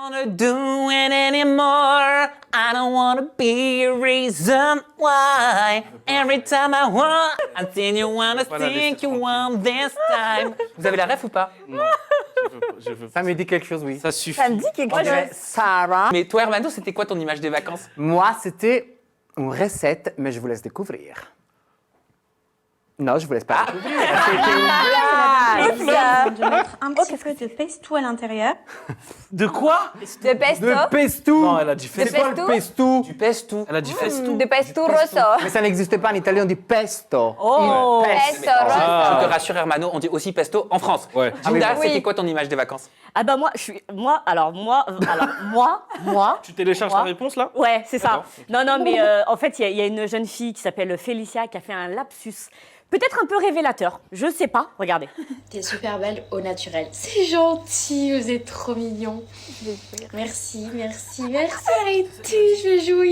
wanna do it anymore. I don't wanna be a reason why. Every time I want, I think you wanna think you want this time. Vous avez la ref ou pas? Non, je veux Ça me dit quelque chose, oui. Ça suffit. Ça me dit quelque On dirait chose. Sarah. Mais toi, Hermano, c'était quoi ton image des vacances? Moi, c'était une recette, mais je vous laisse découvrir. Non, je vous laisse pas découvrir. C'était une blague. Ça. Je vais mettre un petit peu de pesto à l'intérieur. De quoi? De pesto. De pesto. Non, elle a dit C'est festo. quoi le pesto? Tu pèses tout. Elle a dit festo. De pesto rosso. Mais ça n'existe pas en italien, on dit pesto. Oh, Pesto. pesto rosso. Je te rassure, Hermano, on dit aussi pesto en France. Ouais. Jinda, oui. c'était quoi ton image des vacances? Ah bah moi, moi. Tu télécharges Moi. ta réponse là? Ouais, c'est ça. D'accord. Non, mais en fait, il y a une jeune fille qui s'appelle Félicia qui a fait un lapsus. Peut-être un peu révélateur, je sais pas, regardez. T'es super belle au naturel. C'est gentil, vous êtes trop mignons. Merci. Arrêtez, je vais jouer.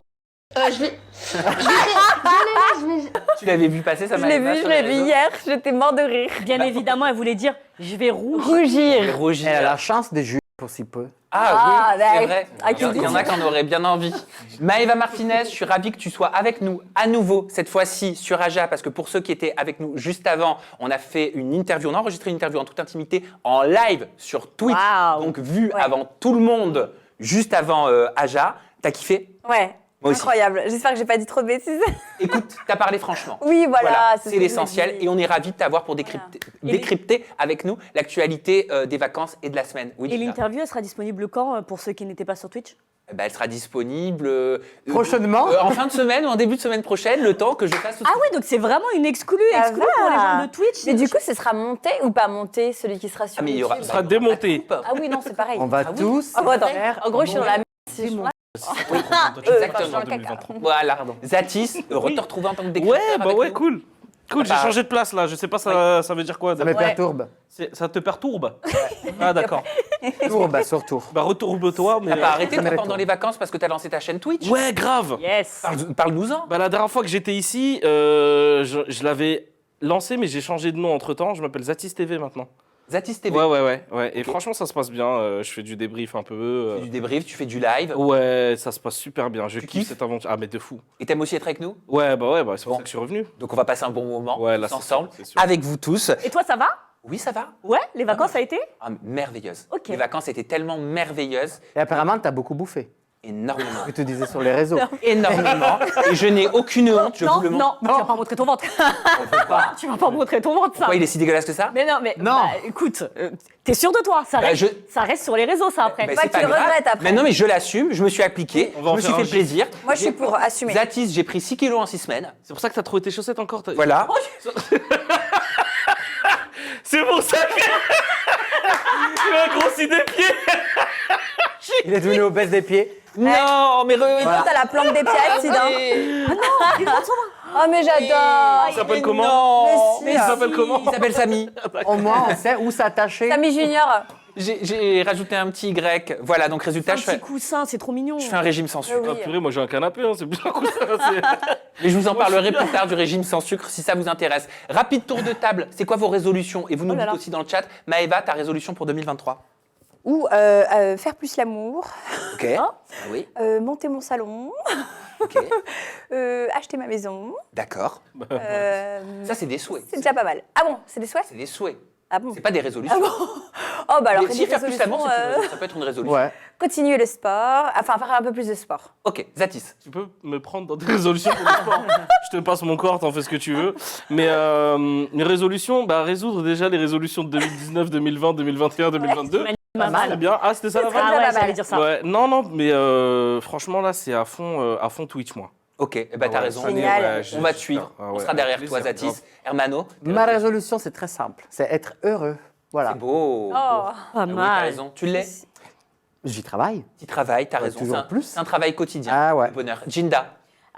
Tu l'avais vu passer, ça Je l'ai vu, hier, j'étais mort de rire. Bien évidemment, elle voulait dire je vais rougir. Rougir. Rougir. Elle a la chance de jouer pour si peu. Ah Ah, oui, bah, c'est vrai. à Il qui y en a qui en auraient bien envie. Maëva Martinez, je suis ravie que tu sois avec nous à nouveau, cette fois-ci sur Aja, parce que pour ceux qui étaient avec nous juste avant, on a fait une interview, on a enregistré une interview en toute intimité en live sur Twitch, Waouh. donc vu Ouais. avant tout le monde, juste avant Aja. T'as kiffé? Ouais. Moi aussi. Incroyable. J'espère que j'ai pas dit trop de bêtises. Écoute, t'as parlé franchement. Oui, voilà. ce c'est que l'essentiel je me dis. et on est ravis de t'avoir pour décrypter avec nous l'actualité des vacances et de la semaine. Oui, Et Jinda. l'interview, elle sera disponible quand pour ceux qui n'étaient pas sur Twitch? Bah, elle sera disponible Prochainement. en fin de semaine ou en début de semaine prochaine, le temps que je fasse tout Ah oui, donc c'est vraiment une exclue Ça pour va. les gens de Twitch. Mais du coup, ce sera monté ou pas monté, celui qui sera sur Ah, mais il y aura, YouTube sera démonté. Ah oui, non, c'est pareil. On va Ah oui. tous Ah bon, attends. faire En gros, je suis dans la merde. Si je suis là. Exactement. dans le caca. Voilà. Zatis, heureux de te retrouver en tant que décrypteur Ouais, bah avec ouais, nous. cool. Cool, j'ai Bah, changé de place là. Je sais pas ça veut dire quoi. Ça me Ouais. perturbe. Ça te perturbe? Ah d'accord. Tourbe, surtout. Bah retourbe-toi. Mais T'as pas arrêté toi, Mérite-toi. pendant les vacances parce que t'as lancé ta chaîne Twitch? Ouais, grave. Yes. Parle-nous-en. Bah la dernière fois que j'étais ici, je l'avais lancé, mais j'ai changé de nom entre temps. Je m'appelle Zatis TV maintenant. Zatis TV. Ouais. Et Ok. franchement, ça se passe bien. Je fais du débrief un peu. Tu fais du débrief, tu fais du live. Ouais, ça se passe super bien. Je Tu kiffe kiffes cette aventure. Ah, mais de fou. Et t'aimes aussi être avec nous? Ouais, c'est pour Bon. ça que je suis revenu. Donc on va passer un bon moment Ouais, là, tous c'est ensemble, sûr, c'est sûr. avec vous tous. Et toi, ça va? Oui, ça va? Ouais, les vacances, ça a été? Ah, merveilleuse. Ok. Les vacances étaient tellement merveilleuses. Et apparemment, tu as beaucoup bouffé. Énormément. Je te disais sur les réseaux. Énormément. Et je n'ai aucune honte, je vous le montre. Non, tu vas pas montrer ton ventre. Tu vas pas montrer ton ventre, ça. Pourquoi il est si dégueulasse que ça? Mais non, Non. bah, écoute, t'es sûr de toi? Ça Bah, reste, je- ça reste sur les réseaux, ça après. Bah, Pas c'est que tu le grave. regrettes après. Mais non, mais je l'assume, je me suis appliqué, On va je en me suis faire fait un plaisir. Moi, je suis pour assumer. Zatis, j'ai pris 6 kilos en 6 semaines. C'est pour ça que t'as trouvé tes chaussettes encore. Voilà. C'est pour ça que. Tu as grossi des pieds. Il est devenu obèse des pieds. Non, mais Toi, t'as la plante des pieds accident. Oh, mais j'adore. Il s'appelle comment? Non. Mais Il si. s'appelle comment? Il s'appelle Samy. Au moins, on sait où s'attacher. Samy Junior. J'ai rajouté un petit Y. Voilà, donc Un résultat, je petit fais, coussin, c'est trop mignon. je fais un régime sans sucre. Oui. Ah, purée, moi j'ai un canapé, hein, c'est bien cool. Et je vous en parlerai plus tard du régime sans sucre si ça vous intéresse. Rapide tour de table, c'est quoi vos résolutions? Et vous nous là dites là. aussi dans le chat, Maëva, ta résolution pour 2023? Ou faire plus l'amour, Ok. Ah oui, monter mon salon, ok. acheter ma maison. D'accord. Ça, c'est des souhaits. C'est déjà pas mal. Ah bon, c'est des souhaits? C'est des souhaits. Ah bon? C'est pas des résolutions. Oh bah alors, Mais si des faire plus l'amour, résolutions, ça peut être une résolution. Ouais. continuer le sport, enfin faire un peu plus de sport. Ok, Zatis. Tu peux me prendre dans tes résolutions pour le sport. Je te passe mon corps, t'en fais ce que tu veux. Mais mes résolutions, bah résoudre déjà les résolutions de 2019, 2020, 2021, 2022. Pas mal. C'est bien. Ah, c'était ça la très fin? Ah bien, ouais, pas mal. j'allais dire ça. Ouais, non, mais franchement là, c'est à fond Twitch, moi. Ok, eh ben, t'as Ouais, raison. cette année, Génial. On va te suivre. Ah On ouais, sera derrière avec toi, plaisir, Zatis. Hermano. Ma résolution, c'est très simple. C'est être heureux. Voilà. C'est beau. Oh. Pas Ah oui, t'as mal. raison. Tu l'es. J'y travaille. Tu travailles, t'as raison. toujours C'est un- plus. C'est un travail quotidien. Ah ouais. Le bonheur. Jinda.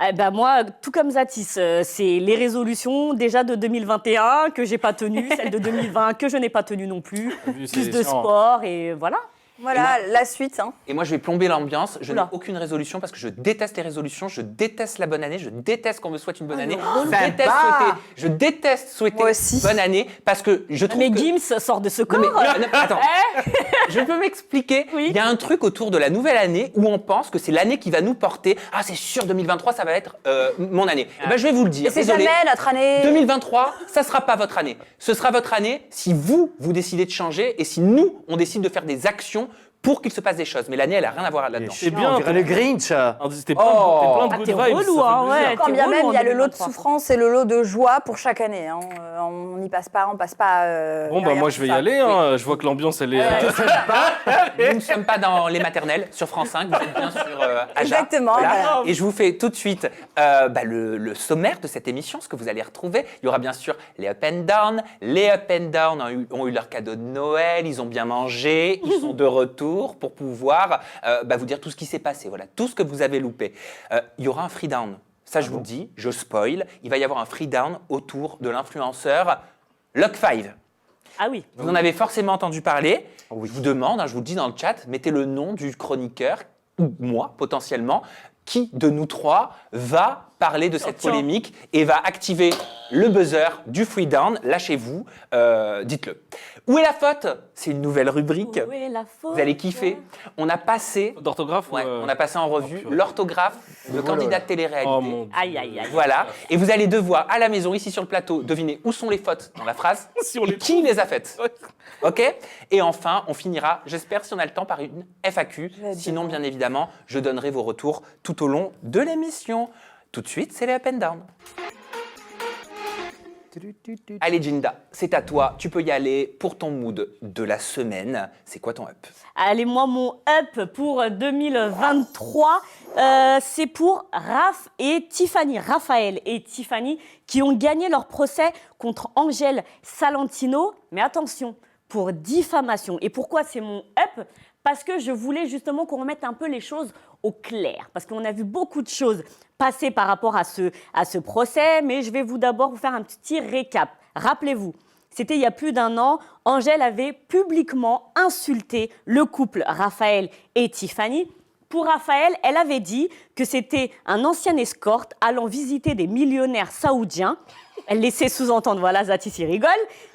Eh ben moi, tout comme Zatis, c'est les résolutions déjà de 2021 que j'ai pas tenues, celles de 2020 que je n'ai pas tenues non plus, T'as vu, plus c'est de chiant. sport et voilà. Voilà, la suite. Hein. Et moi, je vais plomber l'ambiance. Je n'ai Oula. aucune résolution parce que je déteste les résolutions. Je déteste la bonne année. Je déteste qu'on me souhaite une bonne année. Sympa. Je déteste souhaiter Moi aussi. bonne année parce que je trouve Mais que... Gims sort de ce Non, corps. mais- non, attends, je peux m'expliquer. Oui. Il y a un truc autour de la nouvelle année où on pense que c'est l'année qui va nous porter. Ah, c'est sûr, 2023, ça va être mon année. Eh ben, je vais vous le dire. Mais c'est Désolé. jamais notre année. 2023, ça sera pas votre année. Ce sera votre année si vous décidez de changer et si nous, on décide de faire des actions pour qu'il se passe des choses. Mais l'année, elle a rien à voir là-dedans. C'est On bien. dirait le Grinch. T'es plein, Oh. de Ah, good t'es vibes. relou, ça fait hein, plaisir. ouais. Quand T'es bien relou même, en il y a le lot de 2023. souffrance et le lot de joie pour chaque année. Hein. On n'y passe pas, on passe pas. Bon, bah derrière moi, tout je vais y ça. aller. Hein. Je vois que l'ambiance, elle est. Nous ne sommes pas dans les maternelles sur France 5, vous êtes bien sur Aja. Exactement, voilà. Et je vous fais tout de suite le sommaire de cette émission, ce que vous allez retrouver. Il y aura bien sûr les up and down. Les up and down ont eu leur cadeau de Noël, ils ont bien mangé, ils sont de retour pour pouvoir vous dire tout ce qui s'est passé, voilà, tout ce que vous avez loupé. Il y aura un free down. Ça, je vous le dis, je spoil. Il va y avoir un free down autour de l'influenceur Lock5. Ah oui. Vous en avez forcément entendu parler. Je vous demande, je vous le dis dans le chat, mettez le nom du chroniqueur, ou moi potentiellement, qui de nous trois va parler de cette Tiens. polémique et va activer le buzzer du free down. Lâchez-vous, dites-le. Où est la faute? C'est une nouvelle rubrique. Où est la faute? Vous allez kiffer. On a passé, D'orthographe on a passé en revue purée. l'orthographe de candidat de télé-réalité. Oh mon Dieu. Aïe, aïe, aïe. Voilà. Et vous allez devoir, à la maison, ici sur le plateau, deviner où sont les fautes dans la phrase Si on et les qui les a faites. OK? Et enfin, on finira, j'espère, si on a le temps, par une FAQ. Sinon, bien évidemment, je donnerai vos retours tout au long de l'émission. Tout de suite, c'est les up and down. Allez, Ginda, c'est à toi. Tu peux y aller pour ton mood de la semaine. C'est quoi ton up? Allez, moi, mon up pour 2023, c'est pour Raphaël et Tiffany, qui ont gagné leur procès contre Angèle Salentino. Mais attention, pour diffamation. Et pourquoi c'est mon up? Parce que je voulais justement qu'on remette un peu les choses au clair. Parce qu'on a vu beaucoup de choses passer par rapport à ce procès. Mais je vais d'abord vous faire un petit récap. Rappelez-vous, c'était il y a plus d'1 an, Angèle avait publiquement insulté le couple Raphaël et Tiffany. Pour Raphaël, elle avait dit que c'était un ancien escorte allant visiter des millionnaires saoudiens. Elle laissait sous-entendre, voilà, Zatis, il rigole.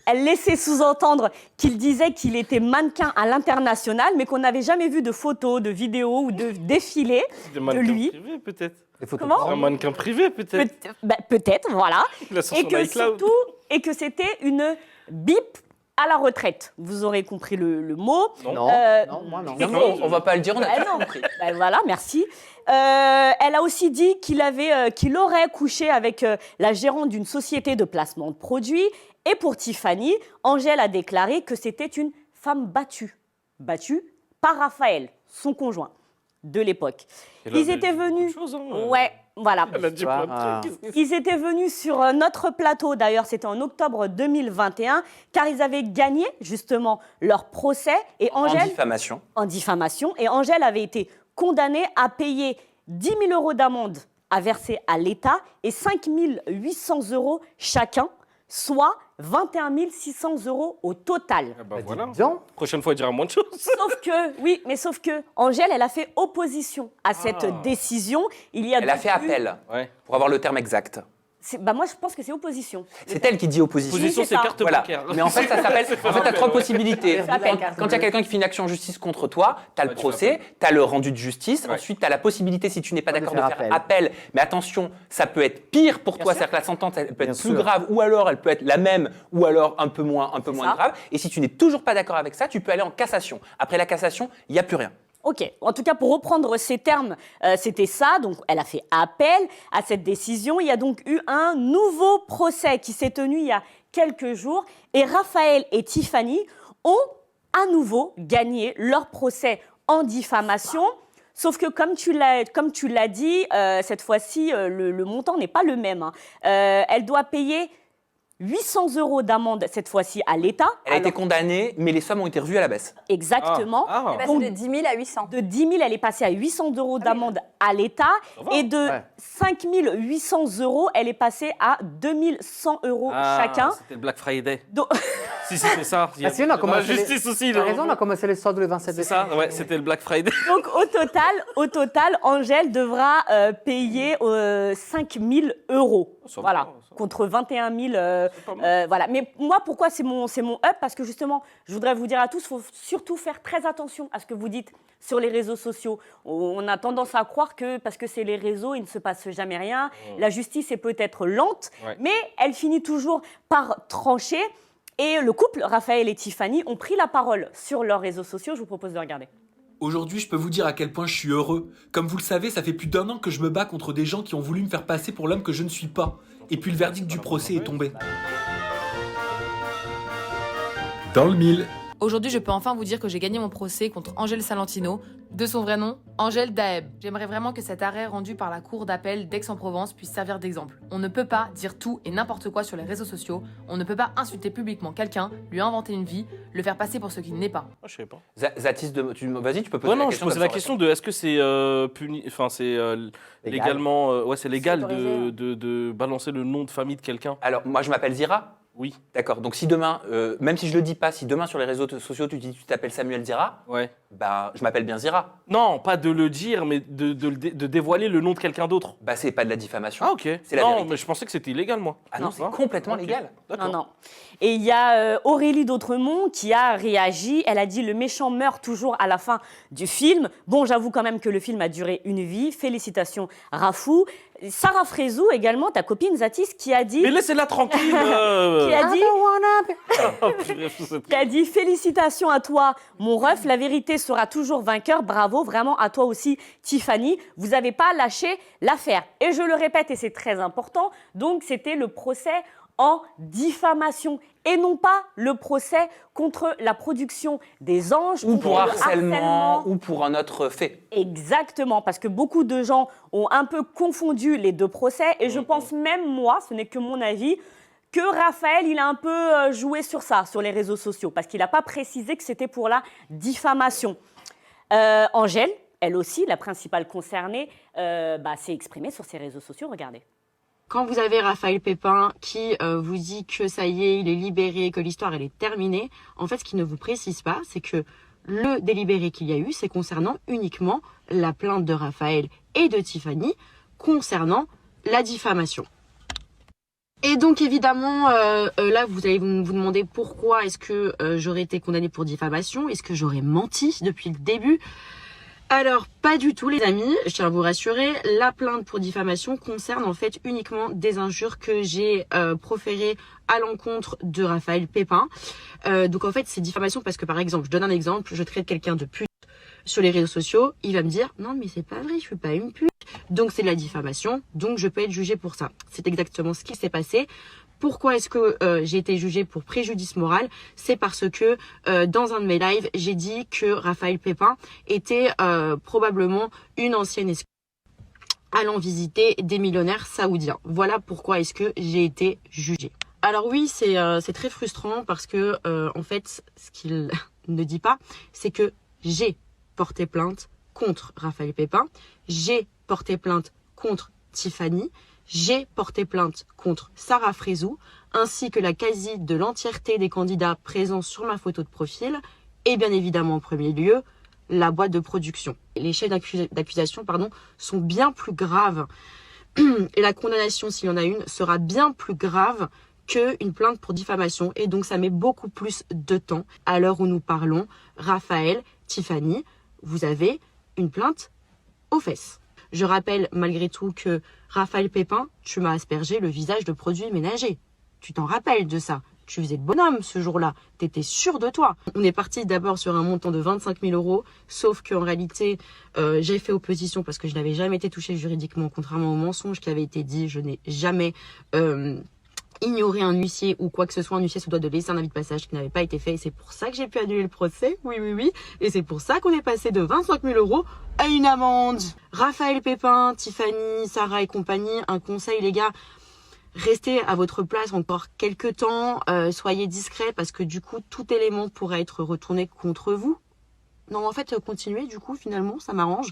Elle laissait sous-entendre qu'il disait qu'il était mannequin à l'international, mais qu'on n'avait jamais vu de photos, de vidéos ou de défilés Des de mannequins lui. privés, peut-être. Des photos Comment Un mannequin privé, peut-être. Peut-être, voilà. Il a sur Et son que iCloud. surtout, et que c'était une bip à la retraite. Vous aurez compris le mot. Non. Non, Euh, non, moi non. Non, on va pas le dire, on a Ben tout non. compris. Ben voilà, merci. Elle a aussi dit qu'il aurait couché avec la gérante d'une société de placement de produits. Et pour Tiffany, Angèle a déclaré que c'était une femme battue. Battue par Raphaël, son conjoint de l'époque. Elle Ils a étaient dit beaucoup de venus. choses, hein. Ouais, voilà. Elle a dit plein Ah. de trucs. Ils étaient venus sur notre plateau, d'ailleurs c'était en octobre 2021, car ils avaient gagné justement leur procès et En Angèle diffamation. en diffamation. Et Angèle avait été condamnée à payer 10 000 € d'amende à verser à l'État et 5 800 € chacun, soit 21 600 € au total. Ah bah voilà. Dis donc. Prochaine fois, il dira moins de choses. Sauf que Angèle, elle a fait opposition à cette décision. Il y a Elle a donc fait eu- appel, Ouais. pour avoir le terme exact. Moi, je pense que c'est opposition. C'est elle qui dit opposition. Position, c'est c'est ça. carte Voilà. bancaire. Mais en fait, ça s'appelle. En fait, t'as trois possibilités. Ça s'appelle Quand il y a quelqu'un qui fait une action en justice contre toi, t'as le Ouais, tu procès, t'as le rendu de justice. Ouais. Ensuite, t'as la possibilité, si tu n'es pas De d'accord, de faire faire appel. appel. Mais attention, ça peut être pire pour Bien toi. sûr. C'est-à-dire que la sentence, elle peut Bien être plus sûr. grave, ou alors elle peut être la même, ou alors un peu moins ça. grave. Et si tu n'es toujours pas d'accord avec ça, tu peux aller en cassation. Après la cassation, il n'y a plus rien. Ok, en tout cas pour reprendre ces termes, c'était ça, donc elle a fait appel à cette décision. Il y a donc eu un nouveau procès qui s'est tenu il y a quelques jours et Raphaël et Tiffany ont à nouveau gagné leur procès en diffamation. Sauf que comme tu l'as dit, cette fois-ci, le montant n'est pas le même. Hein. Elle doit payer 800 € d'amende cette fois-ci à l'État. Elle a été Alors, condamnée, mais les sommes ont été revues à la baisse. exactement. Ah. Elle est Donc, passée de 10 000 à 800. De 10 000, elle est passée à 800 € d'amende à l'État. va. Et de Ouais. 5 800 €, elle est passée à 2 100 € Ah, chacun. C'était le Black Friday. Donc, Si, c'est ça. Il y a Ah si, on a commencé la justice aussi. T'as raison, on a commencé les soldes le 27 C'est ça, décembre. ouais, c'était le Black Friday. Donc au total, Angèle devra payer 5 000 euros. Ça va, Voilà, ça va. contre 21 000. pas mal. Voilà. Mais moi, pourquoi c'est mon up? Parce que justement, je voudrais vous dire à tous, il faut surtout faire très attention à ce que vous dites sur les réseaux sociaux. On a tendance à croire que parce que c'est les réseaux, il ne se passe jamais rien. La justice est peut-être lente, Ouais. mais elle finit toujours par trancher. Et le couple, Raphaël et Tiffany, ont pris la parole sur leurs réseaux sociaux. Je vous propose de regarder. Aujourd'hui, je peux vous dire à quel point je suis heureux. Comme vous le savez, ça fait plus d'1 an que je me bats contre des gens qui ont voulu me faire passer pour l'homme que je ne suis pas. Et puis le verdict du procès est tombé. Dans le mille. Aujourd'hui, je peux enfin vous dire que j'ai gagné mon procès contre Angèle Salentino, de son vrai nom, Angèle Daeb. J'aimerais vraiment que cet arrêt rendu par la cour d'appel d'Aix-en-Provence puisse servir d'exemple. On ne peut pas dire tout et n'importe quoi sur les réseaux sociaux, on ne peut pas insulter publiquement quelqu'un, lui inventer une vie, le faire passer pour ce qu'il n'est pas. Ah, je savais pas. Zatis, vas-y, tu peux poser Ouais, la non, je question. posais comme la ça, question de est-ce que c'est puni, enfin c'est légalement, ouais, c'est légal C'est autorisé. de balancer le nom de famille de quelqu'un. Alors, moi, je m'appelle Zira. Oui. D'accord. Donc, si demain, même si je le dis pas, si demain sur les réseaux sociaux tu dis tu t'appelles Samuel Zira, Ouais. bah, je m'appelle bien Zira. Non, pas de le dire, mais de dévoiler le nom de quelqu'un d'autre. Bah, c'est pas de la diffamation. Ah ok. C'est la non, vérité. mais je pensais que c'était illégal moi. Ah non, c'est Ah, complètement ok. légal. D'accord. Non, non. Et il y a Aurélie d'Autremont qui a réagi. Elle a dit « Le méchant meurt toujours à la fin du film ». Bon, j'avoue quand même que le film a duré une vie. Félicitations, Rafou. Sarah Frézou également, ta copine Zatis, qui a dit... Mais laissez-la tranquille. qui a dit... Oh, purée, c'est- qui a dit félicitations à toi, mon ref. La vérité sera toujours vainqueur. Bravo, vraiment à toi aussi, Tiffany. Vous n'avez pas lâché l'affaire. Et je le répète, et c'est très important. Donc, c'était le procès en diffamation et non pas le procès contre la production des Anges Ou pour le harcèlement, ou pour un autre fait. Exactement, parce que beaucoup de gens ont un peu confondu les deux procès et je pense même moi, ce n'est que mon avis, que Raphaël, il a un peu joué sur ça, sur les réseaux sociaux, parce qu'il n'a pas précisé que c'était pour la diffamation. Angèle, elle aussi, la principale concernée, s'est exprimée sur ses réseaux sociaux, regardez. Quand vous avez Raphaël Pépin qui vous dit que ça y est, il est libéré, que l'histoire elle est terminée, en fait ce qu'il ne vous précise pas, c'est que le délibéré qu'il y a eu, c'est concernant uniquement la plainte de Raphaël et de Tiffany concernant la diffamation. Et donc évidemment, là vous allez vous demander pourquoi est-ce que j'aurais été condamnée pour diffamation, est-ce que j'aurais menti depuis le début ? Alors, pas du tout les amis, je tiens à vous rassurer, la plainte pour diffamation concerne en fait uniquement des injures que j'ai proférées à l'encontre de Raphaël Pépin. Donc en fait c'est diffamation parce que par exemple, je donne un exemple, je traite quelqu'un de pute sur les réseaux sociaux, il va me dire non mais c'est pas vrai, je suis pas une pute. Donc c'est de la diffamation, donc je peux être jugée pour ça. C'est exactement ce qui s'est passé. Pourquoi est-ce que j'ai été jugée pour préjudice moral? C'est parce que dans un de mes lives, j'ai dit que Raphaël Pépin était probablement une ancienne esclave allant visiter des millionnaires saoudiens. Voilà pourquoi est-ce que j'ai été jugée. Alors oui, c'est très frustrant parce que en fait, ce qu'il ne dit pas, c'est que j'ai porté plainte contre Raphaël Pépin, j'ai porté plainte contre Tiffany, j'ai porté plainte contre Sarah Frézou, ainsi que la quasi de l'entièreté des candidats présents sur ma photo de profil, et bien évidemment en premier lieu, la boîte de production. Les chefs d'accusation sont bien plus graves, et la condamnation, s'il y en a une, sera bien plus grave qu'une plainte pour diffamation, et donc ça met beaucoup plus de temps. À l'heure où nous parlons, Raphaël, Tiffany, vous avez une plainte aux fesses. Je rappelle malgré tout que Raphaël Pépin, tu m'as aspergé le visage de produits ménagers. Tu t'en rappelles de ça. Tu faisais le bonhomme ce jour-là. T'étais sûr de toi. On est parti d'abord sur un montant de 25 000 €, sauf qu'en réalité, j'ai fait opposition parce que je n'avais jamais été touchée juridiquement, contrairement au mensonge qui avait été dit. Je n'ai jamais ignoré un huissier ou quoi que ce soit. Un huissier se doit de laisser un avis de passage qui n'avait pas été fait. Et c'est pour ça que j'ai pu annuler le procès. Oui. Et c'est pour ça qu'on est passé de 25 000 € à une amende. Raphaël Pépin, Tiffany, Sarah et compagnie, un conseil les gars, restez à votre place encore quelques temps, soyez discrets parce que du coup tout élément pourrait être retourné contre vous. Non, en fait, continuez, du coup, finalement, ça m'arrange.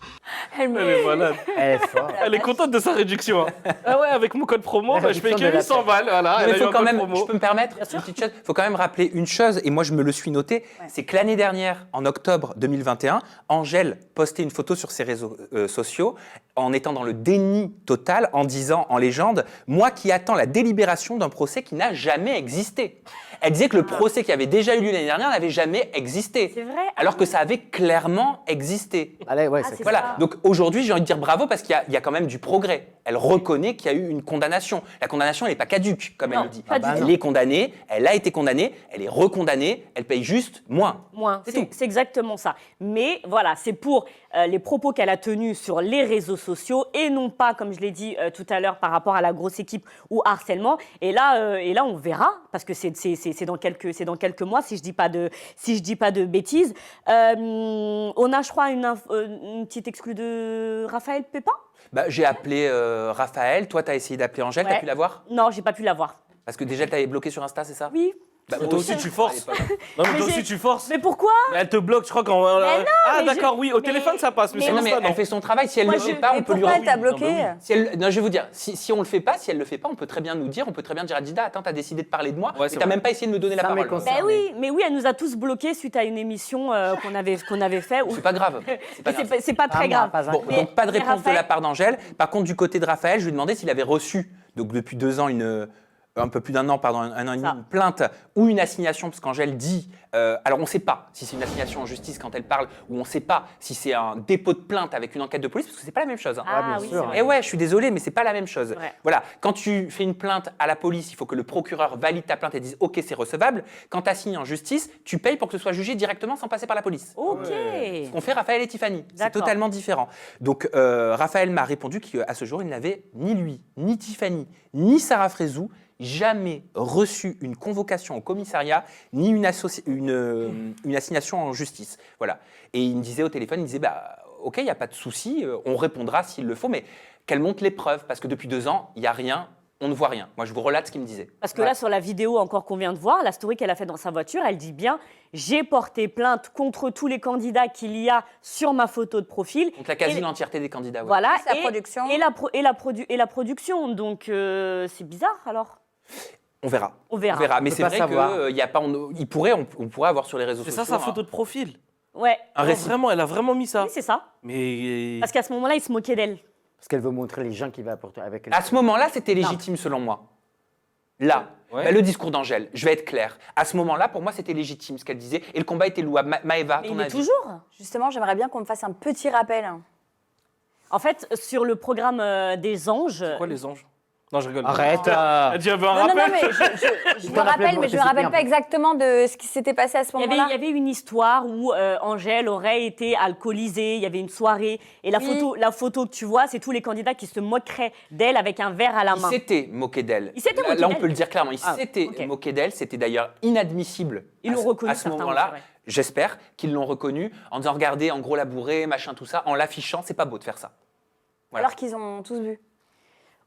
Elle est malade. Elle est forte. Elle est contente de sa réduction. hein. Ah ouais, avec mon code promo, La je paye réduction que de la 800 balles. Voilà, Non, elle mais a eu faut un quand code même, promo. je peux me permettre une petite chose. Il faut quand même rappeler une chose, et moi je me le suis noté, c'est que l'année dernière, en octobre 2021, Angèle postait une photo sur ses réseaux sociaux en étant dans le déni total, en disant en légende, moi qui attends la délibération d'un procès qui n'a jamais existé. Elle disait que le procès qui avait déjà eu lieu l'année dernière n'avait jamais existé. C'est vrai. Alors que ça avait clairement existé. Allez, ouais, c'est c'est clair. Voilà, donc aujourd'hui, j'ai envie de dire bravo parce qu'il y a quand même du progrès. Elle reconnaît qu'il y a eu une condamnation. La condamnation, elle n'est pas caduque, comme Non, elle le dit. pas du Elle tout. est condamnée, elle a été condamnée, elle est recondamnée, elle paye juste moins. Moins, C'est tout. c'est exactement ça. Mais voilà, c'est pour les propos qu'elle a tenus sur les réseaux sociaux et non pas, comme je l'ai dit tout à l'heure, par rapport à la grosse équipe ou harcèlement. Et là, on verra, parce que c'est dans quelques mois, si je dis pas de bêtises. On a, je crois, une petite exclue de Raphaël Pépin. Bah, j'ai appelé Raphaël, toi, tu as essayé d'appeler Angèle, tu as Ouais. pu la voir? Non, j'ai pas pu la voir. Parce que déjà, elle t'avait bloqué sur Insta, c'est ça? Oui. Bah, Mais moi toi aussi, tu forces. à l'époque. Non, mais Mais toi j'ai- aussi, tu forces. Mais pourquoi? Mais elle te bloque, je crois qu'en. Mais non, ah, mais d'accord, je- oui, au mais- téléphone, ça passe, mais mais sur Non, mais Insta, non. elle fait son travail. Si elle Moi, ne le je- fait pas, Mais on peut lui pourquoi elle t'a rendre. bloqué? Non, je vais vous dire, si on le fait pas, si elle le fait pas, on peut très bien nous dire, on peut très bien dire à Dida, attends, t'as décidé de parler de moi, Ouais, mais c'est t'as vrai. même pas essayé de me donner la Ça parole. m'est concerne. Ben oui, mais oui, elle nous a tous bloqués suite à une émission qu'on avait fait. où- C'est pas grave. C'est pas Mais grave. c'est pas très moi, grave. pas un Bon, coup. Mais- donc pas de mais réponse de Raphaël- la part d'Angèle. Par contre, du côté de Raphaël, je lui ai demandé s'il avait reçu, donc depuis 2 ans, un peu plus d'un an, pardon, un an et demi, Ça. une plainte ou une assignation, parce qu'Angèle dit, alors on ne sait pas si c'est une assignation en justice quand elle parle, ou on ne sait pas si c'est un dépôt de plainte avec une enquête de police, parce que c'est pas la même chose. hein. Ah bien oui, sûr. c'est vrai. Et ouais, je suis désolé, mais c'est pas la même chose. Ouais. Voilà, quand tu fais une plainte à la police, il faut que le procureur valide ta plainte et dise OK, c'est recevable. Quand tu assignes en justice, tu payes pour que ce soit jugé directement sans passer par la police. Ok. Ce qu'ont fait Raphaël et Tiffany. C'est D'accord. totalement différent. Donc, Raphaël m'a répondu qu'à ce jour, il n'avait ni lui, ni Tiffany, ni Sarah Frézou jamais reçu une convocation au commissariat, ni une assignation en justice. Voilà. Et il me disait au téléphone, il me disait, bah, OK, il n'y a pas de souci, on répondra s'il le faut, mais qu'elle monte les preuves, parce que depuis 2 ans, il n'y a rien, on ne voit rien. Moi, je vous relate ce qu'il me disait. Parce que là, sur la vidéo encore qu'on vient de voir, la story qu'elle a faite dans sa voiture, elle dit bien « J'ai porté plainte contre tous les candidats qu'il y a sur ma photo de profil. Donc, la quasi-entièreté des candidats. » ouais. Voilà. Sa production. Et la production. Donc, c'est bizarre, alors. On verra. On verra. On verra. Mais peut c'est pas vrai savoir. qu'il y a pas, on pourrait avoir sur les réseaux C'est sociaux. ça, sa un- photo de profil. Ouais. Un récit. Vraiment, elle a vraiment mis ça. Oui, c'est ça. Mais. Parce qu'à ce moment-là, il se moquait d'elle. Parce qu'elle veut montrer les gens qui va apporter avec elle. À ce moment-là, c'était légitime selon moi. Là, Ouais. bah, le discours d'Angèle, je vais être clair. À ce moment-là, pour moi, c'était légitime ce qu'elle disait et le combat était louable. Maëva, Mais ton il est avis? toujours. Justement, j'aimerais bien qu'on me fasse un petit rappel. En fait, sur le programme des anges. Quoi, les anges? Non, je rigole. Arrête Elle dit, elle veut un Non, non, rappel. non, mais je me t'en rappelles, rappelle, moi, mais je je me sais rappelle bien. pas exactement de ce qui s'était passé à ce Il y moment-là. avait une histoire où Angèle aurait été alcoolisée, il y avait une soirée, et la photo que tu vois, c'est tous les candidats qui se moqueraient d'elle avec un verre à la Il main. s'était moqué d'elle. Il s'était Là, moqué là, on d'elle. peut le dire clairement. Il Ah, s'était ok. moqué d'elle. C'était d'ailleurs inadmissible. Ils l'ont reconnu, à ce certains, moment-là. c'est vrai. J'espère qu'ils l'ont reconnu en disant regardez, en gros, la bourrée, machin, tout ça, en l'affichant. C'est pas beau de faire ça. Voilà. Alors qu'ils ont tous bu.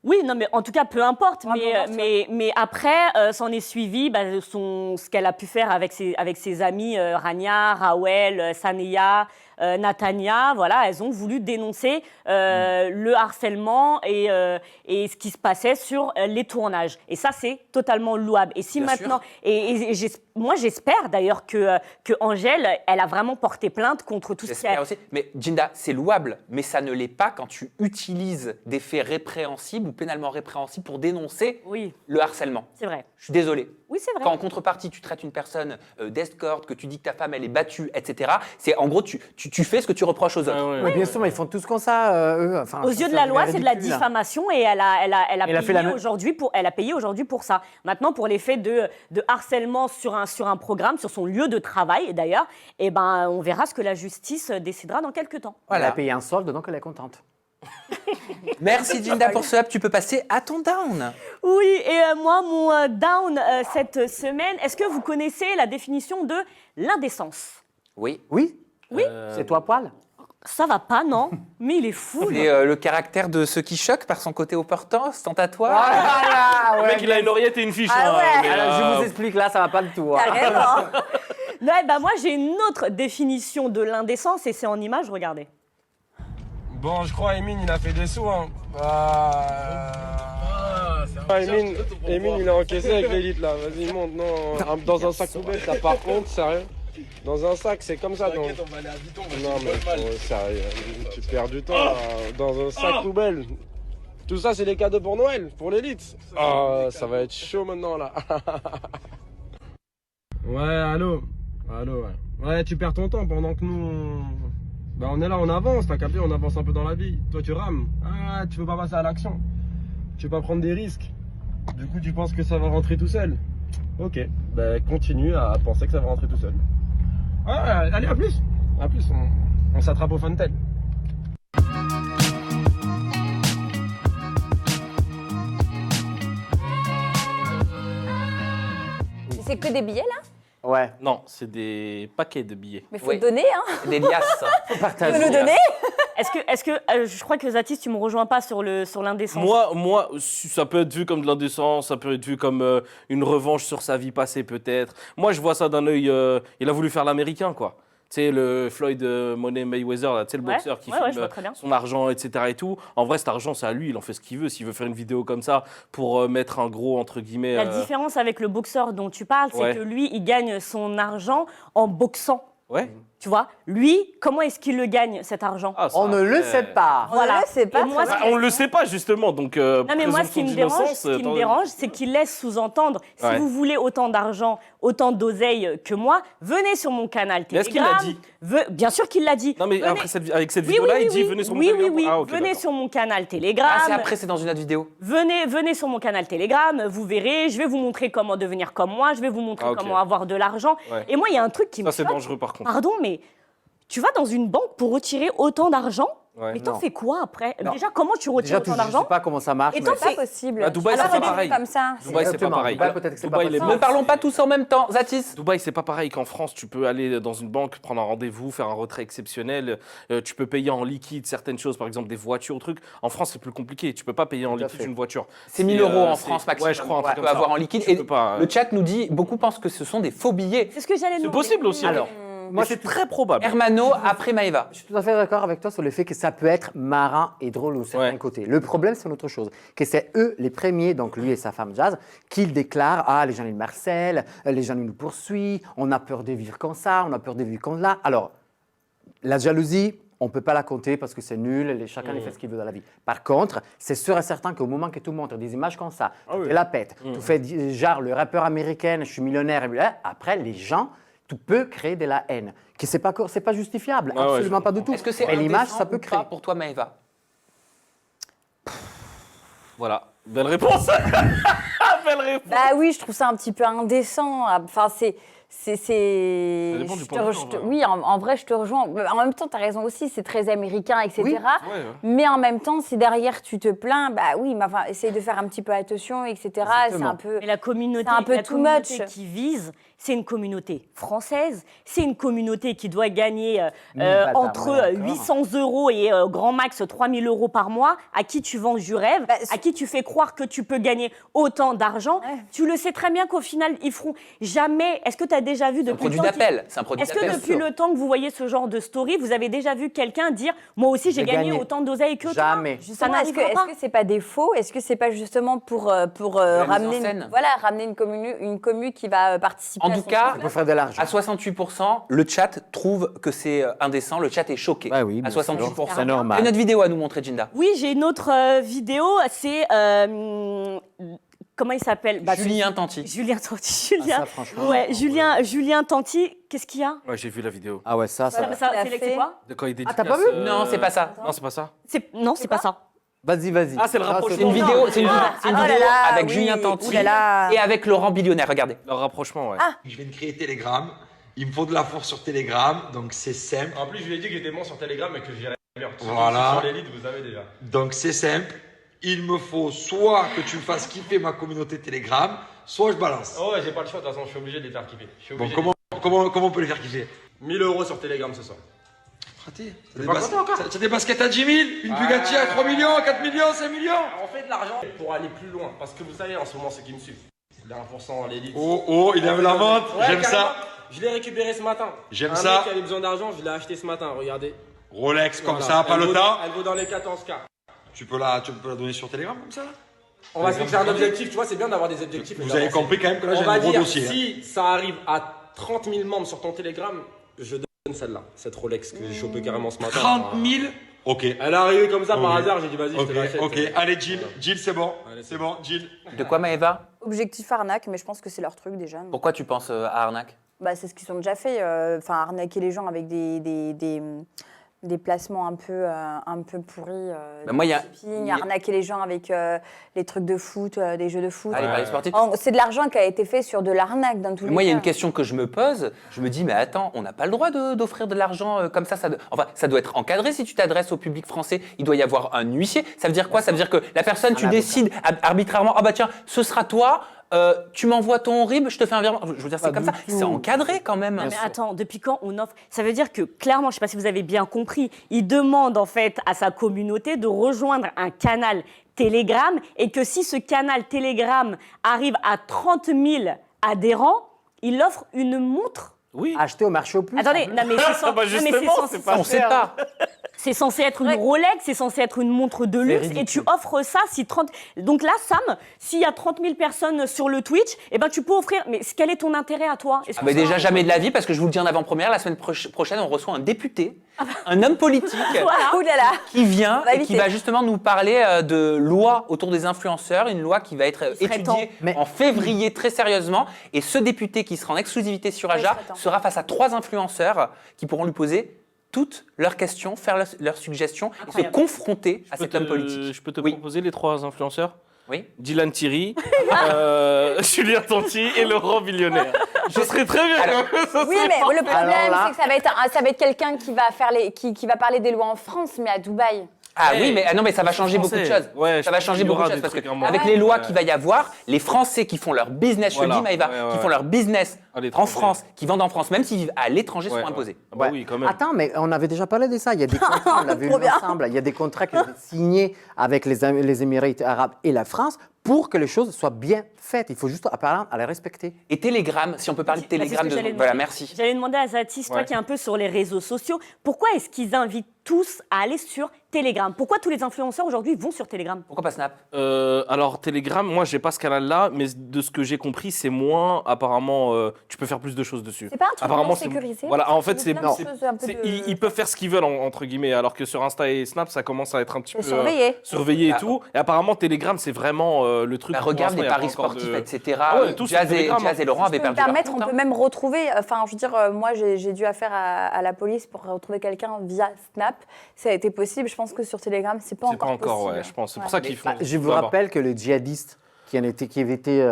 Oui, non, mais en tout cas, peu importe. Ouais, peu importe, Mais après, s'en est suivi ce qu'elle a pu faire avec ses amis Rania, Rawel, Saneya, Natania. Voilà, elles ont voulu dénoncer le harcèlement et ce qui se passait sur les tournages. Et ça, c'est totalement louable. Et si Bien maintenant, moi, j'espère d'ailleurs que Angèle, elle a vraiment porté plainte contre tout ce qui J'espère a. aussi. Mais Jinda, c'est louable, mais ça ne l'est pas quand tu utilises des faits répréhensibles ou pénalement répréhensibles pour dénoncer Oui, le harcèlement. c'est vrai. Je suis désolé. Oui, c'est vrai. Quand en contrepartie, tu traites une personne d'escorte, que tu dis que ta femme, elle est battue, etc., c'est en gros, tu fais ce que tu reproches aux autres. Ah ouais. Mais bien sûr, mais ils font tous comme ça, eux. Enfin, Aux ça, yeux de ça la loi, devient c'est de la ridicule. diffamation et elle a Elle a fait payé la- aujourd'hui pour ça. Maintenant, pour les faits de harcèlement sur un programme, sur son lieu de travail d'ailleurs, eh ben, on verra ce que la justice décidera dans quelques temps. Elle Voilà. a payé un solde, donc elle est contente. Merci Jinda pour ce up. Tu peux passer à ton down. Oui, et moi, mon down cette semaine, est-ce que vous connaissez la définition de l'indécence? Oui. Oui. Oui. C'est toi, poil. Ça va pas, non? Mais il est fou. lui. C'est le caractère de ceux qui choquent par son côté opportun, ostentatoire. Voilà, Le mec, il a une oreillette et une fiche. Ah hein, ouais. mais, Alors, je vous explique là, ça va pas du tout. hein. Carrément. Ouais, bah moi j'ai une autre définition de l'indécence et c'est en image, regardez. Bon, je crois Emine, il a fait des sous, hein. Emine, il a encaissé avec l'élite, là. Vas-y, monte, non. Dans un sac poubelle, t'as pas honte, sérieux. Dans un sac, c'est comme ça, donc. Non, mais sérieux, tu perds du temps, là. Dans un sac poubelle. Tout ça, c'est les cadeaux pour Noël, pour l'élite. Ah, ça va être chaud maintenant, là. Ouais, allô, ouais. Ouais, tu perds ton temps pendant que nous... Bah on est là, on avance, t'as capté, on avance un peu dans la vie. Toi tu rames, ah tu veux pas passer à l'action. Tu veux pas prendre des risques. Du coup tu penses que ça va rentrer tout seul. Ok, bah continue à penser que ça va rentrer tout seul. Ouais, allez à plus. À plus, on s'attrape au Funtel. C'est que des billets là? Ouais. Non, c'est des paquets de billets. Mais faut le donner, hein. Des liasses. Faut le donner. Est-ce que je crois que Zatis, tu me rejoins pas sur l'indécence. Moi, ça peut être vu comme de l'indécence, ça peut être vu comme une revanche sur sa vie passée peut-être. Moi, je vois ça d'un œil. Il a voulu faire l'américain, quoi. Tu sais, le Floyd Money Mayweather, là, tu sais, le boxeur qui je vois filme très bien. son argent, etc. et tout. En vrai, cet argent, c'est à lui, il en fait ce qu'il veut. S'il veut faire une vidéo comme ça pour mettre un gros, entre guillemets. La différence avec le boxeur dont tu parles, c'est Ouais. que lui, il gagne son argent en boxant. Ouais. Tu vois, lui, comment est-ce qu'il le gagne, cet argent? Ah, ça, On ne le après- sait pas. Voilà. On le sait pas. Et moi, très ce bien. qui- On le sait pas, justement. Donc, Non, mais moi, ce qui me dérange, présomption c'est qu'il laisse sous-entendre, si Ouais. vous voulez autant d'argent, autant d'oseille que moi, venez sur mon canal Mais Telegram. est-ce qu'il l'a dit? Bien sûr qu'il l'a dit. Non, mais Venez- après avec cette Oui, vidéo-là, oui, il oui, dit oui. venez sur mon Oui, Telegram. oui, oui. Ah, ok, venez d'accord. sur mon canal Telegram. Ah, c'est après, c'est dans une autre vidéo. Venez sur mon canal Telegram, vous verrez, je vais vous montrer comment devenir comme moi, je vais vous montrer Ah, ok. comment avoir de l'argent. Ouais. Et moi, il y a un truc qui me Ça, c'est choque. dangereux, par contre. Pardon, mais tu vas dans une banque pour retirer autant d'argent, Ouais. mais t'en Non. fais quoi après? Non. Déjà, comment tu retires Déjà, autant je d'argent? sais pas comment ça marche. Et mais- t'en C'est fais. pas possible. À Dubaï, Alors, c'est pas des trucs pareil. comme ça. Dubaï, c'est pas Exactement. pareil. Dubaï, peut-être que c'est Dubaï, pas les possible. Ne parlons pas tous en même temps, Zatis. Dubaï, c'est pas pareil qu'en France. Tu peux aller dans une banque, prendre un rendez-vous, faire un retrait exceptionnel. Tu peux payer en liquide certaines choses, par exemple des voitures, trucs. En France, c'est plus compliqué. Tu peux pas payer en Tout à liquide fait. une voiture. C'est 1000 euros en c'est- France maximum. Ouais, je crois un Tu truc peux comme ça. avoir en liquide. Tu Et peux pas, le chat nous dit, beaucoup pensent que ce sont des faux billets. C'est ce que j'allais C'est demander. possible aussi. Alors, Moi, c'est très probable. Hermano après Maëva. je suis tout à fait d'accord avec toi sur le fait que ça peut être marrant et drôle au certains Ouais. côtés. Le problème, c'est une autre chose. Que c'est eux, les premiers, donc lui et sa femme Jazz, qu'ils déclarent « Ah, les gens, ils me harcèlent, les gens, ils nous poursuivent, on a peur de vivre comme ça, on a peur de vivre comme là. » Alors, la jalousie, on ne peut pas la compter parce que c'est nul, chacun fait ce qu'il veut dans la vie. Par contre, c'est sûr et certain qu'au moment que tu montres des images comme ça, tu la pètes, tu fais genre le rappeur américain, je suis millionnaire, et là, après, les gens, tu peux créer de la haine. Que c'est pas justifiable, Ah ouais, absolument je pas du tout. Est-ce que c'est Mais l'image, indécent ça peut ou pas créer. pour toi, Maëva? Voilà. Belle réponse. Belle réponse. Bah oui, je trouve ça un petit peu indécent. Enfin, c'est. Ça dépend du je point de vue, te- en vrai. oui, en vrai, je te rejoins. En même temps, tu as raison aussi, c'est très américain, etc. Oui. Ouais, ouais. Mais en même temps, si derrière tu te plains, bah oui, mais enfin, essaye de faire un petit peu attention, etc. C'est Exactement. un peu. Mais la communauté, C'est un peu la too communauté much. qui vise, c'est une communauté française, c'est une communauté qui doit gagner Bâtard, entre ouais, d'accord. 800 euros et grand max 3000 euros par mois, à qui tu vends du rêve, Bah, à qui tu fais croire que tu peux gagner autant d'argent. Ouais. Tu le sais très bien qu'au final, ils feront jamais. Est-ce que tu as déjà vu C'est un depuis le produit temps d'appel. C'est un produit Est-ce que d'appel. depuis le temps que vous voyez ce genre de story, vous avez déjà vu quelqu'un dire moi aussi j'ai J'ai gagné gagné. autant d'oseille que toi? Jamais. Ça Justement, est-ce n'arrivera pas. que c'est pas des faux? Est-ce que c'est pas justement pour la ramener, mise en scène. ramener une commu qui va participer En à tout son cas, truc? Pour faire de l'argent. À 68%, le chat trouve que c'est indécent. Le chat est choqué. Bah oui, à bien sûr. 68%. C'est normal. Et notre vidéo à nous montrer, Jinda. Oui, j'ai une autre vidéo, c'est comment il s'appelle? Bah, Julien Tanti. Julien Tanti. Ah, Julien. ça, franchement. Ouais, Julien Tanti. Qu'est-ce qu'il y a? Ouais, j'ai vu la vidéo. Ah ouais, ça. C'est il a c'est fait. quoi? De quand il dédicace, t'as pas vu Non, c'est pas ça. Non, c'est pas ça. Non, c'est pas ça. Vas-y, vas-y. Ah, c'est le rapprochement. C'est une vidéo, c'est une oh là vidéo là, avec oui. Julien Tanti Ouh là là. et avec Laurent Billionnaire. Regardez. Leur rapprochement, ouais. Je viens de créer Telegram. Il me faut de la force sur Telegram, donc c'est simple. En plus, je lui ai dit que j'étais bon sur Telegram et que j'irais bien. Voilà. Sur l'élite, vous savez déjà. Donc c'est simple. Il me faut soit que tu me fasses kiffer ma communauté Telegram, soit je balance. Oh ouais, j'ai pas le choix, de toute façon, je suis obligé de les faire kiffer. Je suis Bon, obligé comment on peut les faire kiffer? 1000 euros sur Telegram ce soir. Raté. T'es pas content encore? T'as des baskets à 10 000, une Bugatti à 3 millions, 4 millions, 5 millions. On fait de l'argent pour aller plus loin. Parce que vous savez, en ce moment, ceux qui me suivent, les 1% l'élite. Oh, il aime la vente, Ouais, j'aime carrément. ça. Je l'ai récupéré ce matin. J'aime Un ça. mec qui avait besoin d'argent, je l'ai acheté ce matin, regardez. Rolex comme Voilà. ça, pas le temps. Elle vaut dans les 14K. Tu peux la donner sur Telegram comme ça là? On va se fixer un objectif, tu vois, c'est bien d'avoir des objectifs. Vous avez compris quand même que là On j'ai va un gros dire, dossier. si ça arrive à 30 000 membres sur ton Telegram, je donne celle-là, cette Rolex que j'ai chopée carrément ce matin. 30 000. Ok. Elle est arrivée comme ça par Ok. hasard, j'ai dit vas-y, je te l'achète. Ok, allez Jill, Jill c'est bon. C'est bon, Jill. De quoi, Maëva? Objectif arnaque, mais je pense que c'est leur truc déjà. Pourquoi tu penses à arnaque? Bah, c'est ce qu'ils ont déjà fait. Enfin, arnaquer les gens avec des placements un peu pourris. Bah, moi, il y a- shipping, arnaquer les gens avec les trucs de foot, des jeux de foot. Ah, les paris sportifs. C'est de l'argent qui a été fait sur de l'arnaque dans tous les Moi, il y a cas. une question que je me pose. Je me dis, mais attends, on n'a pas le droit d'offrir de l'argent comme ça. Enfin, ça doit être encadré si tu t'adresses au public français. Il doit y avoir un huissier. Ça veut dire quoi? Ça veut dire que la personne, tu décides arbitrairement, ah bah tiens, ce sera toi. Tu m'envoies ton RIB, je te fais un virement. Je veux dire, c'est comme ça. C'est encadré quand même. Mais attends, depuis quand on offre? Ça veut dire que clairement, je ne sais pas si vous avez bien compris, il demande en fait à sa communauté de rejoindre un canal Telegram et que si ce canal Telegram arrive à 30 000 adhérents, il offre une montre. Oui. Acheter au marché au plus. Attendez, non mais c'est Bah, justement, c'est pas On sait pas. C'est censé être une Rolex, c'est censé être une montre de luxe, et tu offres ça si 30... Donc là, Sam, s'il y a 30 000 personnes sur le Twitch, eh ben tu peux offrir... Mais quel est ton intérêt à toi? Est-ce que Mais ça- déjà, jamais de la vie, parce que je vous le dis en avant-première, la semaine prochaine, on reçoit un député, un homme politique, Ouh là là. qui vient On va et qui éviter. va justement nous parler de loi autour des influenceurs, une loi qui va être Il serait étudiée temps. en février très sérieusement. Et ce député qui sera en exclusivité sur Ouais, Aja il serait temps. sera face à 3 influenceurs qui pourront lui poser toutes leurs questions, faire leurs suggestions et se Incroyable. confronter à cet homme politique. Je peux te Oui. proposer les 3 influenceurs? Oui. Dylan Thierry, Julien Tanti et Laurent Billionnaire. Je serais très bien. Alors, Oui, mais le problème, Alors là- c'est que ça va être quelqu'un qui va faire qui va parler des lois en France, mais à Dubaï. Ah Hey, oui, mais non, mais ça va changer beaucoup de Français. choses. Ouais, ça va je pense changer qu'il y beaucoup de aura choses des parce que trucs à un moment. avec les lois qu'il va y avoir, les Français qui font leur business, je le Voilà. dis Maëva, Ouais, ouais, qui ouais. font leur business À en l'étranger. France, qui vendent en France, même s'ils vivent à l'étranger, Ouais, sont ouais. imposés. Ah bah Ouais. oui, quand même. Attends, mais on avait déjà parlé de ça. Il y a des contrats, on l'avait Trop vu bien. ensemble. Il y a des contrats qui ont été signés avec les Émirats arabes et la France pour que les choses soient bien faites. Il faut juste apparemment à les respecter. Et Telegram, si on peut parler de Bah, c'est ce Telegram, que j'allais voilà, demander. merci. J'allais demander à Zatis, toi Ouais. qui es un peu sur les réseaux sociaux, pourquoi est-ce qu'ils invitent tous à aller sur Telegram? Pourquoi tous les influenceurs aujourd'hui vont sur Telegram? Pourquoi pas Snap? Alors Telegram, moi j'ai pas ce canal-là, mais de ce que j'ai compris, c'est moins. Apparemment, tu peux faire plus de choses dessus. C'est pas un truc Apparemment, non c'est- sécurisé. Voilà, en fait, Il y a c'est plein de choses un peu de- ils peuvent faire ce qu'ils veulent entre guillemets, alors que sur Insta et Snap, ça commence à être un petit peu C'est surveillé. surveillé et Ah. tout. Et apparemment, Telegram, c'est vraiment le truc. Bah, pour regarde l'instant, les il y a paris pas encore sportifs, de- etc. Ah ouais, tous sur Jazz et Telegram, hein. Laurent avaient Je peux me perdu leur permettre, compte, on hein. peut même retrouver, enfin je veux dire, moi j'ai dû affaire à la police pour retrouver quelqu'un via Snap. Ça a été possible, je pense que sur Telegram, c'est pas C'est encore pas encore, possible. ouais, je pense. C'est pour Ouais. ça qu'ils font. Je vous là-bas. rappelle que le djihadiste qui avait été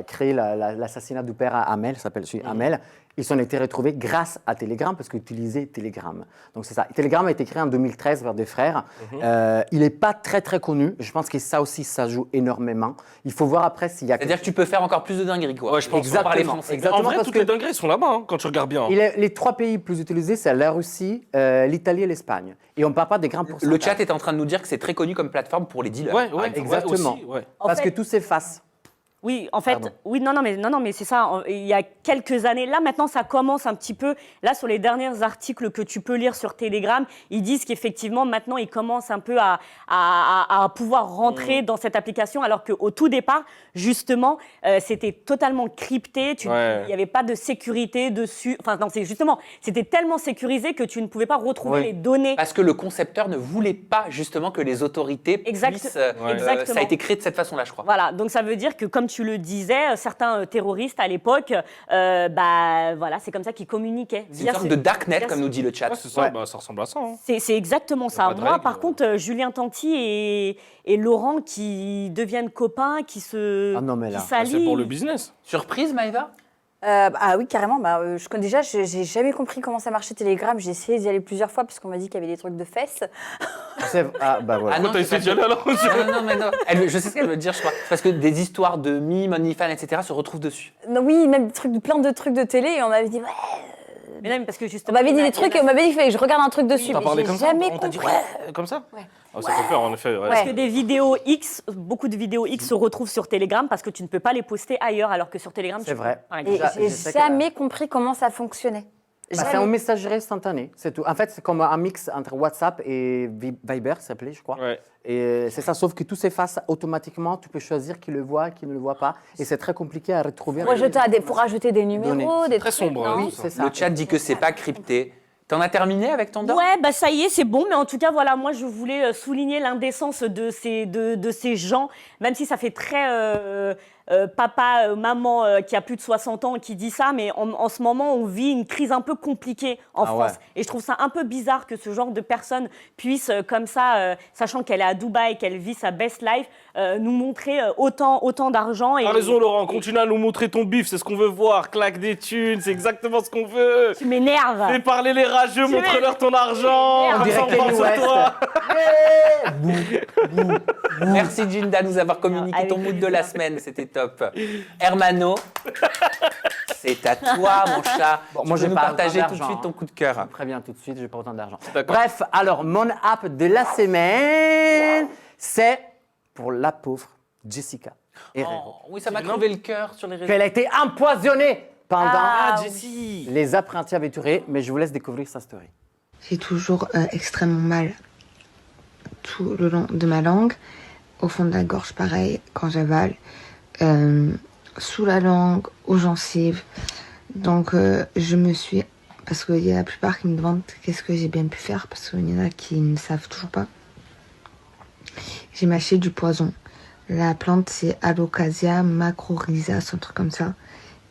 créé l'assassinat du père à Hamel, s'appelle celui Hamel, ils ont été retrouvés grâce à Telegram parce qu'ils utilisaient Telegram. Donc c'est ça. Telegram a été créé en 2013 par des frères. Il n'est pas très très connu. Je pense que ça aussi, ça joue énormément. Il faut voir après s'il y a... C'est-à-dire que tu peux faire encore plus de dingueries, quoi. Ouais, je pense. Pour parler Exactement. français. Exactement, En vrai, parce toutes que- les dingueries sont là-bas, hein, quand tu regardes bien. Les 3 pays plus utilisés, c'est la Russie, l'Italie et l'Espagne. Et on ne parle pas des grands pourcentages. Le chat est en train de nous dire que c'est très connu comme plateforme pour les dealers. Ouais, par ouais, exemple. exactement. aussi, ouais. En Parce fait- que tout s'efface. Oui, en fait, Pardon. oui, non, mais c'est ça. Il y a quelques années, là maintenant, ça commence un petit peu. Là, sur les derniers articles que tu peux lire sur Telegram, ils disent qu'effectivement, maintenant, ils commencent un peu à pouvoir rentrer dans cette application, alors qu'au tout départ, justement, c'était totalement crypté. Ouais. Il n'y avait pas de sécurité dessus. Enfin, non, c'est justement, c'était tellement sécurisé que tu ne pouvais pas retrouver Oui. les données. Parce que le concepteur ne voulait pas justement que les autorités Exact- puissent. exactement. Ça a été créé de cette façon-là, je crois. Voilà, donc ça veut dire que, comme tu le disais, certains terroristes à l'époque, bah voilà, c'est comme ça qu'ils communiquaient. C'est une sorte de darknet, comme nous dit le chat. Ouais, c'est ça, Ouais. bah, ça ressemble à ça. hein. C'est exactement ça. pas de Moi, règles. par contre, Julien Tanti et Laurent qui deviennent copains, qui se Ah non, mais qui là, s'allient. C'est pour le business. Surprise, Maëva? Ah oui, carrément. Je connais déjà, j'ai jamais compris comment ça marchait Telegram. J'ai essayé d'y aller plusieurs fois parce qu'on m'a dit qu'il y avait des trucs de fesses. Ah, bah voilà. Ah non, Pourquoi t'as c'est essayé pas d'y aller alors Non, non, mais non. Je sais ce qu'elle veut dire, je crois. C'est parce que des histoires de mimes, OnlyFans, etc. se retrouvent dessus. Non, oui, même plein de trucs de télé. Et on avait dit, ouais, Mais non, mais parce que On justement. m'avait dit des trucs et on m'avait dit que je regarde un truc dessus. T'as Mais parlé j'ai comme ça jamais On t'a dit compris. ouais, comme ça Ah, ça fait peur, en effet. Ouais. Parce que des vidéos X, beaucoup de vidéos X se retrouvent sur Telegram parce que tu ne peux pas les poster ailleurs, alors que sur Telegram, C'est tu vrai. peux, par Et exemple. Je j'ai sais que- jamais compris comment ça fonctionnait. Bah, c'est un messagerie instantané, c'est tout. En fait, c'est comme un mix entre WhatsApp et Viber, ça s'appelait, je crois. Ouais. Et c'est ça, sauf que tout s'efface automatiquement. Tu peux choisir qui le voit, qui ne le voit pas. Et c'est très compliqué à retrouver. Pour ajouter des numéros, des très trucs, sombre, non Oui, c'est ça. Le chat dit que c'est pas crypté. T'en as terminé avec ton dent? Ouais, bah ça y est, c'est bon. Mais en tout cas, voilà, moi, je voulais souligner l'indécence de ces gens, même si ça fait très papa, maman qui a plus de 60 ans qui dit ça. Mais en ce moment, on vit une crise un peu compliquée en France. Ouais. Et je trouve ça un peu bizarre que ce genre de personne puisse, comme ça, sachant qu'elle est à Dubaï, qu'elle vit sa best life, nous montrer autant d'argent. T'as raison, Laurent. Continue à nous montrer ton bif. C'est ce qu'on veut voir. Claque des thunes. C'est exactement ce qu'on veut. Tu m'énerves. Fais parler les rageux. Montre-leur ton argent. On Comme dirait ça, on parle Kanye sur West. toi. Merci Ginda de nous avoir communiqué ton mood de la semaine, c'était top. Hermano, c'est à toi mon chat. Bon, Tu moi, peux j'ai nous pas partager autant tout de d'argent, suite ton hein. coup de cœur. Je préviens tout de suite, j'ai pas autant d'argent. D'accord. Bref, alors, mon app de la semaine, c'est pour la pauvre Jessica Herrero. Oh, oui, ça m'a crevé le cœur sur les réseaux. Qu'elle a été empoisonnée pendant Ah, Jessie. les apprentis aventuriers, mais je vous laisse découvrir sa story. J'ai toujours extrêmement mal tout le long de ma langue. Au fond de la gorge, pareil, quand j'avale. Sous la langue, aux gencives. Donc, je me suis... Parce qu'il y a la plupart qui me demandent qu'est-ce que j'ai bien pu faire. Parce qu'il y en a qui ne savent toujours pas. J'ai mâché du poison. La plante, c'est Alocasia macrorhiza, c'est un truc comme ça.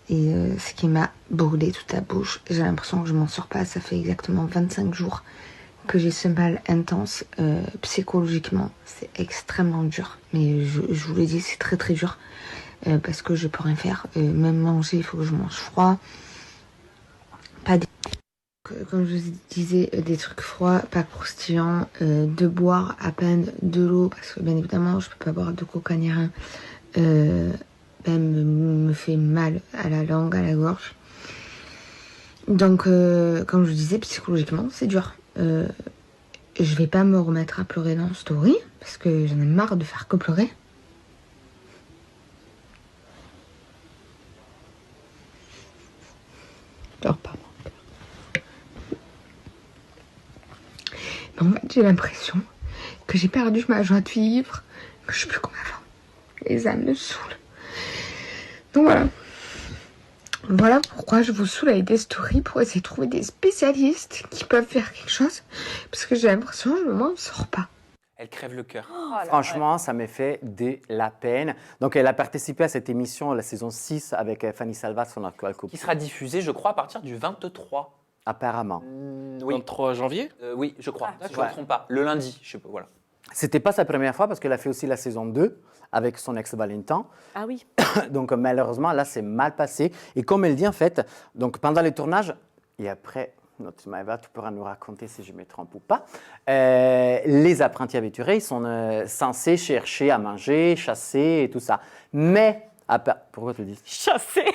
Et ce qui m'a brûlé toute la bouche. J'ai l'impression que je m'en sors pas. Ça fait exactement 25 jours que j'ai ce mal intense. Psychologiquement, c'est extrêmement dur. Mais je vous l'ai dit, c'est très très dur. Parce que je peux rien faire. Même manger, il faut que je mange froid. Pas des... Comme je vous disais, des trucs froids, pas croustillants. De boire à peine de l'eau. Parce que bien évidemment, je peux pas boire de coca ni rien. Me fait mal à la langue, à la gorge. Donc, comme je vous disais, psychologiquement, c'est dur. Je vais pas me remettre à pleurer dans Story, parce que j'en ai marre de faire que pleurer. Pleure pas, mon cœur. Mais en fait, j'ai l'impression que j'ai perdu ma joie de vivre, que je suis plus comme avant. Les âmes me saoulent. Donc voilà. Voilà pourquoi je vous saoule avec des stories pour essayer de trouver des spécialistes qui peuvent faire quelque chose. Parce que j'ai l'impression que je m'en sors pas. Elle crève le cœur. Franchement, ça m'a fait de la peine. Donc, elle a participé à cette émission, la saison 6, avec Fanny Salvat, son actuelle Qui copine. sera diffusée, je crois, à partir du 23. Apparemment. Oui, 23 janvier oui, je crois, si je ne ouais. me trompe pas. Le lundi, je sais pas, voilà. C'était pas sa première fois parce qu'elle a fait aussi la saison 2 avec son ex Valentin. Ah oui. Donc malheureusement, là, c'est mal passé. Et comme elle dit, en fait, donc pendant les tournages, et après, notre Maëva, tu pourras nous raconter si je me trompe ou pas, les apprentis aventuriers, ils sont censés chercher à manger, chasser et tout ça. Mais, pourquoi tu le dis? Chasser.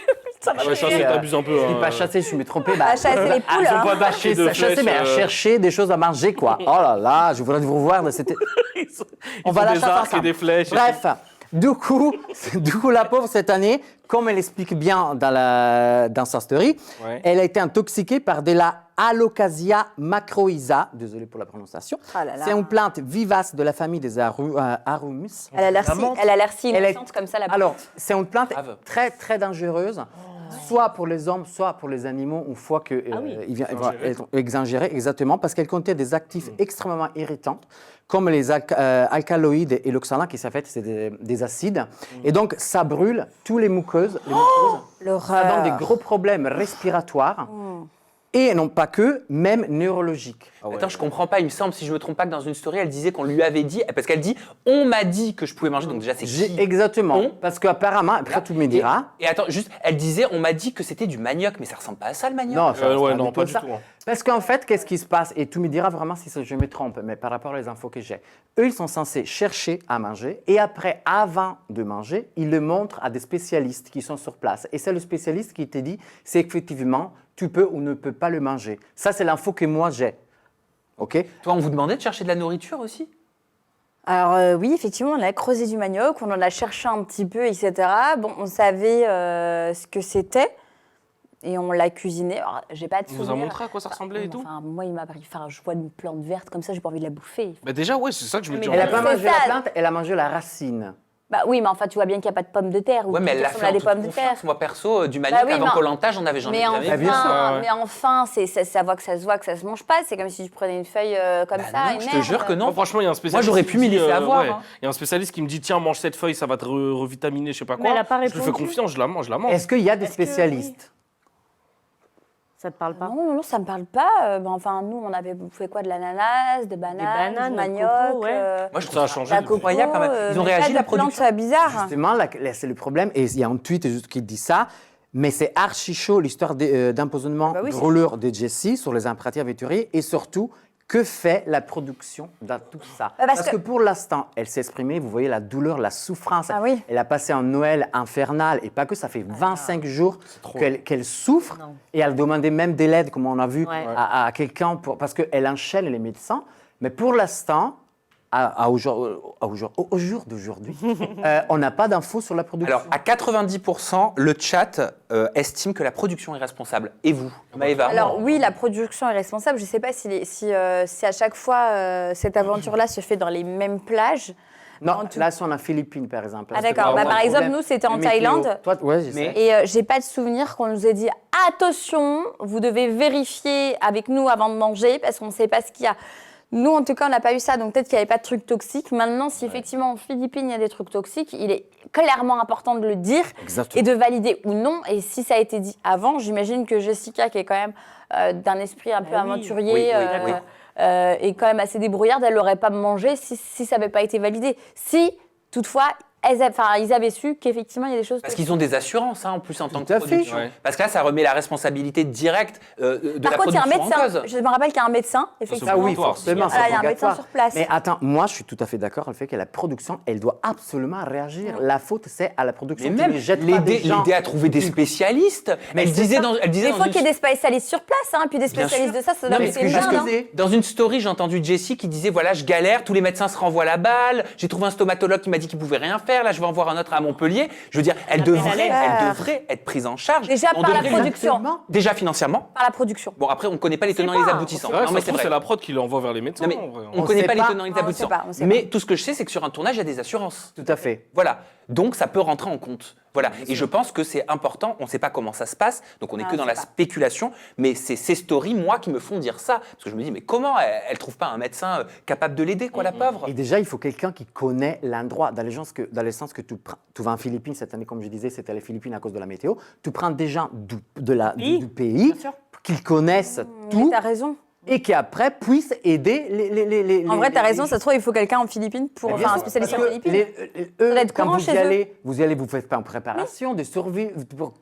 Ça m'a Ouais, fait chasser, rire. t'abuses un peu. Je dis hein. pas chasser, je me trompé. Bah, À chasser les poules, Ils ont hein. pas bâché de chasser, flèches. mais à chercher des choses à manger, quoi. Oh là là, je voudrais vous revoir. C'était... Ils On ont va la des chasser arcs et ensemble. des flèches. et Bref, du coup, la pauvre, cette année, comme elle explique bien dans sa story, Ouais. elle a été intoxiquée par de la Alocasia macrorhiza, désolé pour la prononciation. Ah là là. C'est une plante vivace de la famille des Arumus. Elle a l'air si Elle est- innocente comme ça, la Alors, c'est une plante Grave. très, très dangereuse, soit pour les hommes, soit pour les animaux, une fois que il vient exagéré, exactement, parce qu'elle contient des actifs extrêmement irritants, comme les alcaloïdes et l'oxalate, qui en fait, c'est des acides. Et donc, ça brûle tous les muqueuses. Ça donne des gros problèmes respiratoires. Et non pas que, même neurologiques. Attends, je comprends pas, il me semble, si je me trompe pas, que dans une story, elle disait qu'on lui avait dit, parce qu'elle dit, on m'a dit que je pouvais manger, donc déjà c'est qui? Exactement, On parce qu'apparemment, après tu me diras... Et attends, juste, elle disait, on m'a dit que c'était du manioc, mais ça ressemble pas à ça le manioc. Non, ça ouais, ressemble non, pas à du ça. tout, hein. Parce qu'en fait, qu'est-ce qui se passe? Et tu me diras vraiment si je me trompe, mais par rapport aux infos que j'ai. Eux, ils sont censés chercher à manger et après, avant de manger, ils le montrent à des spécialistes qui sont sur place. Et c'est le spécialiste qui te dit, c'est effectivement tu peux ou ne peux pas le manger. Ça, c'est l'info que moi j'ai. OK? Toi, on vous demandait de chercher de la nourriture aussi? Alors oui, effectivement, on a creusé du manioc, on en a cherché un petit peu, etc. Bon, on savait ce que c'était et on l'a cuisiné. Alors, j'ai pas de Il vous a souvenir. montré à quoi ça ressemblait et tout? Enfin, moi, il m'a pris. Enfin, je vois une plante verte comme ça, j'ai pas envie de la bouffer. Bah déjà, ouais, c'est ça que je me dis. Elle n'a en pas fait. mangé la plante, elle a mangé la racine. Bah oui, mais enfin, tu vois bien qu'il n'y a pas de pommes de terre. Ouais, mais elle l'a fait en des toute pommes de terre. confiance. Moi, perso, du manioc Bah oui, avant mais- Koh-Lanta, j'en avais jamais Mais jamais vu. enfin, mais enfin, ça se voit que ça se mange pas. C'est comme si tu prenais une feuille comme ça. non, une je te herbe. jure que non. Moi, franchement, il y a un spécialiste. Moi, j'aurais qui pu me m'y dit, laisser avoir, hein. Il y a un spécialiste qui me dit tiens, mange cette feuille, ça va te revitaminer, je sais pas quoi. Mais elle a pas je lui fais répondu. confiance, je la mange. Est-ce qu'il y a des spécialistes? Ça te parle pas? Non, ça me parle pas. Enfin, nous, on avait bouffé quoi? De l'ananas, des bananes, bananes, du le manioc. coco, ouais. Moi, je trouve ça a changé. La coco, Incroyable quand même. Ils ont mais réagi pas la de plantes production. bizarres. Justement, c'est le problème. Et il y a un tweet juste qui dit ça. Mais c'est archi chaud l'histoire d'empoisonnement Bah oui, c'est brûlure de Jessie sur les impératifs aventuriers. Et surtout, que fait la production dans tout ça? Parce Parce que pour l'instant, elle s'est exprimée, vous voyez la douleur, la souffrance. Ah oui. Elle a passé un Noël infernal. Et pas que ça fait 25 jours qu'elle souffre. Non. Et elle demandait même de l'aide, comme on a vu, Ouais. à quelqu'un. Parce qu'elle enchaîne les médecins. Mais pour l'instant, au jour d'aujourd'hui, on n'a pas d'infos sur la production. Alors, à 90%, le chat estime que la production est responsable. Et vous, Maëva? Alors oui, la production est responsable. Je ne sais pas si à chaque fois cette aventure-là se fait dans les mêmes plages. Non, En tout- là, c'est en Philippines, par exemple. Ah d'accord. Bah, par exemple, nous, c'était en Thaïlande. Toi, ouais, je sais. Et j'ai pas de souvenir qu'on nous ait dit attention, vous devez vérifier avec nous avant de manger parce qu'on ne sait pas ce qu'il y a. Nous, en tout cas, on n'a pas eu ça, donc peut-être qu'il n'y avait pas de trucs toxiques. Maintenant, si effectivement en Philippines, il y a des trucs toxiques, il est clairement important de le dire Exactement. et de valider ou non. Et si ça a été dit avant, j'imagine que Jessica, qui est quand même d'un esprit un peu oui. aventurier, Oui, et quand même assez débrouillarde, elle l'aurait pas mangé si ça n'avait pas été validé. Si, toutefois, ils avaient su qu'effectivement, il y a des choses... Parce qu'ils ont des assurances, hein, en plus, en tant que à fait. production. Ouais. Parce que là, ça remet la responsabilité directe de Par la contre, il y a un production en médecin. cause. Je me rappelle qu'il y a un médecin, effectivement. Ah oui, obligatoire. forcément, c'est Voilà, il y a un médecin obligatoire. sur place. Mais attends, moi, je suis tout à fait d'accord avec le fait que la production, elle doit absolument réagir. La faute, c'est à la production. Mais Tu même ne jettes pas des gens. l'idée à trouver des spécialistes. Mais Elle c'est disait ça. dans Il faut une- qu'il y ait des spécialistes sur place, hein, puis des Bien spécialistes sûr. de ça, ça Non, doit mais être ce que je merde, hein. disais, dans une story, j'ai entendu Jessie qui disait voilà, je galère, tous les médecins se renvoient la balle. J'ai trouvé un stomatologue qui m'a dit qu'il pouvait rien faire. Là, je vais en voir un autre à Montpellier. Je veux dire, elle devrait être prise en charge. Déjà On par la devrait- production. Déjà financièrement. Par la production. Bon, après, on ne connaît pas les tenants et les aboutissants. C'est vrai, Non, mais ça se trouve, c'est la prod qui l'envoie vers les médecins. Non, mais en vrai. on ne On connaît sait pas les pas. tenants et les Non, on aboutissants. sait pas, on sait Mais tout ce que je sais, c'est que sur un tournage, il y a des assurances. Tout à fait. Voilà. Donc, ça peut rentrer en compte. Voilà. Et je pense que c'est important. On ne sait pas comment ça se passe. Donc, on n'est Ah, que dans on la sait pas. spéculation. Mais c'est ces stories, moi, qui me font dire ça. Parce que je me dis, mais comment elle ne trouve pas un médecin capable de l'aider, quoi, la pauvre? Et déjà, il faut quelqu'un qui connaît l'endroit. Dans le sens que tu vas en Philippines, cette année, comme je disais, c'était les Philippines à cause de la météo. Tu prends des gens du pays Bien sûr. qu'ils connaissent Mais tout t'as raison. et qui après puissent aider les En vrai, t'as les- raison, ça se trouve, il faut quelqu'un en Philippines pour. Mais bien Enfin, un sûr, spécialiste en parce que Philippines. eux, doit être quand courant vous chez y eux. allez, vous faites pas en préparation de survivre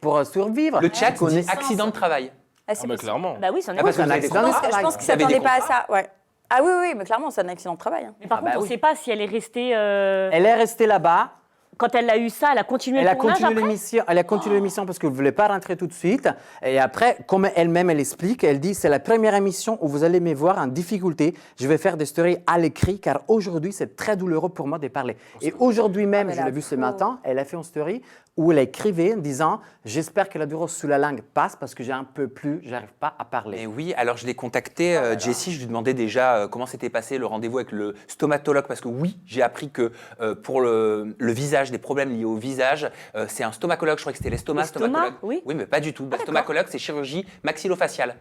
pour survivre. Le chat Vous connaissez dit accident de travail. Ah, c'est Ah, mais possible. clairement. Bah oui, c'est un Ah, parce que un vous avez des accident de contrats. Je pense qu'ils Vous avez des s'attendaient pas à contrats. ça, ouais. Ah oui, oui, mais clairement, c'est un accident de travail. Hein. Mais par contre, on ne sait pas si elle est restée. Elle est restée là-bas. Quand elle a eu ça, elle a continué Elle le a tournage continué après. l'émission. Elle a continué l'émission parce qu'elle ne voulait pas rentrer tout de suite. Et après, comme elle-même elle explique, elle dit c'est la première émission où vous allez me voir en difficulté. Je vais faire des stories à l'écrit car aujourd'hui c'est très douloureux pour moi de parler. Et aujourd'hui même, mais je la l'ai vu ce pauvre. matin, elle a fait une story où elle écrivait en disant j'espère que la douleur sous la langue passe parce que j'ai un peu plus, j'arrive pas à parler. Et oui, alors je l'ai contacté, Jessie, je lui demandais déjà comment s'était passé le rendez-vous avec le stomatologue, parce que oui, j'ai appris que pour le visage, des problèmes liés au visage, c'est un stomacologue, je crois que c'était l'estomac, L'estomac, stomatologue. oui. Oui, mais pas du tout. Le stomacologue, c'est chirurgie maxillofaciale.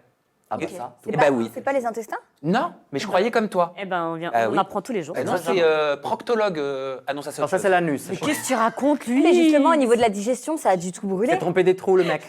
Ah bah Ok. ça. Eh ben oui. C'est pas les intestins? Non, mais je croyais comme toi. Eh ben, Ah on oui. apprend tous les jours. Non, c'est proctologue. Ah non, ça c'est Alors autre ça chose. c'est l'anus. Mais qu'est-ce que tu racontes, lui? Mais justement, au niveau de la digestion, ça a dû tout brûler. Il s'est trompé des trous le mec.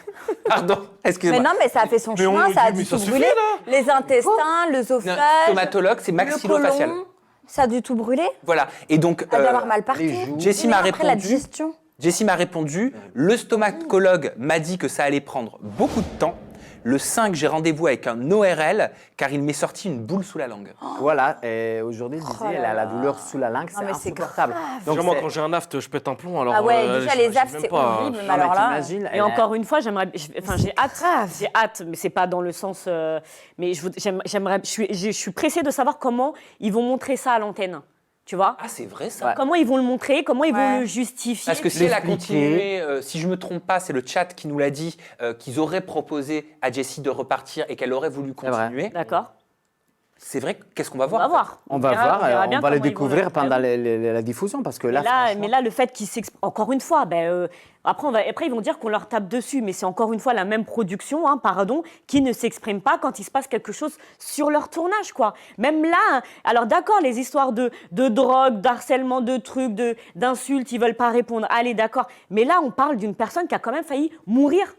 Pardon, Mais excuse-moi. non, mais ça a fait son Mais on chemin, dit, ça a mais dû ça tout se brûler. fait, Les intestins, Non, l'œsophage, stomatologue, c'est le maxillofacial. côlon, ça a dû tout brûler. Voilà. Et donc, Elle doit avoir mal partout. les joues. Jessie Mais m'a après, la répondu. digestion. Jessie m'a répondu, le stomatologue m'a dit que ça allait prendre beaucoup de temps. Le 5, j'ai rendez-vous avec un ORL car il m'est sorti une boule sous la langue. Voilà, et aujourd'hui, il disait, elle a la douleur sous la langue, c'est mais c'est insupportable. Donc, Donc, moi, c'est- quand j'ai un aft, je pète un plomb. Alors, Ah ouais, déjà les j'imagine aftes, même c'est pas. horrible. Mais Non, mais alors là, t'imagines, Et encore une fois, j'ai hâte, mais c'est pas dans le sens. Mais je suis pressée de savoir comment ils vont montrer ça à l'antenne. Tu vois? Ah, c'est vrai ça. Comment ils vont le montrer, comment ils vont Ouais. le justifier. Parce que si elle a L'expliquer. continué, si je me trompe pas, c'est le chat qui nous l'a dit, qu'ils auraient proposé à Jessie de repartir et qu'elle aurait voulu C'est vrai. continuer. D'accord. C'est vrai, qu'est-ce qu'on va On voir va en fait voir. on va verra- voir, verra on bien va le comment ils vont découvrir le- pendant la diffusion, parce que là, Mais là, le fait qu'ils s'expriment, encore une fois, après ils vont dire qu'on leur tape dessus, mais c'est encore une fois la même production, qui ne s'exprime pas quand il se passe quelque chose sur leur tournage, quoi. Même là, alors d'accord, les histoires de drogue, d'harcèlement, de trucs, d'insultes, ils veulent pas répondre, allez, d'accord. Mais là, on parle d'une personne qui a quand même failli mourir.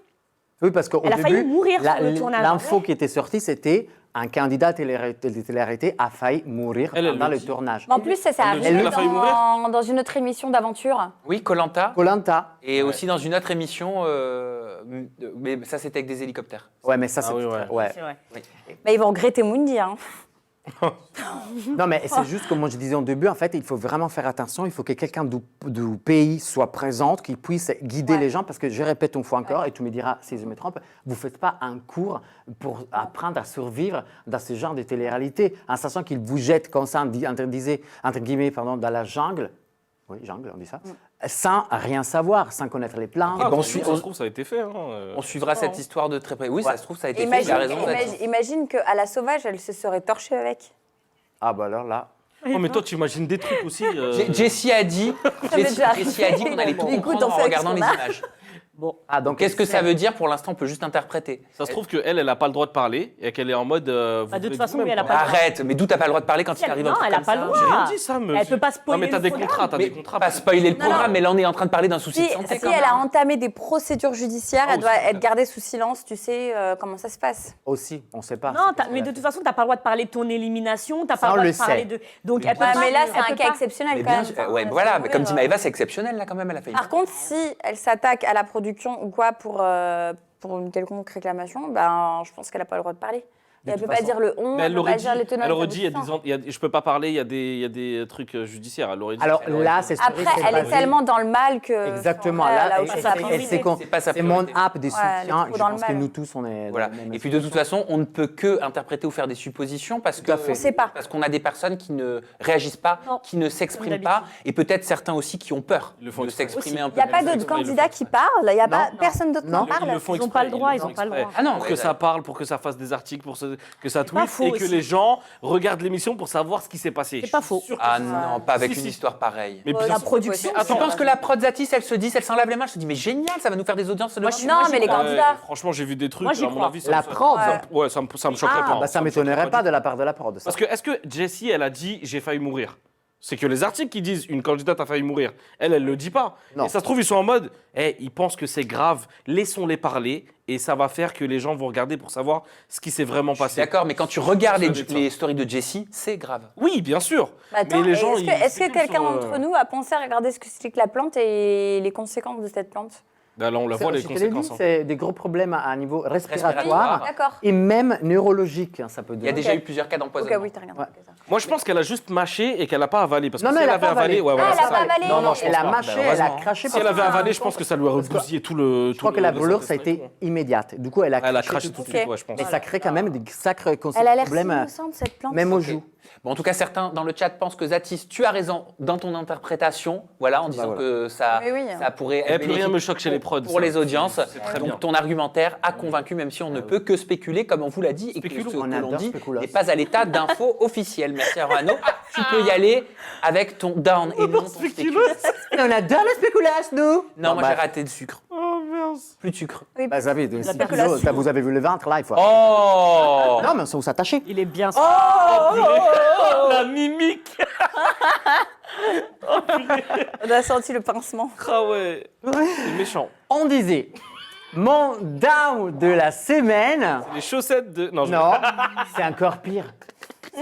oui, parce qu'au Elle a failli début, mourir sur le tournage. l'info qui était sortie, c'était un candidat télé-réalité a failli mourir Elle pendant le le dit. tournage. en plus, ça s'est Elle arrivé a failli mourir dans une autre émission d'aventure. Oui, Koh-Lanta. Koh-Lanta. Et aussi dans une autre émission, mais ça c'était avec des hélicoptères. Ouais, mais ça, Ah c'est oui, ouais. ouais. C'est vrai. Bah, ils vont regretter Mundi. Hein. Non, mais c'est juste comme moi je disais au début, en fait, il faut vraiment faire attention. Il faut que quelqu'un du pays soit présent, qui puisse guider les gens. Parce que je répète une fois encore, et tu me diras si je me trompe, vous ne faites pas un cours pour apprendre à survivre dans ce genre de télé-réalité, en sachant qu'ils vous jettent comme ça, entre guillemets, pardon, dans la jungle. Oui, jungle, on dit ça. Sans rien savoir, sans connaître les plans. Ah, bon, ça se trouve, ça a été fait. Hein. On suivra cette histoire de très près. Oui, ça se trouve, ça a été fait. Il Imagine, a raison. Baptiste. imagine qu'à la sauvage, elle se serait torchée avec. Ah, bah alors là. Oh, mais toi, tu imagines des trucs aussi. Jessie a dit déjà Jessie a dit qu'on allait tout Écoute, comprendre on en fait regardant ce les qu'on a. images. Ah, donc, Qu'est-ce que ça veut dire pour l'instant? On peut juste interpréter. Ça se trouve qu'elle, elle n'a pas le droit de parler et qu'elle est en mode. De toute façon, oui, elle a pas le droit. Arrête, mais d'où t'as pas le droit de parler quand il t'arrive un Non, truc elle a comme pas ça le droit. J'ai rien dit ça, monsieur. Elle peut pas spoiler Non, mais t'as le des programme. contrats, Mais pas spoiler le programme, mais là on est en train de parler d'un souci de santé. Si quand elle même. a entamé des procédures judiciaires, elle doit être gardée sous silence. Tu sais comment ça se passe. aussi, on ne sait pas. Non, mais de toute façon, tu n'as pas le droit de parler de ton élimination, tu n'as Ça, pas on le droit le de parler sait. de. Donc, elle peut Ouais, pas- mais là, c'est elle un peut cas pas- exceptionnel Mais quand bien même. sûr, Enfin, ouais, faut voilà, mais mourir, comme dit Maëva, c'est exceptionnel là quand même, elle a failli. Par contre, si elle s'attaque à la production ou quoi pour une quelconque réclamation, ben, je pense qu'elle n'a pas le droit de parler. Et elle ne peut pas dire le on, Mais elle elle ne peut l'aurait pas dit, dire les tenants. elle et aurait dit, aboutissants. je peux pas parler, il y a des trucs judiciaires. Elle aurait dit. Alors elle aurait là, dit. c'est Après, elle est tellement dans le mal que. Exactement. enfin, Là, elle a elle- aucun elle- sens. elle sait qu'on- C'est pas sa c'est mon priorité. app de elle est soutien. trop Je dans le pense que mal. nous tous, on est. Voilà. dans la même Et puis de toute façon, on ne peut que interpréter ou faire des suppositions parce Tout à fait. que On sait pas. parce qu'on a des personnes qui ne réagissent pas, Non. qui ne s'expriment Comme pas, et peut-être certains aussi qui ont peur Ils le font de exprès. s'exprimer un Il peu. n'y a pas Ils le d'autres font candidats qui parlent, il n'y a pas personne d'autre Non. qui parle. Ils le font Ils ont exprès, pas le droit, le ils font ont pas le exprès. droit. Ah non, Pour mais que ça parle, pour que ça fasse des articles, que ça pas tweet, faux et que aussi. les gens regardent l'émission pour savoir ce qui s'est passé. C'est pas faux. Je suis sûr que Ah c'est- non, pas avec Si, une si. histoire pareille. Mais La bien sûr. production. Ah, tu penses que la prod Zatis, elle se dit, elle s'en lave les mains, elle se dit mais génial, ça va nous faire des audiences. Moi, je- Non, mais les candidats. Franchement, j'ai vu des trucs. Moi, j'y à mon crois. avis, La prod. Ouais, ça me choquerait Ah, pas. Bah, ça me m'étonnerait choquerait pas du de la part de la prod. ça. Parce que est-ce que Jessie, elle a dit j'ai failli mourir? C'est que les articles qui disent une candidate a failli mourir, elle le dit pas. Non. Et ça se trouve, ils sont en mode, ils pensent que c'est grave, laissons-les parler, et ça va faire que les gens vont regarder pour savoir ce qui s'est vraiment passé. D'accord, mais quand tu regardes Ça doit être ça. les stories de Jessie, c'est grave. Oui, bien sûr. Bah, attends, mais les gens, est-ce que ils quelqu'un sont, d'entre nous a pensé à regarder ce que c'est que la plante et les conséquences de cette plante? Là, on la voit, les Je te l'ai dit, conséquences. hein. c'est des gros problèmes à niveau Respiratoire. respiratoire D'accord. et même neurologique, hein, ça peut Il y a donner. déjà eu plusieurs cas Ok, d'empoisonnement. oui, t'as regardé. Ouais. ok, ça. Moi, je pense qu'elle a juste mâché et qu'elle n'a pas avalé. Parce que Non, si non, elle elle a avait pas avalé, avalé. ouais, voilà, Ah, elle a c'est pas ça. avalé. Non, non, je elle pense a pas. mâché, Ben, elle a heureusement. craché. Si elle avait avalé, je pense que ça lui aurait bousillé tout le. Je crois que la brûlure, ça a été immédiate. Du coup, elle a Elle a craché craché tout tout de de suite. suite, ouais, je pense. Et ça crée quand même des sacrés Elle a l'air si problèmes, innocente, cette plante. même aux Ok. joues. Bon, en tout cas, certains dans le chat pensent que Zatis, tu as raison dans ton interprétation, voilà, en disant voilà. que ça, Oui, oui. ça pourrait être Et plus rien bénéfique me choque chez les prods. pour les audiences. C'est très Donc bien. ton argumentaire a convaincu, même si on ne peut que spéculer, comme on vous l'a dit, et que Spéculons. ce On que l'on adore dit spéculos. n'est pas à l'état d'info officielle. Merci Arano. Tu peux y aller avec ton down et non ton spéculos. On adore la spéculation, nous. Non, moi bah, j'ai raté le sucre. Oh, mince. Plus de sucre. Bah, ça fait, La spéculation. ça, vous avez vu le ventre là, il faut. Oh Non, mais on s'est attaché. Il est bien. La mimique. On a senti le pincement. Ah ouais. C'est méchant. On disait, mon down de la semaine. Les chaussettes de. Non, je- Non, c'est encore pire.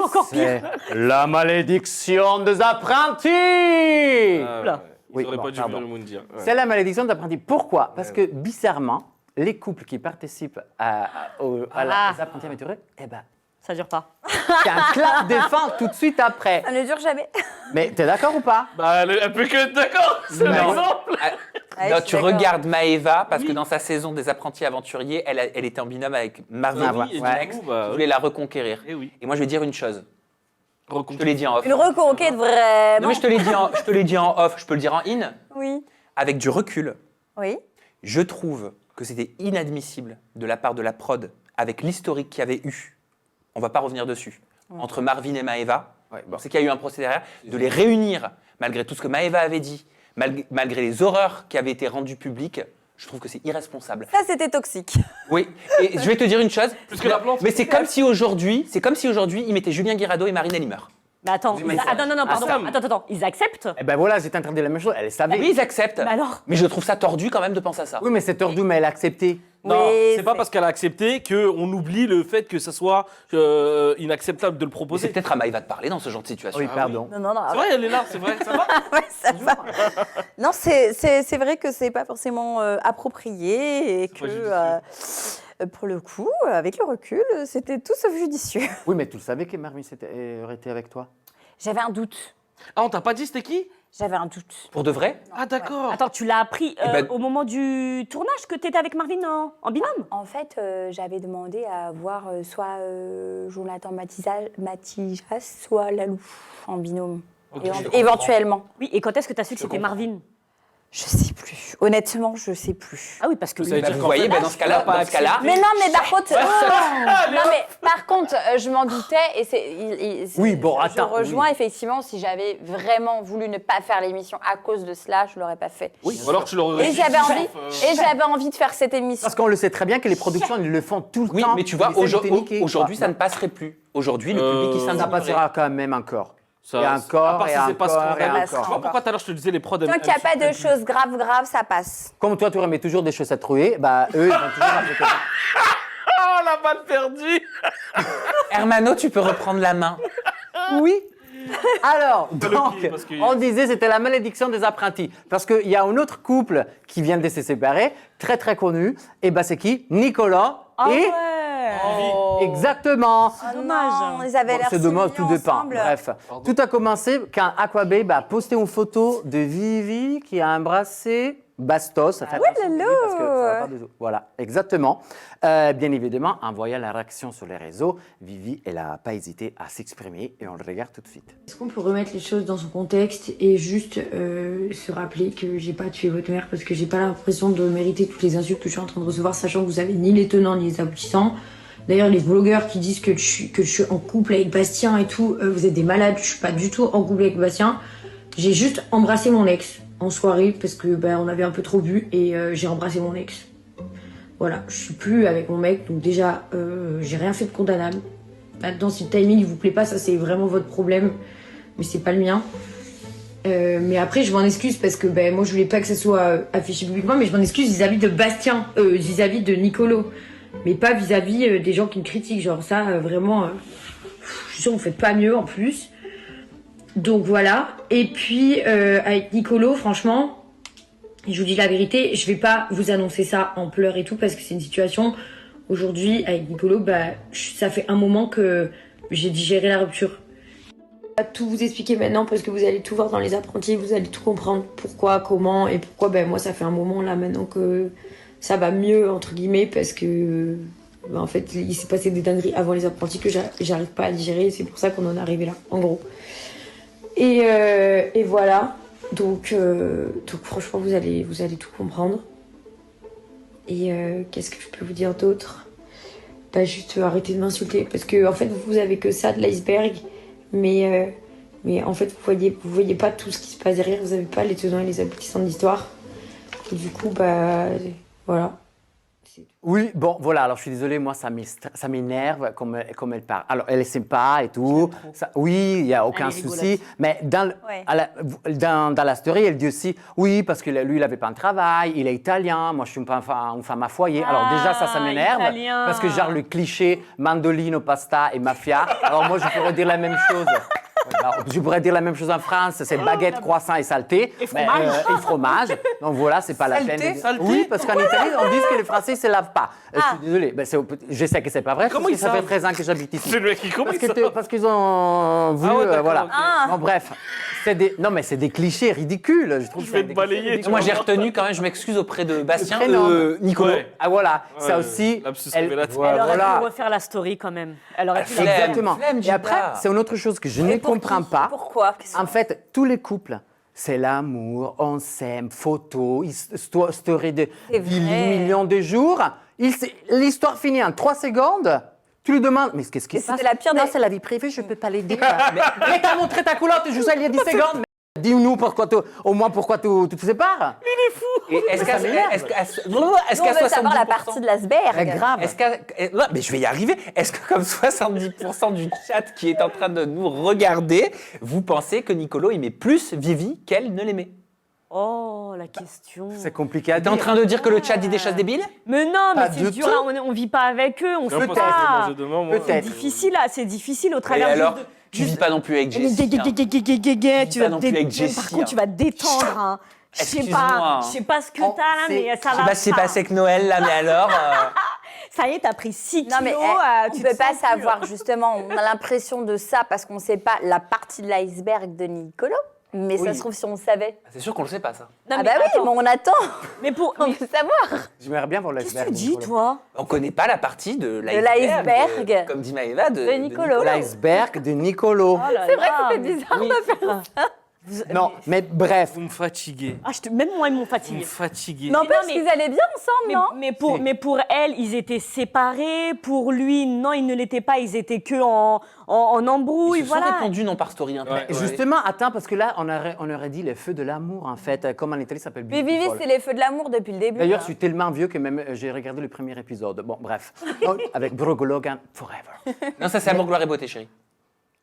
Encore pire. La malédiction des apprentis. Ah, ouais. Oula. Ils Oui, auraient bon, pas dû pardon. venir le monde dire. Ouais. C'est la malédiction des apprentis. Pourquoi? Parce que bizarrement, les couples qui participent à les apprentis aventureux, eh ben, Ça dure pas. c'est un clap des fins tout de suite après. Ça ne dure jamais. Mais t'es d'accord ou pas? Bah, elle peut que être d'accord, c'est Non. l'exemple. Ouais, Non, je suis tu d'accord. regardes Maëva parce que dans sa saison des apprentis aventuriers, elle était en binôme avec Marvin, Ah, ouais. son Ouais. ex, Bah, qui voulait la reconquérir. Eh oui. Et moi, je vais dire une chose. Je te l'ai dit en off. Une reconquête vraiment. Non, mais je te l'ai dit en off. Je peux le dire en in. Oui. Avec du recul, Oui. je trouve que c'était inadmissible de la part de la prod, avec l'historique qu'il y avait eu, on va pas revenir dessus, entre Marvin et Maëva, on sait qu'il y a eu un procès derrière, de les réunir, malgré tout ce que Maëva avait dit, malgré les horreurs qui avaient été rendues publiques, je trouve que c'est irresponsable. Ça, c'était toxique. Oui, et je vais te dire une chose, que la plante. mais c'est comme si aujourd'hui, ils mettaient Julien Guirado et Marine Ellimer. Mais attends, mais ça- non, pardon. Sam. Attends, ils acceptent? Eh ben voilà, j'étais en train de dire la même chose, elle savait. Oui, ils acceptent. Mais alors? Mais je trouve ça tordu quand même de penser à ça. Oui, mais c'est tordu, mais elle a accepté. Non, Oui, c'est pas parce qu'elle a accepté qu'on oublie le fait que ça soit inacceptable de le Mais c'est proposer. peut-être à Maëva de parler dans ce genre de situation. Oui, pardon. Non. C'est vrai, elle est là, c'est vrai, ça va. Ouais, ça va. Non, c'est vrai que c'est pas forcément approprié et pas que, judicieux. pour le coup, avec le recul, c'était tout sauf judicieux. Oui, mais tu le savais que Marvin aurait été avec toi? J'avais un doute. Ah, on t'a pas dit c'était qui? J'avais un doute. Pour de vrai? Ah, d'accord. Attends, tu l'as appris ben- au moment du tournage que t'étais avec Marvin en binôme? En fait, j'avais demandé à voir soit Jonathan Matijas, soit Lalou en binôme. Ok, Et je comprends. éventuellement. Oui, et quand est-ce que t'as su que c'était Marvin? Je sais plus. Honnêtement, je sais plus. Ah oui, parce que... Ça veut dire Vous qu'en voyez, fait, dans ce cas-là, Mais non, mais par contre, non, mais par contre, je m'en doutais et Oui, bon, je attends, rejoins oui. effectivement. Si j'avais vraiment voulu ne pas faire l'émission à cause de cela, je l'aurais pas fait. Ou alors tu l'aurais Et j'avais envie de faire cette émission. Parce qu'on le sait très bien que les productions, ils le font tout le Oui, temps. mais tu vois, Ils essaient de te niquer, aujourd'hui, quoi. ça ne passerait plus. Aujourd'hui, le public, il Ça s'indignerait. passera quand même encore. Ça- Et à encore, part et si c'est pas encore, et scandaleux. encore. Tu vois pourquoi tout à l'heure je te disais les prods Tant qu'il n'y a pas de choses graves, ça passe. Comme toi, tu remets toujours des chaussettes trouées, bah eux, ils vont toujours appliquer ça. Ah, la balle perdue. Hermano, tu peux reprendre la main. Oui. Alors, le donc, pied, parce que- on disait c'était la malédiction des apprentis. Parce qu'il y a un autre couple qui vient de se séparer, très très connu. Et bah c'est qui? Nicolas Ah et... ouais. Exactement. Ah dommage. non, ils avaient Bon, l'air c'est si dommage, tout mignons dépend. ensemble. Bref, tout a commencé quand Aquababe a posté une photo de Vivi qui a embrassé Bastos. Faites attention, Vivi, parce que ça va pas de- Voilà, exactement. Bien évidemment, en voyant la réaction sur les réseaux, Vivi, elle n'a pas hésité à s'exprimer et on le regarde tout de suite. Est-ce qu'on peut remettre les choses dans son contexte et juste se rappeler que j'ai pas tué votre mère parce que j'ai pas l'impression de mériter toutes les insultes que je suis en train de recevoir, sachant que vous avez ni les tenants ni les aboutissants. D'ailleurs, les blogueurs qui disent que je suis en couple avec Bastien et tout, vous êtes des malades, je suis pas du tout en couple avec Bastien. J'ai juste embrassé mon ex en soirée parce que on avait un peu trop bu et j'ai embrassé mon ex. Voilà, je suis plus avec mon mec, donc déjà, j'ai rien fait de condamnable. Maintenant, si le timing il vous plaît pas, ça c'est vraiment votre problème, mais c'est pas le mien. Mais après, je m'en excuse parce que moi je voulais pas que ça soit affiché publiquement, mais je m'en excuse vis-à-vis de Bastien, vis-à-vis de Nicolo, mais pas vis-à-vis des gens qui me critiquent. Genre ça, vraiment, je suis sûre que vous faites pas mieux en plus. Donc voilà. Et puis avec Nicolo, franchement, je vous dis la vérité, je vais pas vous annoncer ça en pleurs et tout parce que c'est une situation. Aujourd'hui, avec Nicolo, ça fait un moment que j'ai digéré la rupture. Je vais pas tout vous expliquer maintenant parce que vous allez tout voir dans les apprentis, vous allez tout comprendre pourquoi, comment et pourquoi. Moi, ça fait un moment là maintenant que ça va mieux entre guillemets parce que en fait, il s'est passé des dingueries avant les apprentis que j'arrive pas à digérer. C'est pour ça qu'on en est arrivé là, en gros. Et voilà. Donc franchement, vous allez tout comprendre. Et qu'est-ce que je peux vous dire d'autre? Juste arrêtez de m'insulter parce que en fait vous avez que ça de l'iceberg, mais en fait vous voyez pas tout ce qui se passe derrière, vous avez pas les tenants et les aboutissants de l'histoire. Et du coup voilà. Oui, bon, voilà, alors je suis désolé, moi, ça m'énerve comme elle parle. Alors, elle est sympa et tout. Oui, il n'y a aucun Elle est souci. rigolote. Mais dans la story, elle dit aussi, oui, parce que lui, il n'avait pas un travail, il est italien, moi, je suis une femme à foyer. Alors, déjà, ça m'énerve. italien. Parce que, genre, le cliché mandolino, pasta et mafia. Alors, moi, je pourrais dire la même chose. Je pourrais dire la même chose en France, c'est baguette, croissant et saleté. Et fromage. Et fromage. Donc voilà, c'est pas la peine. de dire- Saleté Oui, parce qu'en Italie, on dit que les Français ne se lavent pas. Je suis désolé, je sais que c'est pas vrai, Comment parce que ils ça fait savent 13 ans que j'habite ici. C'est le mec qui commence. Parce qu'ils ont voulu, ouais, d'accord, voilà. ok. Bon, bref, non mais c'est des clichés ridicules. Je trouve Je que vais c'est te des balayer. clichés tu Moi, vois. j'ai retenu quand même, je m'excuse auprès de Bastien, Le prénom. Nicolas. Ouais. Ah voilà, ça Ouais, aussi. lapsus elle- révélateur. Elle aurait voilà. pu refaire la story quand même. Elle aurait pu Flemme. la Exactement. Flemme, Et Gilda. après, c'est une autre chose que je ne comprends pas. Pourquoi En fait, tous les couples, c'est l'amour, on s'aime, photos, story de C'est vrai. millions de jours. L'histoire finit en 3 secondes. Tu lui demandes, mais qu'est-ce qui se passe? C'était la pire Non, des- c'est la vie privée, je ne peux pas l'aider. mais t'as montré ta culotte juste il y a 10 secondes. Mais dis-nous au moins pourquoi tu te sépares. Et est-ce qu'à ça m'énerve. Nous, on veut savoir la partie de l'iceberg. C'est grave. Non, mais je vais y arriver. Est-ce que comme 70% du chat qui est en train de nous regarder, vous pensez que Nicolo aimait plus Vivi qu'elle ne l'aimait? Oh, la question. C'est compliqué à T'es en dire. train de dire que le chat dit des choses débiles? Mais non, mais Pas c'est du dur. tout. Hein, on vit pas avec eux, on J'ai sait l'impression que je vais pas. manger demain, moi. Peut-être. C'est difficile au Et travers alors, juste de- tu vis pas non plus avec Mais Jessie. hein. Tu pas vas non plus avec par Jessie, contre, tu vas détendre. Hein. Je sais Excuse-moi. pas, je sais pas ce que t'as là, mais ça Je sais va pas si c'est pas. passé que Noël là, mais alors. Ça y est, t'as pris 6 kilos. Non, mais on tu ne peut te pas sens plus. savoir, justement. On a l'impression de ça parce qu'on ne sait pas la partie de l'iceberg de Nicolo. Mais ça Oui. se trouve si on savait. C'est sûr qu'on le sait pas ça. Non, Ah mais bah oui, attends, mais on attend. mais pour. On mais veut savoir. J'aimerais bien voir Qu'est-ce que l'iceberg. tu dis, toi? On connaît pas la partie de l'iceberg. comme dit Maëva, De Nicolo. L'iceberg de Nicolo. C'est vrai que c'était bizarre de faire ça. Non, mais bref. Vous me fatiguez. Ah, même moi, ils m'ont Vous fatigué. me fatiguez. Non, parce mais- qu'ils allaient bien ensemble, non Mais pour elle, ils étaient séparés. Pour lui, non, ils ne l'étaient pas. Ils étaient que en embrouille. Ils se sont Voilà. répondus non par story internet. Ouais. Justement, attends, parce que là, on aurait dit les feux de l'amour, en fait. Comme en Italie, ça s'appelle Mais Vivi, Beautiful. c'est les feux de l'amour depuis le début. D'ailleurs, je hein. suis tellement vieux que même j'ai regardé le premier épisode. Bon, bref. Donc, avec Brogo Logan, Forever. Non, ça c'est Amour, Gloire et Beauté, chérie.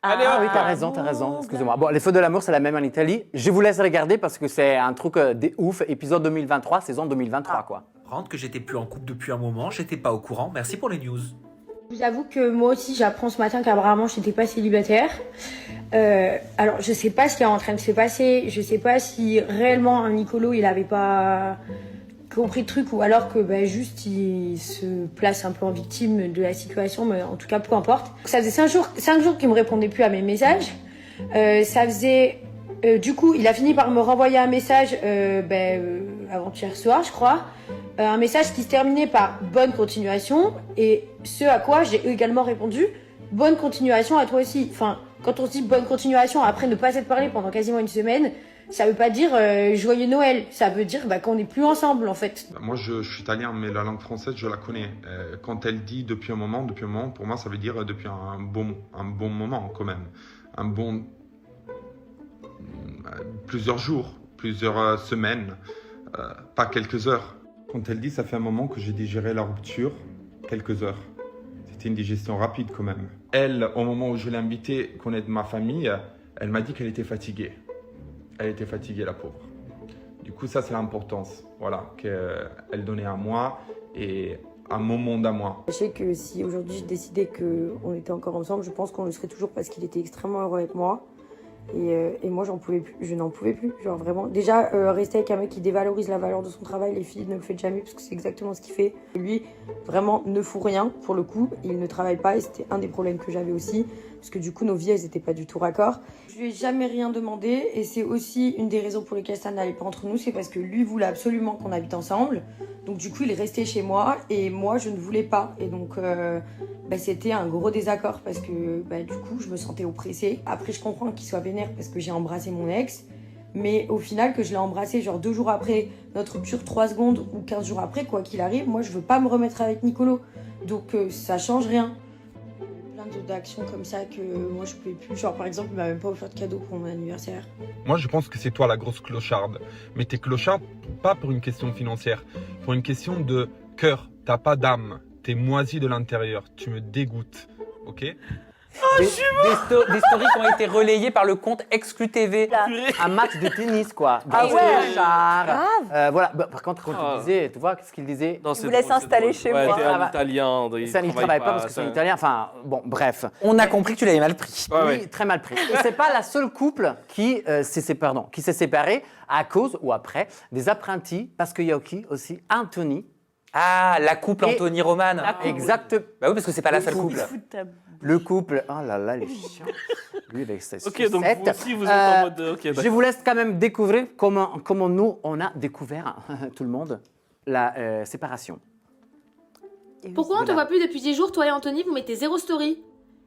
Ah oui, t'as raison, excusez-moi. Bon, les feux de l'amour, c'est la même en Italie. Je vous laisse regarder parce que c'est un truc de ouf. Épisode 2023, saison 2023, quoi. Que j'étais plus en couple depuis un moment, j'étais pas au courant. Merci pour les news. Je vous avoue que moi aussi j'apprends ce matin qu'apparemment je n'étais pas célibataire. Alors je sais pas ce qui est en train de se passer, je sais pas si réellement Nicolo il avait pas compris le truc ou alors que juste il se place un peu en victime de la situation, mais en tout cas peu importe. Ça faisait 5 jours qu'il me répondait plus à mes messages. Ça faisait du coup il a fini par me renvoyer un message avant-hier soir je crois. Un message qui se terminait par « bonne continuation » et ce à quoi j'ai également répondu « bonne continuation à toi aussi ». Enfin, quand on se dit « bonne continuation » après ne pas s'être parlé pendant quasiment une semaine, ça veut pas dire joyeux Noël », ça veut dire qu'on n'est plus ensemble en fait. Moi je suis italien mais la langue française je la connais. Quand elle dit depuis un moment, pour moi ça veut dire depuis un bon moment quand même. Un bon... plusieurs jours, plusieurs semaines, pas quelques heures. Quand elle dit ça fait un moment que j'ai digéré la rupture, quelques heures. C'était une digestion rapide quand même. Elle, au moment où je l'ai invitée connaître ma famille, elle m'a dit qu'elle était fatiguée. Elle était fatiguée la pauvre. Du coup ça c'est l'importance, voilà, qu'elle donnait à moi et un moment à moi. Je sais que si aujourd'hui je décidais qu'on était encore ensemble, je pense qu'on le serait toujours parce qu'il était extrêmement heureux avec moi. Et moi j'en pouvais plus, je n'en pouvais plus, genre vraiment. Déjà rester avec un mec qui dévalorise la valeur de son travail, les filles ne le faites jamais parce que c'est exactement ce qu'il fait. Lui vraiment ne fout rien pour le coup, il ne travaille pas et c'était un des problèmes que j'avais aussi parce que du coup nos vies elles étaient pas du tout raccord. Je lui ai jamais rien demandé et c'est aussi une des raisons pour lesquelles ça n'allait pas entre nous, c'est parce que lui voulait absolument qu'on habite ensemble. Donc du coup il est resté chez moi et moi je ne voulais pas et donc c'était un gros désaccord parce que du coup je me sentais oppressée. Après je comprends qu'il soit vénère parce que j'ai embrassé mon ex, mais au final que je l'ai embrassé genre 2 jours après notre rupture, 3 secondes ou 15 jours après, quoi qu'il arrive, moi je veux pas me remettre avec Nicolo, donc ça change rien. Plein d'actions comme ça que moi je pouvais plus, genre par exemple il m'a même pas offert de cadeau pour mon anniversaire. Moi je pense que c'est toi la grosse clocharde, mais t'es clocharde pas pour une question financière, pour une question de cœur, t'as pas d'âme, t'es moisi de l'intérieur, tu me dégoûtes, ok? Des stories qui ont été relayées par le compte Exclu TV. Un match de tennis, quoi. Ah Dans ouais. le char. Grave. Voilà. Bah, par contre, quand il disait, tu vois, qu'est-ce qu'il disait? Non, Il voulait s'installer chez moi. C'est un Italien. Il ne travaille pas parce que c'est un Italien. Enfin, bon, bref. On a compris que tu l'avais mal pris. Oui, très mal pris. Et c'est pas la seule couple qui s'est séparé à cause ou après des apprentis, parce qu'il y a aussi Anthony. Ah, la couple Et- Anthony Roman. Exact. Bah oui, parce que c'est pas la seule couple. Le couple, oh là là, les chiens. Lui avec ses Ok, donc sucettes. vous aussi, vous êtes en mode. Ok, Je d'accord. vous laisse quand même découvrir comment nous, on a découvert, tout le monde, la séparation. Pourquoi on te Voilà. voit plus depuis 10 jours, toi et Anthony, vous mettez 0 story?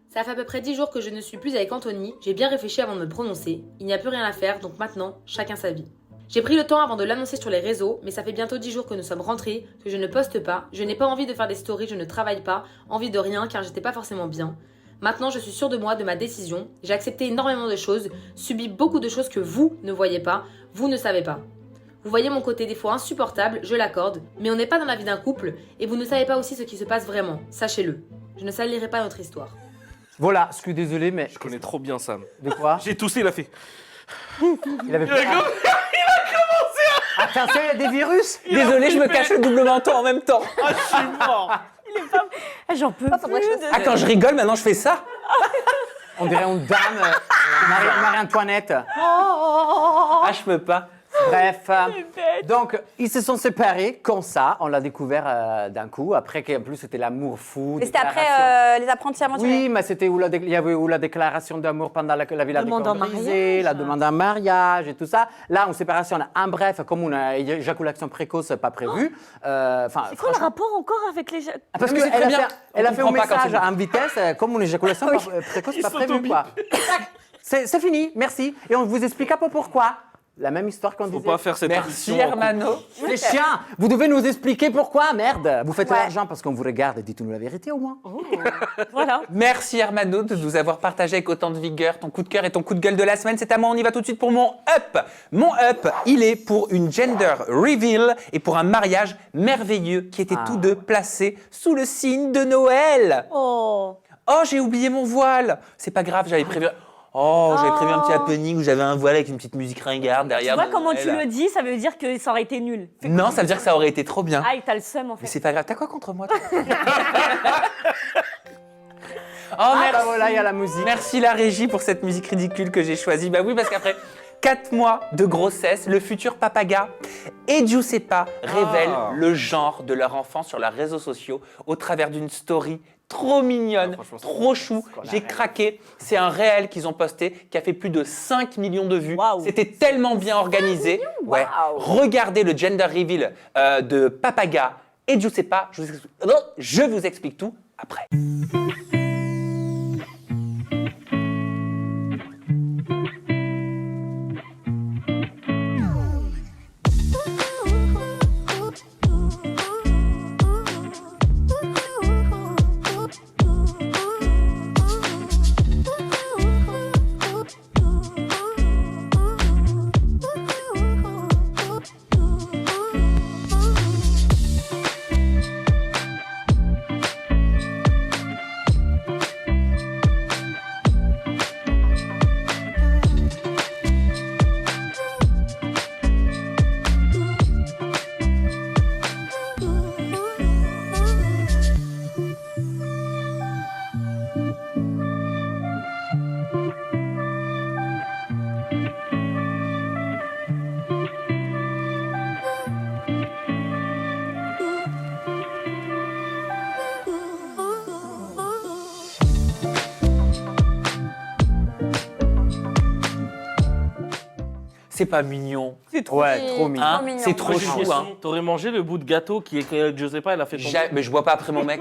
Ça fait à peu près 10 jours que je ne suis plus avec Anthony, j'ai bien réfléchi avant de me prononcer, il n'y a plus rien à faire, donc maintenant, chacun sa vie. J'ai pris le temps avant de l'annoncer sur les réseaux, mais ça fait bientôt 10 jours que nous sommes rentrés, que je ne poste pas, je n'ai pas envie de faire des stories, je ne travaille pas, envie de rien car j'étais pas forcément bien. Maintenant, je suis sûre de moi, de ma décision, j'ai accepté énormément de choses, subi beaucoup de choses que vous ne voyez pas, vous ne savez pas. Vous voyez mon côté des fois insupportable, je l'accorde, mais on n'est pas dans la vie d'un couple, et vous ne savez pas aussi ce qui se passe vraiment, sachez-le. Je ne salirai pas notre histoire. Voilà, je suis désolé, mais... Je connais trop bien Sam. De quoi? J'ai toussé, il a fait. Il avait Il a commencé à. Attention, il y a des virus. Désolé, je me cache le double menton en même temps. Ah, je suis mort. J'en peux plus. Ah, quand je rigole, maintenant je fais ça. On dirait une dame, Marie-Antoinette. Ah, je peux pas. Bref, donc ils se sont séparés comme ça, on l'a découvert d'un coup, après qu'en plus c'était l'amour fou. Et c'était après les apprentis aventuriers. Oui, mais c'était où il y avait où la déclaration d'amour pendant la villa des Demande en corps brisés, mariage. la demande en mariage et tout ça. Là, en séparation, en bref, comme une éjaculation précoce pas prévue. Enfin, C'est quoi le rapport encore avec les. parce Mais c'est qu'elle très a bien. fait, elle a On fait un comprend pas quand message c'est en vitesse, comme une éjaculation précoce Ils pas sont prévue, au quoi. C'est fini, merci. Et on vous explique un peu pourquoi. La même histoire qu'on Faut disait. pas faire cette Merci émission en couple. Hermano. Les chiens, vous devez nous expliquer pourquoi, merde. Vous faites Ouais. l'argent parce qu'on vous regarde, dites-nous la vérité au moins. Voilà. Merci Hermano de nous avoir partagé avec autant de vigueur ton coup de cœur et ton coup de gueule de la semaine. C'est à moi, on y va tout de suite pour mon up. Mon up, il est pour une gender reveal et pour un mariage merveilleux qui étaient tous deux placés sous le signe de Noël. Oh. Oh, j'ai oublié mon voile. C'est pas grave, j'avais prévu. Oh, j'avais prévu un petit happening où j'avais un voile avec une petite musique ringarde Tu derrière. vois de comment Noël. tu le dis, ça veut dire que ça aurait été nul. Non, ça veut dire que ça aurait été trop bien. Ah, t'as le seum en Mais fait. c'est pas grave. T'as quoi contre moi toi Oh, Ah merci. bah voilà, il y a la musique. Merci la régie pour cette musique ridicule que j'ai choisie. Bah oui, parce qu'après 4 mois de grossesse, le futur papaga et Giuseppa révèlent le genre de leur enfant sur leurs réseaux sociaux au travers d'une story trop mignonne, trop chou. J'ai craqué. C'est un réel qu'ils ont posté qui a fait plus de 5 millions de vues. C'était tellement bien organisé. Ouais. Regardez le gender reveal de Papaga et Giuseppa. Je vous explique tout après. C'est pas mignon. C'est trop Ouais, trop mignon. Hein, mignon. c'est trop Moi, j'ai une chou. question. Hein. T'aurais mangé le bout de gâteau qui est que Giuseppa, elle a fait tomber. Mais je bois pas après mon mec.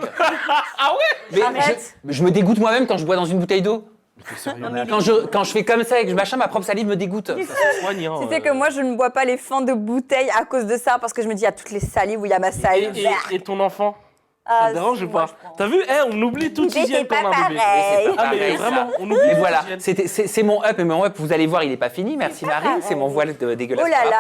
Ah ouais? Mais Arrête. je me dégoûte moi-même quand je bois dans une bouteille d'eau. Non, mais Quand je fais comme ça avec le machin, ma propre salive me dégoûte. Soignant. Tu sais que moi, je ne bois pas les fins de bouteille à cause de ça, parce que je me dis, il y a toutes les salives où il y a ma salive. Et ton enfant? Ah, Ça te dérange si, ou moi, pas? je prends. T'as vu? On oublie toute Mais hygiène c'est qu'on pas a bébé. pareil. Ah mais Pareil, vraiment, ça. on oublie Et toute voilà, hygiène. c'est mon up, et mon up, vous allez voir, il est pas fini. Merci Marie, c'est mon voile dégueulasse. Oh là pour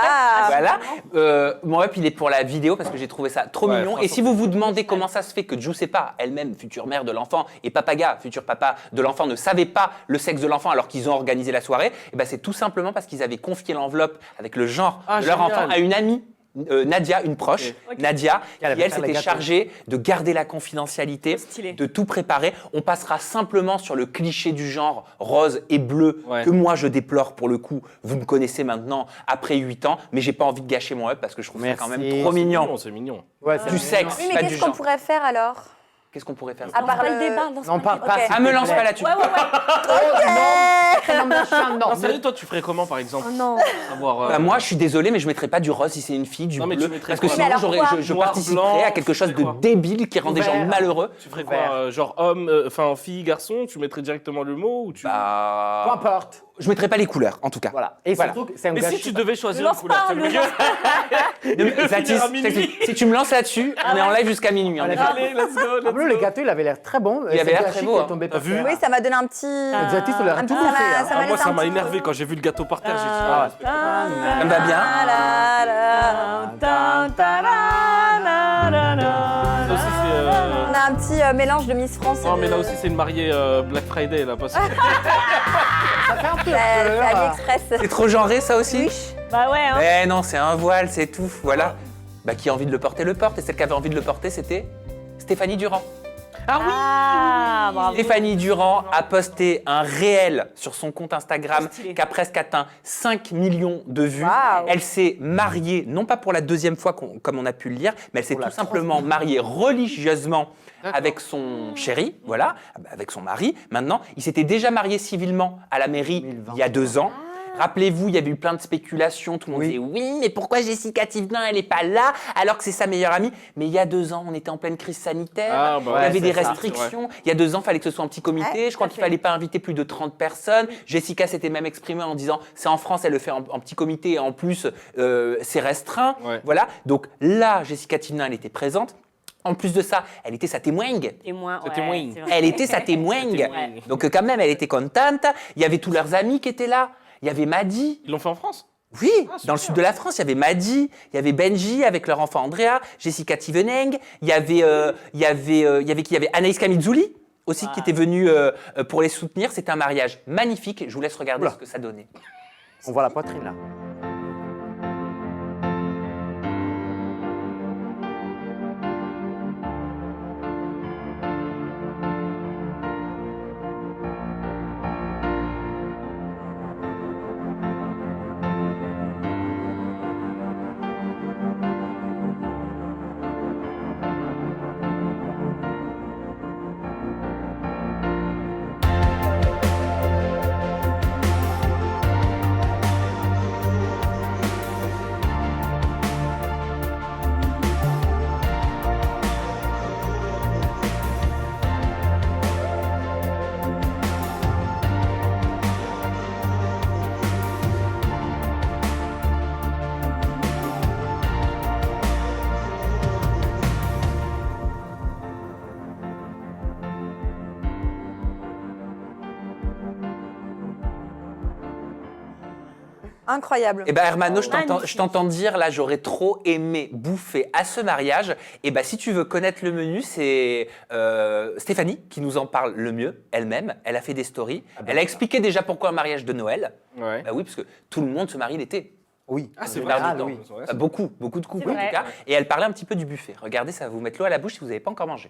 après. là. Voilà. Mon up, il est pour la vidéo parce que j'ai trouvé ça trop Ouais, mignon. Et franchement, si vous vous demandez comment ça se fait que Giuseppa, elle-même, future mère de l'enfant, et Papaga, futur papa de l'enfant, ne savait pas le sexe de l'enfant alors qu'ils ont organisé la soirée, et ben c'est tout simplement parce qu'ils avaient confié l'enveloppe avec le genre de leur génial. enfant à une amie. Nadia, une proche, Nadia, qui Elle avait elle fait les s'était gâteaux. chargée de garder la confidentialité, Stylé. de tout préparer. On passera simplement sur le cliché du genre rose et bleu Ouais. que moi je déplore pour le coup. Vous me connaissez maintenant après 8 ans, mais j'ai pas envie de gâcher mon up parce que je trouve ça quand même Merci. trop mignon. C'est mignon. Ouais, Du sexe, Oui, mais pas du qu'est-ce qu'on genre. pourrait faire alors? Qu'est-ce qu'on pourrait faire À part Pas le le débat, lance Non, pas pas, le débat. pas Ok. s'il Ah, me te lance plaît. pas là-dessus. Ouais. Non, machin, non. Non, sérieux, toi, tu ferais comment, par exemple? Oh non. Avoir, Bah, moi, je suis désolé, mais je mettrais pas du rose si c'est une fille, du Non, mais bleu, tu mettrais parce que quoi? sinon Mais alors je quoi? participerais Noir, blanc, à quelque chose tu de ferais quoi? débile qui rend des gens Vert. malheureux. Tu ferais Vert. quoi? Genre homme, enfin fille, garçon, tu mettrais directement le mot ou tu... Peu Bah, importe. je mettrais pas les couleurs, en tout cas. Voilà. Et Voilà. surtout, c'est un Mais gâchis. si tu devais choisir Lance une couleur, pas, c'est le le milieu. Ne- Zatis, finir à je minuit. t'explique. Si tu me lances là-dessus, on est en live jusqu'à minuit. hein, Allez, déjà. Allez, let's go, En plus, le gâteau, il avait l'air très bon. Il avait l'air très beau, hein. Tombé T'as par vu terre. Oui, ça m'a donné un petit. Zatis, il a un tout petit- bouffé. ça m'a- hein. ça m'a Moi, laissé ça un m'a petit- énervé quand j'ai vu le gâteau par terre. J'ai dit, Ah, Ça me va bien. Ça aussi, c'est... On a un petit mélange de Miss France et Non, de... mais là aussi, c'est une mariée Black Friday, là, parce que... Ça fait un peu C'est peur. AliExpress. C'est trop genré, ça aussi? Bah ouais, hein. Eh non, c'est un voile, c'est tout. Voilà. Bah, qui a envie de le porter, le porte. Et celle qui avait envie de le porter, c'était Stéphanie Durand. Ah, bravo. Stéphanie Durand a posté un réel sur son compte Instagram Stylé. qui a presque atteint 5 millions de vues. Waouh. Elle s'est mariée, non pas pour la deuxième fois comme on a pu le lire, mais elle s'est Pour la tout simplement mariée religieusement avec son chéri, voilà, avec son mari. Maintenant, ils s'étaient déjà mariés civilement à la mairie 2020. il y a 2 ans. Rappelez-vous, il y avait eu plein de spéculations. Tout le monde Oui. disait oui, mais pourquoi Jessica Thivenin, elle n'est pas là alors que c'est sa meilleure amie? Mais il y a 2 ans, on était en pleine crise sanitaire. Ah, bah il y ouais, avait des c'est ça, restrictions. Il y a 2 ans, il fallait que ce soit un petit comité. Ouais, Je crois tout à qu'il fallait pas inviter plus de 30 personnes. Jessica s'était même exprimée en disant c'est en France, elle le fait en petit comité et en plus, c'est restreint. Ouais. Voilà. Donc là, Jessica Thivenin, elle était présente. En plus de ça, elle était sa témoin. Témoin, C'est ouais, témoin. c'est vrai. Elle était sa témoin. témoin. Donc quand même, elle était contente. Il y avait tous leurs amis qui étaient là. Il y avait Maddy. Ils l'ont fait en France? Oui, Ah, dans le super. sud de la France, il y avait Maddy, il y avait Benji avec leur enfant Andrea, Jessica Thiveneng, il y avait qui? Il y avait Anaïs Kamizuli aussi qui était venue pour les soutenir. C'était un mariage magnifique. Je vous laisse regarder Oula. ce que ça donnait. On voit la poitrine là. Incroyable. Eh ben Hermano, je Magnifique. t'entends dire, là, j'aurais trop aimé bouffer à ce mariage. Et ben si tu veux connaître le menu, c'est Stéphanie qui nous en parle le mieux, elle-même. Elle a fait des stories. Elle a expliqué déjà pourquoi un mariage de Noël. Ouais. Bah oui, parce que tout le monde se marie l'été. Oui. Ah, c'est La vrai. plupart du oui. temps. Ouais, c'est Beaucoup de couples en vrai. tout cas. Et elle parlait un petit peu du buffet. Regardez, ça va vous mettre l'eau à la bouche si vous n'avez pas encore mangé.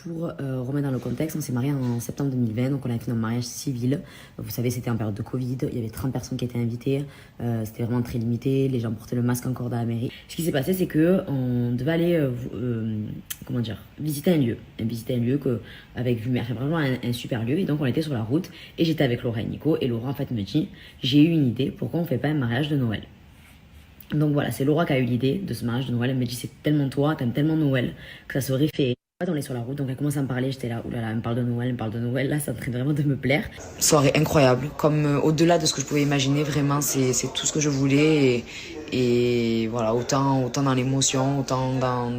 Pour remettre dans le contexte, on s'est mariés en septembre 2020, donc on a fait notre mariage civil. Vous savez, c'était en période de Covid, il y avait 30 personnes qui étaient invitées, c'était vraiment très limité, les gens portaient le masque encore dans la mairie. Ce qui s'est passé, c'est que on devait aller, visiter un lieu avec vue mer, vraiment un super lieu, et donc on était sur la route, et j'étais avec Laura et Nico, et Laura en fait me dit, j'ai eu une idée, pourquoi on fait pas un mariage de Noël? Donc voilà, c'est Laura qui a eu l'idée de ce mariage de Noël. Elle me dit, c'est tellement toi, t'aimes tellement Noël, que ça serait fait. En fait, on est sur la route, donc elle commence à me parler, j'étais là, oulala, elle me parle de Noël, là, ça me train vraiment de me plaire. Soirée incroyable, comme au-delà de ce que je pouvais imaginer, vraiment, c'est tout ce que je voulais. Et voilà, autant dans l'émotion, autant dans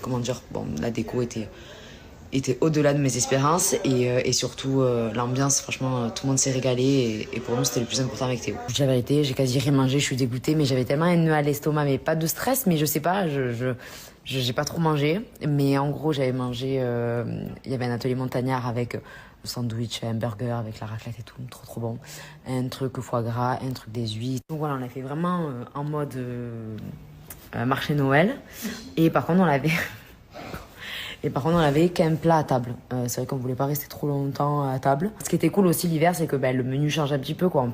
comment dire, bon, la déco était au-delà de mes espérances et surtout l'ambiance, franchement, tout le monde s'est régalé et pour nous c'était le plus important avec Théo. Je dis la vérité, j'ai quasi rien mangé, je suis dégoûtée, mais j'avais tellement un nœud à l'estomac, mais pas de stress, mais je sais pas, j'ai pas trop mangé, mais en gros j'avais mangé, il y avait un atelier montagnard avec sandwich, un burger avec la raclette et tout, trop bon, un truc foie gras, un truc des huîtres. Donc voilà, on a fait vraiment en mode marché Noël et par contre on avait qu'un plat à table. C'est vrai qu'on voulait pas rester trop longtemps à table. Ce qui était cool aussi l'hiver, c'est que le menu change un petit peu, quoi.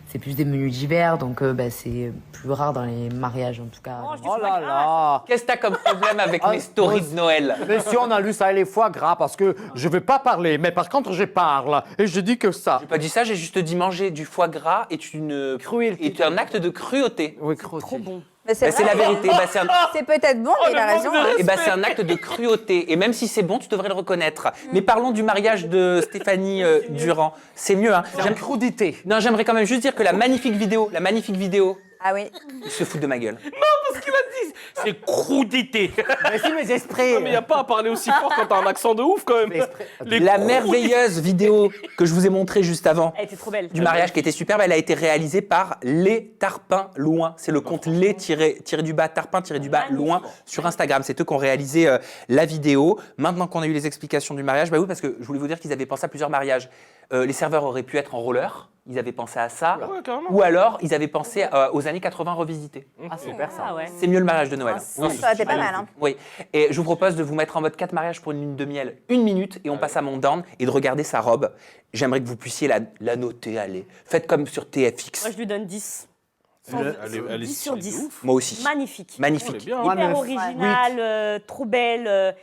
C'est plus des menus d'hiver, donc c'est plus rare dans les mariages en tout cas. Oh là là. Qu'est-ce que t'as comme problème avec mes stories de Noël? Monsieur, on a lu ça et les foie gras parce que je vais pas parler, mais par contre je parle et je dis que ça. J'ai pas dit ça, j'ai juste dit manger du foie gras est une cruauté, est un acte de cruauté. Oui, cruauté. Trop bon. C'est la vérité. C'est peut-être bon, mais il a raison. C'est un acte de cruauté. Et même si c'est bon, tu devrais le reconnaître. Mais parlons du mariage de Stéphanie Durand. C'est mieux, hein. J'aime crudité. Non, j'aimerais quand même juste dire que la magnifique vidéo, Ah oui. il se fout de ma gueule. Parce qu'il a dit, c'est crudité. Mais si mes esprits. Non, mais il n'y a pas à parler aussi fort quand t'as un accent de ouf, quand même. La merveilleuse vidéo que je vous ai montrée juste avant Elle était trop belle. du mariage qui était superbe, elle a été réalisée par Les Tarpins Loin. C'est le compte Les Tarpins Loin sur Instagram. C'est eux qui ont réalisé la vidéo. Maintenant qu'on a eu les explications du mariage, bah oui, parce que je voulais vous dire qu'ils avaient pensé à plusieurs mariages. Les serveurs auraient pu être en roller, ils avaient pensé à ça. Ouais, carrément. Ou alors, ils avaient pensé aux années 80 revisitées. Ah, super ça. Ah ouais. C'est mieux le mariage de Noël. Ça aurait été pas mal, hein. Oui. Et je vous propose de vous mettre en mode 4 mariages pour une lune de miel, 1 minute, et on passe à mon down et de regarder sa robe. J'aimerais que vous puissiez la noter, allez. Faites comme sur TFX. Moi, je lui donne 10. Elle est 10 sur 10. Moi aussi. Magnifique. Magnifique. bien. Hyper original, trop belle.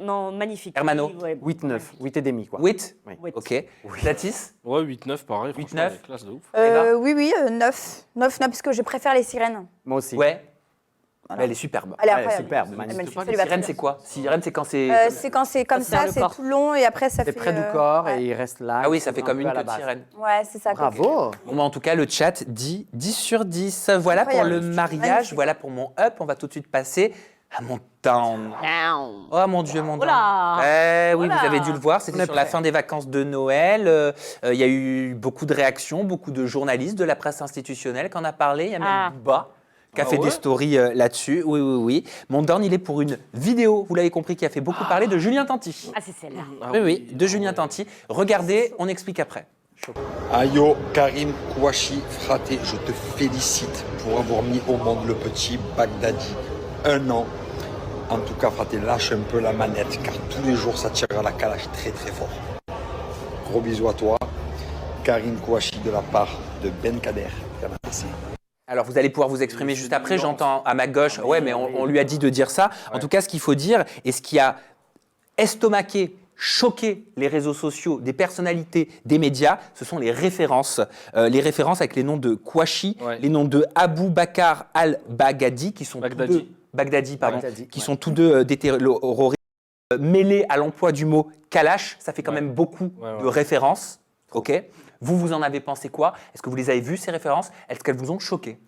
Non, magnifique. Hermano. Ouais. 8-9, 8 et demi quoi. 8 Oui. Ok. Zatis Ouais, 8-9, pareil. 8-9. Franchement, elle est classe de ouf. Oui, 9. 9, parce que je préfère les sirènes. Moi aussi. Ouais. Mais elle est superbe. Elle est Elle est incroyable. superbe, Elle est magnifique. magnifique. Les Ça lui va sirènes, très c'est bien. quoi? Sirène, c'est quand c'est. C'est quand c'est comme Ça sert ça, le c'est corps. tout long et après ça fait. C'est près du corps ouais. et il reste là. Ah oui, il ça fait s'ouvre comme un une peu à la queue de base. sirène. Ouais, c'est ça. Bravo. Bon, bah, en tout cas, le chat dit 10 sur 10. Voilà pour Incroyable. le mariage, Magnifique. voilà pour mon up. On va tout de suite passer à mon down. Oh mon Dieu, mon down. Oula. Oui, Oula. vous avez dû le voir, c'était On est sur la prêt. fin des vacances de Noël. Il y a eu beaucoup de réactions, beaucoup de journalistes de la presse institutionnelle qui en a parlé. Il y a même Booba qui a fait des stories là-dessus. Oui. Mon down, il est pour une vidéo, vous l'avez compris, qui a fait beaucoup parler de Julien Tanti. Ah, c'est celle-là. Oui, de Julien Tanti. Regardez, on explique après. Ayo Karim Kouachi Fraté, je te félicite pour avoir mis au monde le petit Bagdadi. 1 an. En tout cas, Fraté, lâche un peu la manette car tous les jours ça tire à la calage très très fort. Gros bisous à toi. Karim Kouachi de la part de Ben Kader. Alors, vous allez pouvoir vous exprimer juste après. J'entends à ma gauche, ouais, mais on lui a dit de dire ça. En tout cas, ce qu'il faut dire, et ce qui a estomaqué, choqué les réseaux sociaux, des personnalités, des médias, ce sont les références. Les références avec les noms de Kouachi, les noms de Abou Bakar al-Baghdadi, qui sont tous deux, qui sont tous deux des terroristes mêlés à l'emploi du mot kalash. Ça fait quand même beaucoup de références. Ok. Vous en avez pensé quoi? Est-ce que vous les avez vues, ces références? Est-ce qu'elles vous ont choqué?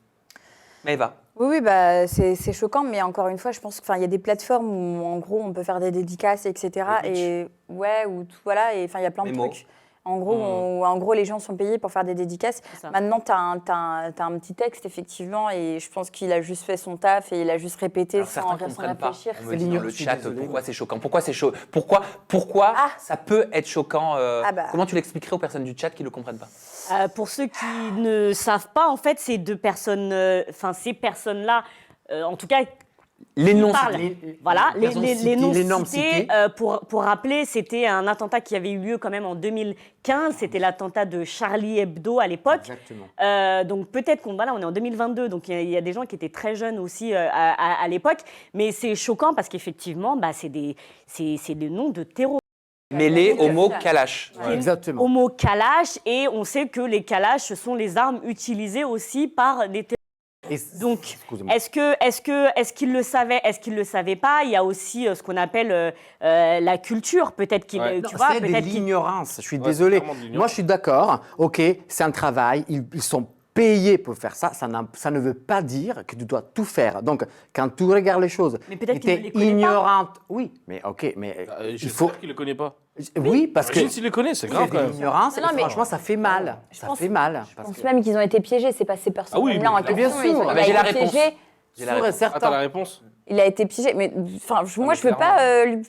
Maëva. Oui, bah, c'est choquant, mais encore une fois, je pense qu'il y a des plateformes où, en gros, on peut faire des dédicaces, etc. Et ouais, ou tout, voilà, et il y a plein de trucs. En gros, les gens sont payés pour faire des dédicaces. Maintenant, tu as un petit texte, effectivement, et je pense qu'il a juste fait son taf et il a juste répété sans réfléchir. On me dit dans le chat pourquoi c'est choquant. Pourquoi ça peut être choquant Comment tu l'expliquerais aux personnes du chat qui ne le comprennent pas? Pour ceux qui ne savent pas, en fait, ces deux personnes, ces personnes-là, en tout cas, les noms cités, pour rappeler, c'était un attentat qui avait eu lieu quand même en 2015. C'était l'attentat de Charlie Hebdo à l'époque. Donc peut-être qu'on on est en 2022, donc il y a des gens qui étaient très jeunes aussi à l'époque. Mais c'est choquant parce qu'effectivement, c'est des noms de terroristes. Mêlés au mot kalash. Exactement. Au mot kalash, et on sait que les kalash sont les armes utilisées aussi par des terroristes. Donc, est-ce qu'il le savait, est-ce qu'il le savait pas? Il y a aussi ce qu'on appelle la culture, peut-être qu'il, tu vois, c'est de l'ignorance. Je suis désolé. Moi, je suis d'accord. Ok, c'est un travail. Ils sont payer pour faire ça, ça ne veut pas dire que tu dois tout faire. Donc, quand tu regardes les choses, Mais peut-être tu qu'il ne es les connaît pas. ignorante. Oui, mais ok, mais il faut. Qu'il ne le connaît pas. Oui, parce que. Imagine s'il le connaît, c'est grave quand même. L'ignorance, Non, mais- franchement, ça fait mal. Ça fait mal. Je pense même qu'ils ont été piégés, c'est pas ces personnes-là oui, en mais question. bien sûr. ils ont- Ah, il bah, a j'ai la été réponse. piégé. J'ai la Sûr et réponse. certain. Ah, t'as la réponse? Il a été piégé, mais enfin, moi je veux clairement.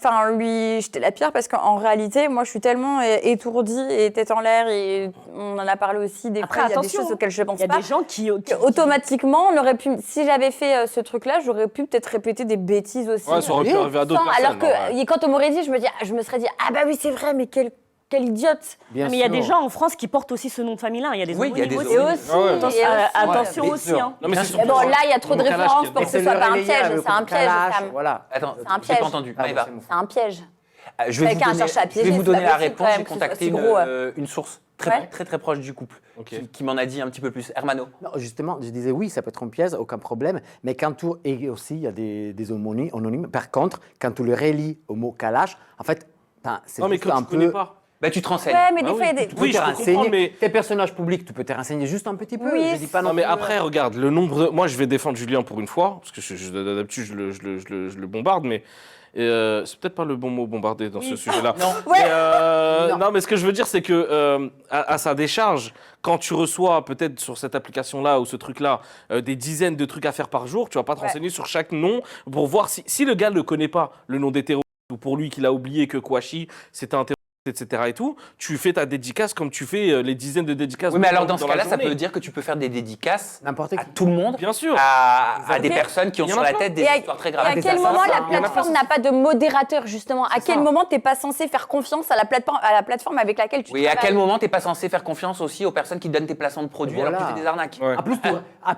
pas lui jeter la pierre parce qu'en réalité, moi je suis tellement étourdie et tête en l'air et on en a parlé aussi des Après, fois, il y a des attention, choses auxquelles je pense Il y a pas. des gens qui Automatiquement, on aurait pu, si j'avais fait ce truc-là, j'aurais pu peut-être répéter des bêtises aussi. Ouais, ça aurait pu arriver à d'autres Sans- alors personnes. que quand on m'aurait dit, je me serais dit, ah bah oui c'est vrai, mais quel idiote. Bien mais il y a sûr. des gens en France qui portent aussi ce nom de famille-là. Il y a des Oui, il y a homonymes des aussi. homonymes. Et aussi, Attention, et aussi. attention bien aussi. sûr. Hein. Non, mais c'est Bien surtout Mais bon, ça. là, il y a trop de Mon calage références qui pour est- que ce soit pas un piège. C'est un piège, Sam. Voilà. Attends, C'est un j'ai piège. pas entendu. Ah, Maëva. c'est C'est un piège. Je vais vous Quelqu'un a donner, cherché à je vais piéger, vous c'est donner pas la possible, réponse. quand J'ai même, que ce contacté soit si gros, une source Ouais. très proche du couple Ok. qui m'en a dit un petit peu plus. Hermano. Non, justement, je disais oui, ça peut être un piège, aucun problème. Mais quand tu. Et aussi, il y a des homonymes. Par contre, quand tu le relis au mot Kalash, en fait, c'est Non, mais juste quand un tu connais peu. pas. Bah, tu te renseignes. Ouais, mais des Ah fois, il y a oui, des. Tu peux Oui, te je peux renseigner. comprendre, mais- Tes personnages publics, tu peux te renseigner juste un petit peu. Oui, Je dis pas non, Non, mais plus, après, regarde, le nombre. Moi, je vais défendre Julien pour une fois, parce que d'habitude, je le bombarde, mais. C'est peut-être pas le bon mot bombarder dans ce sujet-là. Non. Mais, non, mais ce que je veux dire, c'est que à sa décharge, quand tu reçois peut-être sur cette application-là ou ce truc-là des dizaines de trucs à faire par jour, tu vas pas te renseigner sur chaque nom pour voir si le gars ne connaît pas le nom des terroristes ou pour lui qu'il a oublié que Kouachi c'était un terroriste, etc. et tout, tu fais ta dédicace comme tu fais les dizaines de dédicaces. Oui, mais alors dans ce la cas-là, ça journée. peut dire que tu peux faire des dédicaces N'importe à qui. tout le monde, Bien sûr. à des Ok. personnes qui ont Il y en sur a la plein. tête des Et à- histoires très Et graves. à des quel assassins, moment la il y en a plateforme n'a pas de modérateur, justement? À quel ça. moment tu n'es pas censé faire confiance à la plateforme avec laquelle tu Oui, à travailles? quel moment t'es pas censé faire confiance aussi aux personnes qui donnent tes placements de produits Voilà. alors que tu fais des arnaques? Ouais. En plus,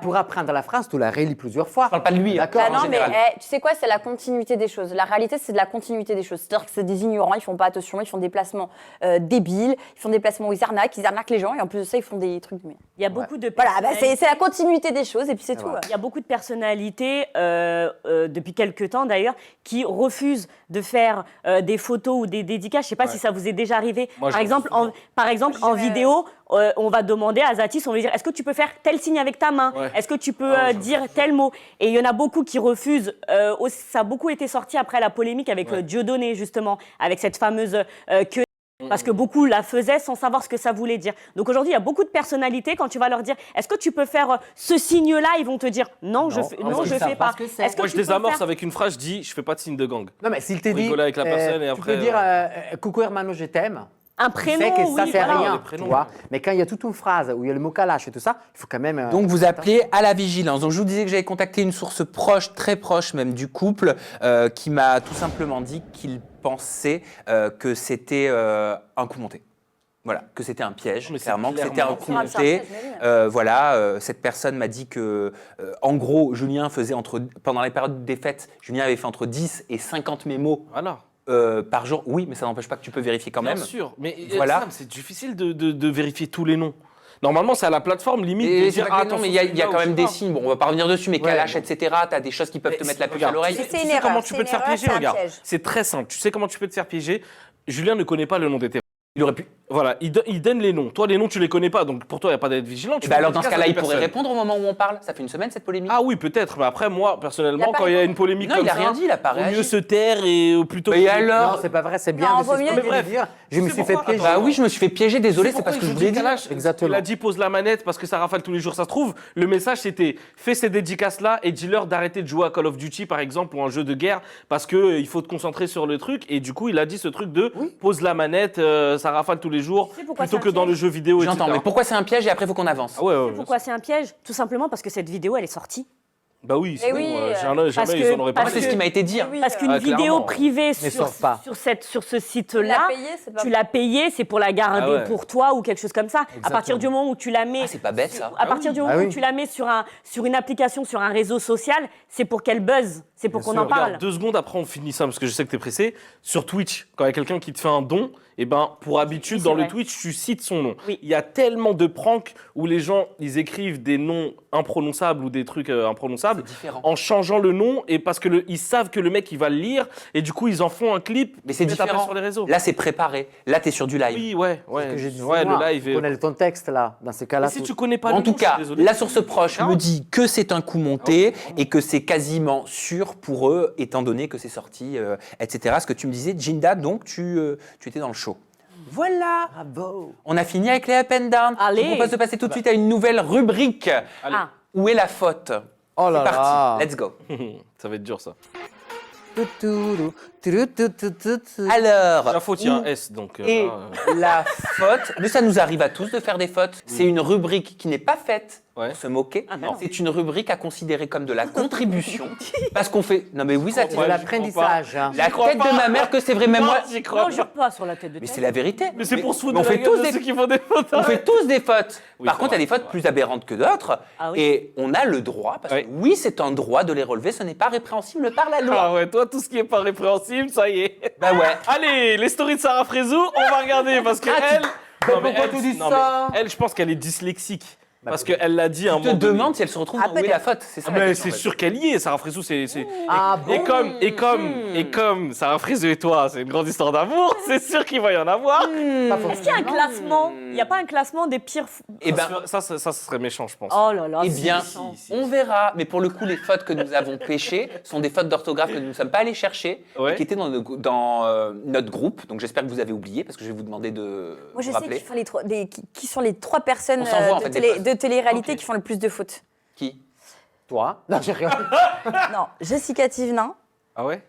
pour apprendre la phrase, tu la relis plusieurs fois. Je parle pas de lui. D'accord. Bah en non, mais général. tu sais quoi, c'est la continuité des choses. La réalité, c'est de la continuité des choses. C'est-à-dire que c'est des ignorants, ils font pas attention, ils font des placements débiles, ils font des placements où ils arnaquent les gens, et en plus de ça, ils font des trucs de merde. Il y a beaucoup de Voilà, bah, c'est la continuité des choses, et puis c'est tout. Voilà. Il y a beaucoup de personnalités, depuis quelques temps d'ailleurs, qui refusent de faire des photos ou des dédicaces. Je ne sais pas si ça vous est déjà arrivé. Moi, je Par exemple, en vidéo, on va demander à Zatis, on va lui dire, est-ce que tu peux faire tel signe avec ta main? Ouais. Est-ce que tu peux dire tel mot? Et il y en a beaucoup qui refusent. Ça a beaucoup été sorti après la polémique avec Dieudonné, justement, avec cette fameuse queue. Parce que beaucoup la faisaient sans savoir ce que ça voulait dire. Donc aujourd'hui, il y a beaucoup de personnalités, quand tu vas leur dire « Est-ce que tu peux faire ce signe-là » Ils vont te dire « Non, je fais pas. » Est-ce que Moi, je tu peux désamorce faire- avec une phrase, je dis, je fais pas de signe de gang. Non, mais s'il te Pour dit. rigoler avec la personne et tu après, peux dire coucou Hermano, je t'aime. Un Tu prénom, sais que ça, oui, c'est voilà. les rien. prénoms. Tu vois. Mais quand il y a toute une phrase où il y a le mot Kalash et tout ça, il faut quand même. Donc vous appelez à la vigilance. Donc je vous disais que j'avais contacté une source proche, très proche même du couple, qui m'a tout simplement dit qu'il pensait que c'était un coup monté. Voilà, que c'était un piège, Mais c'est clairement, que c'était un clairement coup un monté. piège, mais Voilà, cette personne m'a dit que, en gros, Julien faisait pendant les périodes des fêtes, Julien avait fait entre 10 et 50 mémos Voilà. par jour. Oui, mais ça n'empêche pas que tu peux vérifier quand même. Bien sûr. Mais Voilà. Sam, c'est difficile de vérifier tous les noms. Normalement, c'est à la plateforme limite Et de c'est dire pas que non, mais il y a celui-là quand ou même je des sais pas. signes. Bon, on va pas revenir dessus, mais Ouais, Kalash, bon. etc. Tu as des choses qui peuvent te mettre la puce à Regarde, l'oreille. C'est Tu une sais erreur, comment tu c'est peux une te faire erreur, piéger? c'est un Regarde, piège. c'est très simple. Tu sais comment tu peux te faire piéger? Julien ne connaît pas le nom des terroristes. Il aurait pu. Voilà, il donne les noms. Toi, les noms, tu les connais pas, donc pour toi, il n'y a pas d'être vigilant. Tu Et bah fais alors, dans ce dédicace cas-là, à il des pourrait personnes. répondre au moment où on parle. Ça fait une semaine cette polémique. Ah oui, peut-être. Mais après, moi, Il personnellement, a pas quand il y a répondu. une polémique Non, comme il a ça, rien dit, il a pas vaut mieux réagi. se taire et plutôt. Mais que- alors Non, c'est pas vrai, c'est bien Non, de vaut mieux s'exprimer, dire- de dire je me C'est suis fait pourquoi- piéger. Bah oui, je me suis fait piéger, désolé, c'est parce que je voulais dire. Exactement. Il a dit pose la manette parce que ça rafale tous les jours, ça se trouve. Le message c'était fais ces dédicaces-là et dis-leur d'arrêter de jouer à Call of Duty par exemple ou un jeu de guerre parce que il faut te concentrer sur le truc. Et du coup, il a dit ce truc de pose la manette, ça rafale tous les jours Tu sais pourquoi plutôt c'est que un dans le piège jeu vidéo. J'entends, etc. mais pourquoi c'est un piège et après il faut qu'on avance? Ah ouais, ouais, Pourquoi c'est un piège? Tout simplement parce que cette vidéo, elle est sortie. Bah oui, sinon, oui, jamais parce ils que- en auraient parce pas. Moi, c'est ce qui m'a été dit. hein. Parce qu'une Ah, vidéo clairement. privée Mais sur sort pas. ce Tu l'as site-là, payé, c'est pas tu l'as payé, c'est pour la garder Ah ouais. pour toi ou quelque chose comme ça. À partir du moment où tu la mets, Ah, c'est pas bête ça. à partir du moment Ah oui. où tu la mets sur une application, sur un réseau social, c'est pour qu'elle buzz, c'est pour Bien qu'on en sûr. parle. Regarde, 2 secondes après on finit ça parce que je sais que tu es pressé. Sur Twitch, quand il y a quelqu'un qui te fait un don, et ben pour habitude Oui, dans c'est le vrai. Twitch tu cites son nom. Oui. Il y a tellement de pranks où les gens ils écrivent des noms imprononçables ou des trucs imprononçables responsable en changeant le nom et parce que ils savent que le mec il va le lire et du coup ils en font un clip. Mais c'est ils mettent après différent. sur les réseaux. Là, c'est préparé. Là, t'es sur du live. Oui, ouais. Ce que je disais, Ouais, moi, le live. on connaît le contexte là. Dans ces cas-là, Mais si tu connais pas le En nom, tout cas, je suis désolé. la source proche me dit que c'est un coup monté et que c'est quasiment sûr pour eux, étant donné que c'est sorti, etc. Ce que tu me disais, Jinda, donc tu étais dans le show. Voilà. Bravo. On a fini avec les up and down. Allez. Je vous propose de passer tout de suite à une nouvelle rubrique. Ah. Où est la faute? Oh là C'est parti. là. Let's go. Ça va être dur ça. Alors, La faute, il y a un S donc. et là, la faute, mais ça nous arrive à tous de faire des fautes. C'est une rubrique qui n'est pas faite pour se moquer. Ah, non. C'est une rubrique à considérer comme de la contribution. Parce qu'on fait. Non, mais oui, ça C'est de l'apprentissage. hein. La tête de ma mère que c'est vrai, même moi. j'y crois Non, jure pas sur la tête de Mais tête. c'est la vérité. Mais c'est pour se foutre mais de on la fait gueule tous de des- ceux qui font des fautes. On fait tous des fautes. Oui, Par c'est contre, il y a des vrai. fautes plus aberrantes que d'autres. Ah oui. Et on a le droit, parce que oui, c'est un droit de les relever, ce n'est pas répréhensible par la loi. Ah ouais, toi, tout ce qui est pas répréhensible, ça y est. Bah ouais. Allez, les stories de Sarah Frézou, on va regarder parce que elle. Non, mais pourquoi elle, tu dis non, ça mais elle, je pense qu'elle est dyslexique. Parce qu'elle l'a dit à un Je te moment donné. demande si elle se retrouve Ah, dans où est la faute. C'est ça. Ah, la mais question, c'est en fait. sûr qu'elle y est, Sarah Frézou, c'est. Ah bon Et comme Sarah Frézou et toi, c'est une grande histoire d'amour, c'est sûr qu'il va y en avoir. Est-ce qu'il y a un classement? Il n'y a pas un classement des pires. Eh ben, Ça serait méchant, je pense. Oh là là. Eh c'est bien, méchant. on verra. Mais pour le coup, les fautes que nous avons pêchées sont des fautes d'orthographe que nous ne sommes pas allés chercher Ouais. et qui étaient dans notre groupe. Donc j'espère que vous avez oublié parce que je vais vous demander de Moi, je vous sais rappeler. qui, font qui sont les 3 personnes On s'envoie, en de, fait, des posts. de télé-réalité qui font le plus de fautes. Qui? Toi? Non, j'ai rien. Non, Jessica Thivenin, Ah ouais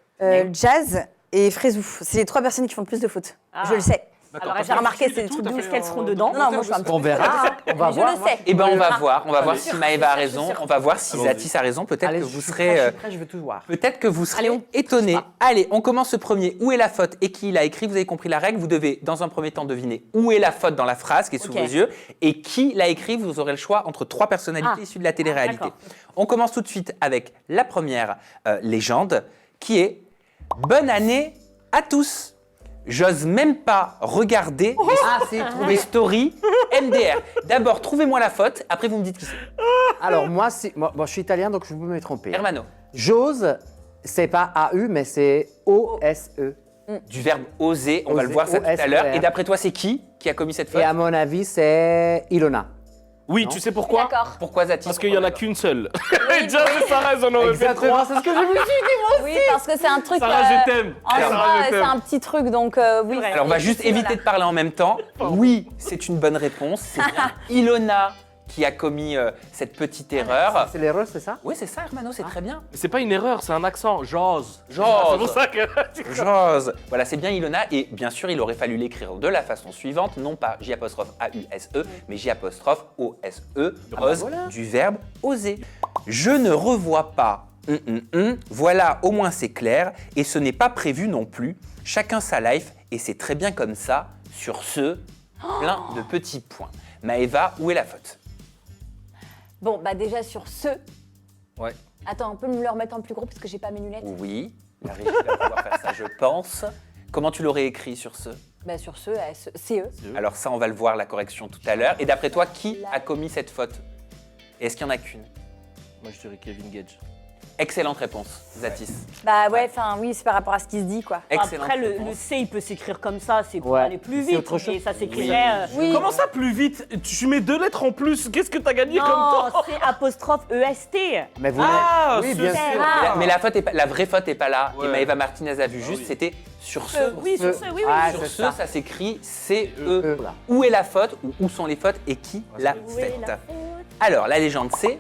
Jazz et Frézou. C'est les 3 personnes qui font le plus de fautes. Ah. Je le sais. Alors, J'ai remarqué, c'est des tout, trucs de est-ce qu'elles seront dedans? Non, moi je suis un petit On peu- verra. Ah, On va mais voir. Je le sais. Eh ben, on va Ah. voir. On va voir Allez. si Maëva a raison. On va voir si Allons-y. Zatis a raison. Peut-être Allez, que je vous suis serez. prêt, je suis prêt, je veux tout voir. Peut-être que vous serez Allez, on- étonnés. Allez, on commence ce premier. Où est la faute et qui l'a écrit? Vous avez compris la règle. Vous devez, dans un premier temps, deviner où est la faute dans la phrase qui est sous Ok. vos yeux et qui l'a écrit. Vous aurez le choix entre 3 personnalités Ah. issues de la télé-réalité. d'accord. On commence tout de suite avec la première légende qui est Bonne année à tous. J'ose même pas regarder mes stories MDR. D'abord, trouvez-moi la faute. Après, vous me dites qui c'est. Alors, moi, je suis italien, donc je peux me tromper. Hermano. J'ose, c'est pas AU, mais c'est OSE. Du verbe oser. On va Oser, le voir ça tout à O-S-E-R. l'heure. Et d'après toi, c'est qui a commis cette faute? Et à mon avis, c'est Ilona. Oui, Non. tu sais pourquoi D'accord. Pourquoi Zatis? Parce qu'il y en a qu'une seule. Et Jazz et Sarah, elles en auraient fait trois. c'est ce que je me suis dit. Oui, parce que c'est un truc. Sarah, je t'aime. En Sarah, soi, je c'est t'aime. un petit truc, donc oui. vrai. Alors, on va juste éviter de parler en même temps. Oui, c'est une bonne réponse. C'est bien Ilona qui a commis cette petite erreur. C'est l'erreur, c'est ça? Oui, c'est ça, Hermano, c'est très bien. C'est pas une erreur, c'est un accent. J'ose. J'ose. C'est pour ça que. J'ose. Voilà, c'est bien Ilona. Et bien sûr, il aurait fallu l'écrire de la façon suivante, non pas J'-A-U-S-E, mais J'-O-S-E, rose, voilà. du verbe oser. Je ne revois pas. Voilà, au moins c'est clair. Et ce n'est pas prévu non plus. Chacun sa life, et c'est très bien comme ça. Sur ce, plein de petits points. Maëva, où est la faute? Bon, bah déjà sur ce. Ouais. Attends, on peut me le remettre en plus gros parce que j'ai pas mes lunettes. Oui, la régie va pouvoir faire ça, je pense. Comment tu l'aurais écrit sur ce? Bah sur ce, CE. Alors ça, on va le voir, la correction tout à l'heure. Et d'après toi, qui a commis cette faute? Est-ce qu'il y en a qu'une? Moi, je dirais Kevin Gage. Excellente réponse, Zatis. Bah ouais, enfin oui, c'est par rapport à ce qui se dit quoi. Excellente Après, le réponse. C, il peut s'écrire comme ça, c'est pour Ouais. aller plus C'est vite. autre chose. Et ça s'écrirait. Oui. Comment ça plus vite? Tu mets 2 lettres en plus. Qu'est-ce que t'as gagné comme Non, temps? c'est apostrophe EST. Mais vous Ah, oui, ce bien c'est- sûr. Ah. Mais la vraie faute n'est pas là. Ouais. Et Maëva Martinez a vu juste, oui. c'était sur ce. Oui, sur ce, oui, oui. Ah, Sur c'est ce, ça. ça s'écrit CE. Voilà. Où est la faute ou où sont les fautes et qui l'a Où est faite? la faute? Alors, la légende c'est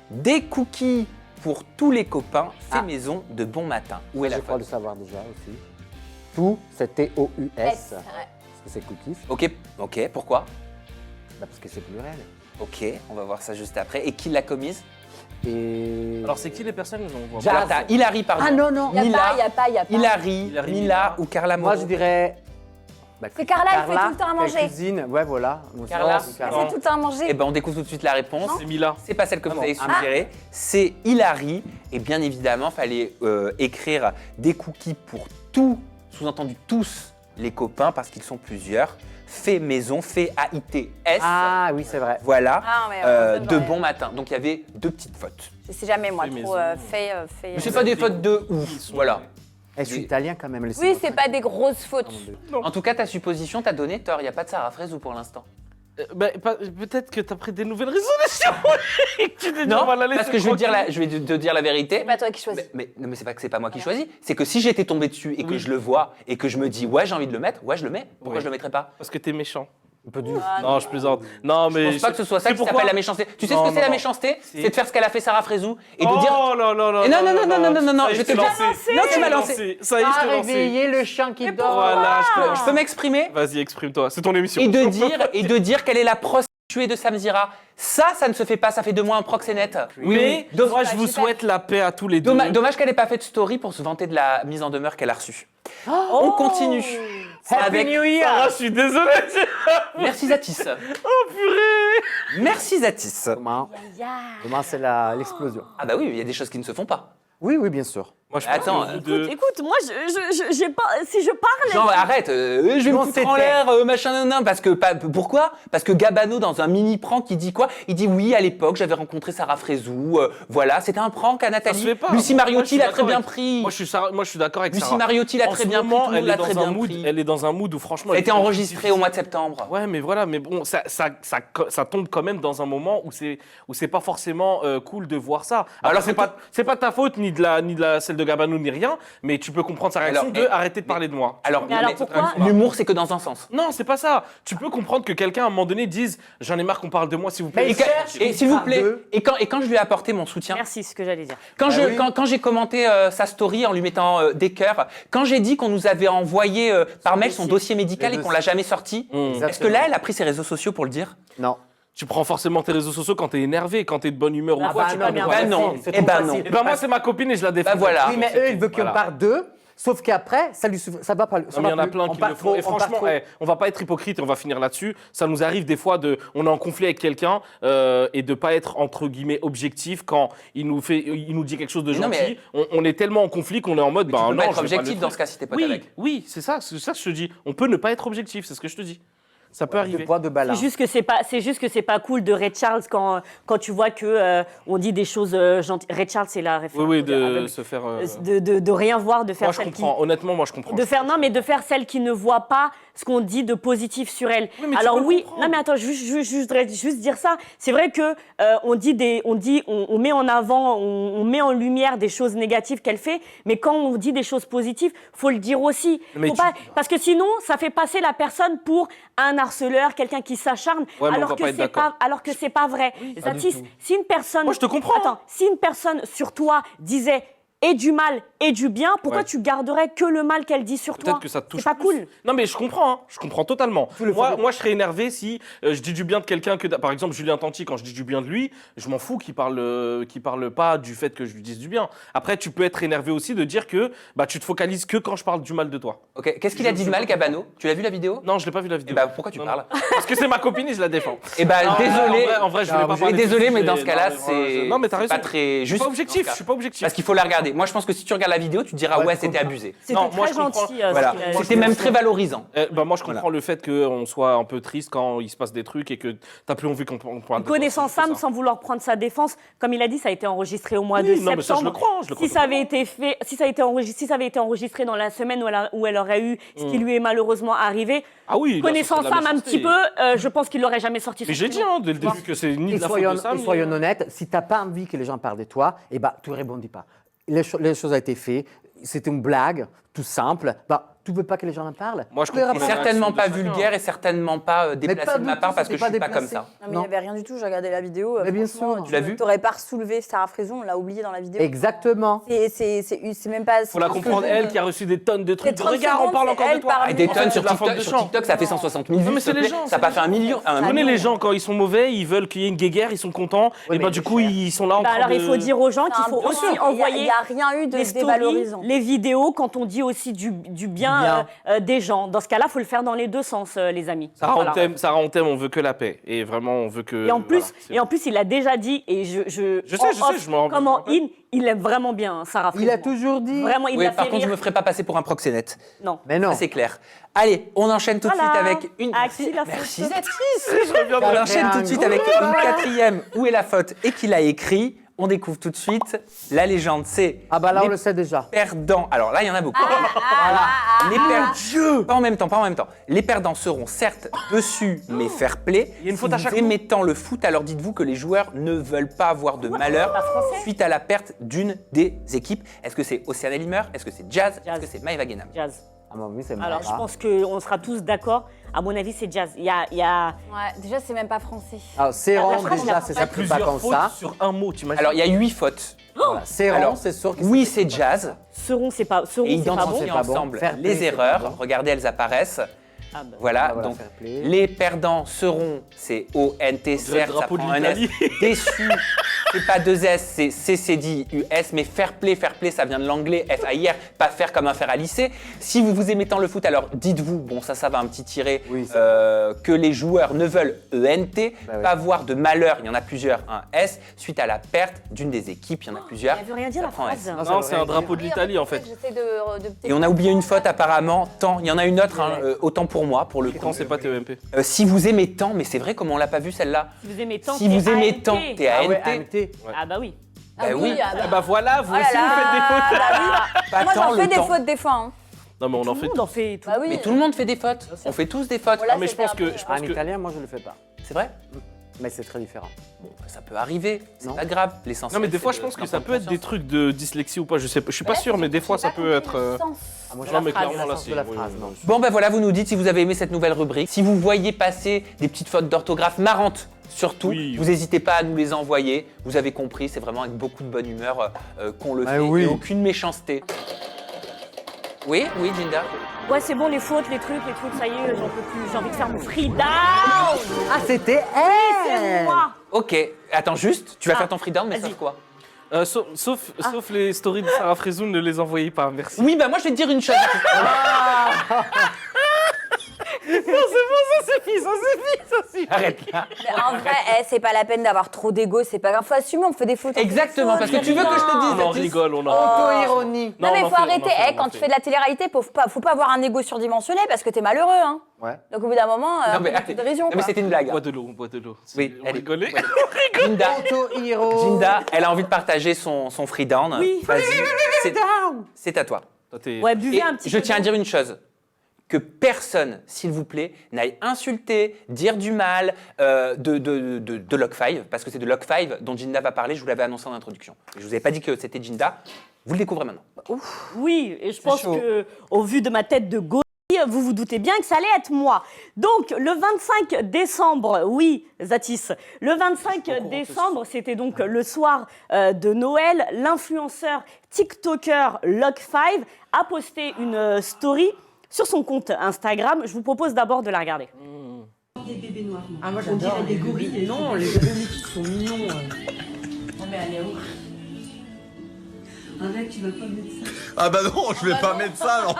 des cookies pour tous les copains, fait Ah. maison de bon matin. Où est Je la crois faute? le savoir déjà aussi. Tout, c'est T-O-U-S. S, ouais. Parce que c'est cookies. Ok, pourquoi? Bah, parce que c'est pluriel. Ok, on va voir ça juste après. Et qui l'a commise? Et. Alors, c'est qui les personnes? On voit Jazz. Alors, t'as Hilary, pardon. Ah non, non. Y a Mila, pas, y a pas, y a pas. Hilary, Hilary, Mila Mila. ou Carla Moi, Moreau? je dirais. C'est Carla, elle fait tout le temps à elle manger. cuisine, ouais, voilà. Moi, c'est Carla. c'est Elle Carla. fait tout le temps à manger. Eh ben, on découvre tout de suite la réponse. C'est Mila. C'est pas celle que vous bon. avez suggérée, c'est Hilary. Et bien évidemment, fallait écrire des cookies pour tous, sous-entendu tous les copains, parce qu'ils sont plusieurs. fait maison, fait A-I-T-S. Ah oui, c'est vrai. Voilà, Ah, ouais, de ouais. bon matin. Donc il y avait 2 petites fautes. Je sais jamais, moi, Fait trop maison. fait. Mais c'est pas des fautes de ouf, voilà. Je suis italien quand même. Oui, c'est pas des grosses fautes. En tout cas, ta supposition t'a donné tort. Il n'y a pas de Sarah Frézou pour l'instant. Peut-être que t'as pris des nouvelles résolutions et que tu t'es dit, Non, on va la laisser parce que je vais tranquille. te dire la vérité. C'est pas toi qui choisis. Mais c'est pas que c'est pas moi qui choisis. C'est que si j'étais tombé dessus et que je le vois et que je me dis ouais j'ai envie de le mettre, ouais je le mets. Pourquoi Oui. je le mettrais pas? Parce que t'es méchant. Pas du Non, je plaisante. Non, mais Je pense pas que ce soit ça c'est qui pourquoi- s'appelle la méchanceté. Tu sais Non, ce que c'est non, la non. méchanceté? Si. C'est de faire ce qu'elle a fait Sarah Frézou et de dire. Oh non, non, non. Et non, Ça y je est, te t'es dis. lancé. Non, tu T'es m'as lancé. lancé. Ça y est, je t'ai lancé. Réveiller le chien qui dort. Voilà, Je peux m'exprimer Vas-y, exprime-toi. C'est ton émission. et de dire qu'elle est la prostituée de Samzira. Ça ne se fait pas. Ça fait de moi un proxénète. Mais moi, je vous souhaite la paix à tous les deux. Dommage qu'elle n'ait pas fait de story pour se vanter de la mise en demeure qu'elle a reçue. On continue. Happy New Year. Sarah, je suis désolé. Merci Zatis. Oh purée. Merci Zatis. Demain, c'est l'explosion. Ah bah oui, il y a des choses qui ne se font pas. Oui, oui, bien sûr. Moi, je Attends, pense que vous deux- Écoute, moi, j'ai pas, si je parle... Genre arrête, je vais me Non, foutre en c'était- l'air, machin nanan, parce que pourquoi? Parce que Gabano dans un mini prank, il dit quoi? Il dit oui, à l'époque, j'avais rencontré Sarah Frézou, voilà, c'était un prank à Ça se Nathalie. fait pas. Lucie Moi, Mariotti je suis l'a très d'accord bien avec- pris. Moi, je suis d'accord avec Lucie Sarah. Mariotti l'a En très ce bien pris, moment, tout le monde elle l'a est très dans un bien mood. pris. Elle est dans un mood où franchement. Ça a elle été est enregistré au mois de septembre. Ouais, mais voilà, mais bon, ça tombe quand même dans un moment où c'est pas forcément cool de voir ça. Alors c'est pas ta faute ni de la celle de Gabano ni rien, mais tu peux comprendre sa réaction de arrêter de parler de moi. Alors, Mais alors pourquoi l'humour, c'est que dans un sens. Non, c'est pas ça. Tu peux comprendre que quelqu'un à un moment donné dise j'en ai marre qu'on parle de moi, s'il vous plaît. Et s'il vous plaît, et quand je lui ai apporté mon soutien, Merci, c'est ce que j'allais dire. quand j'ai commenté sa story en lui mettant des cœurs, quand j'ai dit qu'on nous avait envoyé par mail son dossier médical et qu'on l'a jamais sorti, est-ce que là, elle a pris ses réseaux sociaux pour le dire? Non. Tu prends forcément tes réseaux sociaux quand t'es énervé, quand t'es de bonne humeur ou Ah quoi. bah tu non, peux mais pas bah le non. faire. C'est Eh trop ben facile. non. Eh ben moi c'est ma copine et je la défends. Bah voilà. Oui, mais eux, ils veulent qu'on Voilà. parle d'eux, sauf qu'après, ça va pas. Non, mais il y en a plein qui le font. Et franchement, on va pas être hypocrite et on va finir là-dessus. Ça nous arrive des fois on est en conflit avec quelqu'un et de pas être entre guillemets objectif quand il nous dit quelque chose de Mais non, gentil. On est tellement en conflit qu'on est en mode Tu peux non, pas être je vais objectif le dans faire. ce cas si t'es pote Oui, avec. oui, c'est ça que je te dis. On peut ne pas être objectif, c'est ce que je te dis. Ça peut arriver. De poids de balin. C'est juste que c'est pas cool de Ray Charles quand tu vois que on dit des choses gentilles. Ray Charles, c'est la référence. Oui, de aveugle. se faire. De rien voir, de faire Moi je celle comprends. Honnêtement, moi je comprends. de faire celle qui ne voit pas ce qu'on dit de positif sur elle. Oui, mais tu Alors peux le oui, comprendre. non mais attends, je voudrais juste dire ça. C'est vrai que on met en avant, on met en lumière des choses négatives qu'elle fait, mais quand on dit des choses positives, faut le dire aussi. Mais Faut pas- parce que sinon, ça fait passer la personne pour un harceleur, quelqu'un qui s'acharne, Ouais, mais on alors va que pas être c'est d'accord. pas vrai. pas du Zatis, tout. si une personne, Moi, je te comprends. Attends, si une personne sur toi disait et du mal et du bien, pourquoi Ouais. tu garderais que le mal qu'elle dit sur toi? Peut-être que ça te touche C'est pas plus. cool. Non mais je comprends, hein. Je comprends totalement. Moi je serais énervé si je dis du bien de quelqu'un par exemple Julien Tanti, quand je dis du bien de lui, je m'en fous qu'il parle pas du fait que je lui dise du bien. Après tu peux être énervé aussi de dire que tu te focalises que quand je parle du mal de toi. Ok, qu'est-ce qu'il a dit de mal, Gabano? Tu l'as vu la vidéo? Non, je l'ai pas vu la Et vidéo. bah pourquoi tu Non, parles? non. Parce que c'est ma copine et je la défends. Et bah Non, désolé. en vrai, je voulais pas Et parler de ce désolé, mais sujet. dans ce cas-là, Non, mais c'est non, mais t'as c'est raison. pas très Je juste. suis pas objectif, dans ce cas. je suis pas objectif. Parce qu'il faut la regarder. Moi, je pense que si tu regardes la vidéo, tu te diras ouais, c'était abusé. C'était Non, moi, très je comprends. gentil. Voilà, ce qu'il a- c'était même très valorisant. Moi je comprends le fait qu'on soit un peu triste quand il se passe des trucs et que t'as plus envie qu'on parle de toi. Connaissant C'est Sam, ça. sans vouloir prendre sa défense, comme il a dit, ça a été enregistré au mois Oui, de non, mais ça, je le septembre. crois, je le crois Si ça avait été fait, si ça avait été enregistré dans la semaine où elle aurait eu ce qui lui est malheureusement arrivé, Ah oui, là, connaissant ce serait de la Sam un méchanceté. petit peu, je pense qu'il l'aurait jamais sorti. Mais j'ai dit dès le début que c'est ni Et de la faute de Sam. ni- soyons honnêtes, si tu n'as pas envie que les gens parlent de toi, tu ne répondis pas. Les choses ont été faites, c'était une blague, tout simple. Tu ne veux pas que les gens en parlent? Moi, je Tu verras comprends. pas. Certainement de pas chacun. vulgaire et certainement pas déplacé pas de ma du part tout, parce que je c'était suis pas pas comme déplacé. ça. Non, mais il n'y avait rien du tout, j'ai regardé la vidéo. Mais bien franchement, sûr. Tu l'as vu? T'aurais pas relevé Sarah Frézon, on l'a oublié dans la vidéo. Exactement. C'est même pas. Faut la comprendre, elle qui a reçu des tonnes de trucs. 30 Regarde, on secondes, parle c'est encore de elle toi. par Et des minute. tonnes c'est sur de la faute de TikTok, chant. sur TikTok, ça fait 160 000 vues. Non, mais s'il c'est te les plaît. gens, Ça n'a pas fait 1 million. Tu connais les gens quand ils sont mauvais, ils veulent qu'il y ait une guéguerre, ils sont contents. Ouais, Et mais du coup, ils sont là en train Alors il de- faut dire aux gens qu'il C'est un faut peu aussi sûr. Il envoyer n'y a rien eu de les stories, dévalorisant. les vidéos quand on dit aussi du bien bien des gens. Dans ce cas-là, il faut le faire dans les deux sens, les amis. Sarah, Voilà. on t'aime, on veut que la paix. Et vraiment, on veut que. Et en plus, voilà, il a déjà dit, et Je sais, je m'en comment il aime vraiment bien Sarah Il a Frézou. toujours dit. Vraiment, il Oui, l'a par fait contre, je rire. me ferai pas passer pour un proxénète. Non. Mais non. Ça, c'est clair. Allez, on enchaîne tout de Voilà. suite avec une. Axi la Merci, faute. Zatis. Je reviens de On la enchaîne tout de suite avec une quatrième. Où est la faute et qui l'a écrit. On découvre tout de suite. La légende, c'est. Ah bah là, les on le sait déjà. Perdants. Alors là, il y en a beaucoup. Voilà. Les perdants. Pas en même temps. Les perdants seront certes dessus, mais fair play. Il y a une Si faute à vous chaque aimez tant le foot, alors dites-vous que les joueurs ne veulent pas avoir de malheur pas français. suite à la perte d'une des équipes. Est-ce que c'est Océane Limer? Est-ce que c'est Jazz? Est-ce que c'est Maëva Guénam? Jazz. Ah bah oui, c'est Alors, marrant. je pense qu'on sera tous d'accord. À mon avis, c'est Jazz. Il y a... Ouais, déjà, c'est même pas français. Alors, Céron, La phrase, déjà, la c'est Il y a ça pas comme plusieurs ça. fautes sur un mot, t'imagines? Alors, il y a 8 fautes. Voilà. Céron, Alors, c'est sûr que Oui, c'est Jazz. Seron, c'est pas, Seron, Et c'est pas bon. identifier c'est pas bon. ensemble Fair play, les c'est erreurs. pas bon. Regardez, elles apparaissent. Ah bah. Voilà, Voilà, donc fair play. les perdants seront, c'est O-N-T, certes, ça drapeau de prend un S. l'Italie. Déçus, c'est pas 2 S, c'est C-C-D-U-S, mais fair play, ça vient de l'anglais, F-A-I-R, pas faire comme un fer à lisser. Si vous aimez tant le foot, alors dites-vous, bon ça va un petit tiré, Oui, que les joueurs ne veulent E-N-T, Bah oui. pas voir de malheur, il y en a plusieurs, un S, suite à la perte d'une des équipes, il y en a plusieurs. Elle veut rien dire, ça la prend phrase. S. Non, c'est un drapeau de l'Italie en fait. J'essaie de Et on a oublié une faute apparemment, tant, il y en a une autre, hein, autant pour moi, pour le coup. Quand c'est pas TEMP. Si vous aimez tant, mais c'est vrai, comment on l'a pas vu celle-là? Si vous aimez tant, Si vous aimez TANT. tant, Ah ouais, T-A-N-T. AMT. Ah bah oui. Bah oui. Ah bah voilà, vous Oh là aussi là, vous faites des fautes. bah oui. Pas Moi, tant j'en le fais des temps. fautes des fois. Hein. Non mais on Tout en le fait. monde en fait. Tout. Bah oui. Mais tout le monde fait des fautes. On fait tous des fautes. Voilà, Ah, mais je c'était pense un que peu- je En pense que italien, moi, je le fais pas. C'est vrai? Mais c'est très différent. Bon, ça peut arriver. C'est Non. pas grave. L'essentiel. non mais des fois c'est je de- pense que d'en ça prendre peut être des conscience. trucs de dyslexie ou pas, je sais pas, je suis pas Ouais, sûr, mais des fois ça j'ai pas peut compris être. le sens. Ah, moi, je Non mais phrase, clairement là sens c'est. de la oui, phrase, oui, non. oui. Bon ben voilà, vous nous dites si vous avez aimé cette nouvelle rubrique. Si vous voyez passer des petites fautes d'orthographe marrantes, surtout, Oui. vous n'hésitez pas à nous les envoyer. Vous avez compris, c'est vraiment avec beaucoup de bonne humeur qu'on le Ah fait oui. et aucune méchanceté. Oui, oui, Jinda. Ouais, c'est bon, les fautes, les trucs, ça y est, j'en peux plus. J'ai envie de faire mon free down. Ah, c'était C'est elle. moi. Ok, attends juste, tu vas faire ton free down, mais vas-y. sauf quoi? Sauf les stories de Sarah Frézou, ne les envoyez pas, merci. Oui, bah moi je vais te dire une chose. Ça suffit. Arrête là. Mais en vrai, c'est pas la peine d'avoir trop d'ego, c'est pas grave. Faut assumer, on fait des fautes. on fait des Exactement, fautes, parce que tu veux que je te On dise. en Zatis. rigole, on en Auto-ironie. Non, mais on en faut fait, on en arrêter. fait, Eh, on en quand tu fait. fais de la télé-réalité, faut pas avoir un ego surdimensionné parce que t'es malheureux. Hein. Ouais. Donc au bout d'un moment, Non, mais, un peu de dérision. non, mais quoi. c'était une blague. Bois de l'eau, bois de l'eau. Oui, on allez. rigolait. Jinda, Auto-hero. Jinda, elle a envie de partager son free down. Oui. Vas-y, c'est à toi. Toi, t'es- Ouais, buvez Et un petit je peu tiens à d'eau. dire une chose. Que personne, s'il vous plaît, n'aille insulter, dire du mal de Lock5, parce que c'est de Lock5 dont Jinda va parler, je vous l'avais annoncé en introduction. Je ne vous avais pas dit que c'était Jinda, vous le découvrez maintenant. Oui, et je pense chaud. que, au vu de ma tête de gorille, vous vous doutez bien que ça allait être moi. Donc, le 25 décembre, oui, Zatis, le 25 décembre, c'était donc le soir de Noël, l'influenceur TikToker Lock5 a posté une story sur son compte Instagram. Je vous propose d'abord de la regarder. Des bébés noirs. Ah, moi j'adore. On dirait des gorilles. Non, les bébés métis sont mignons. Non, mais elle est où? Arrête, tu vas pas mettre ça. Ah bah non, je vais pas mettre ça, non.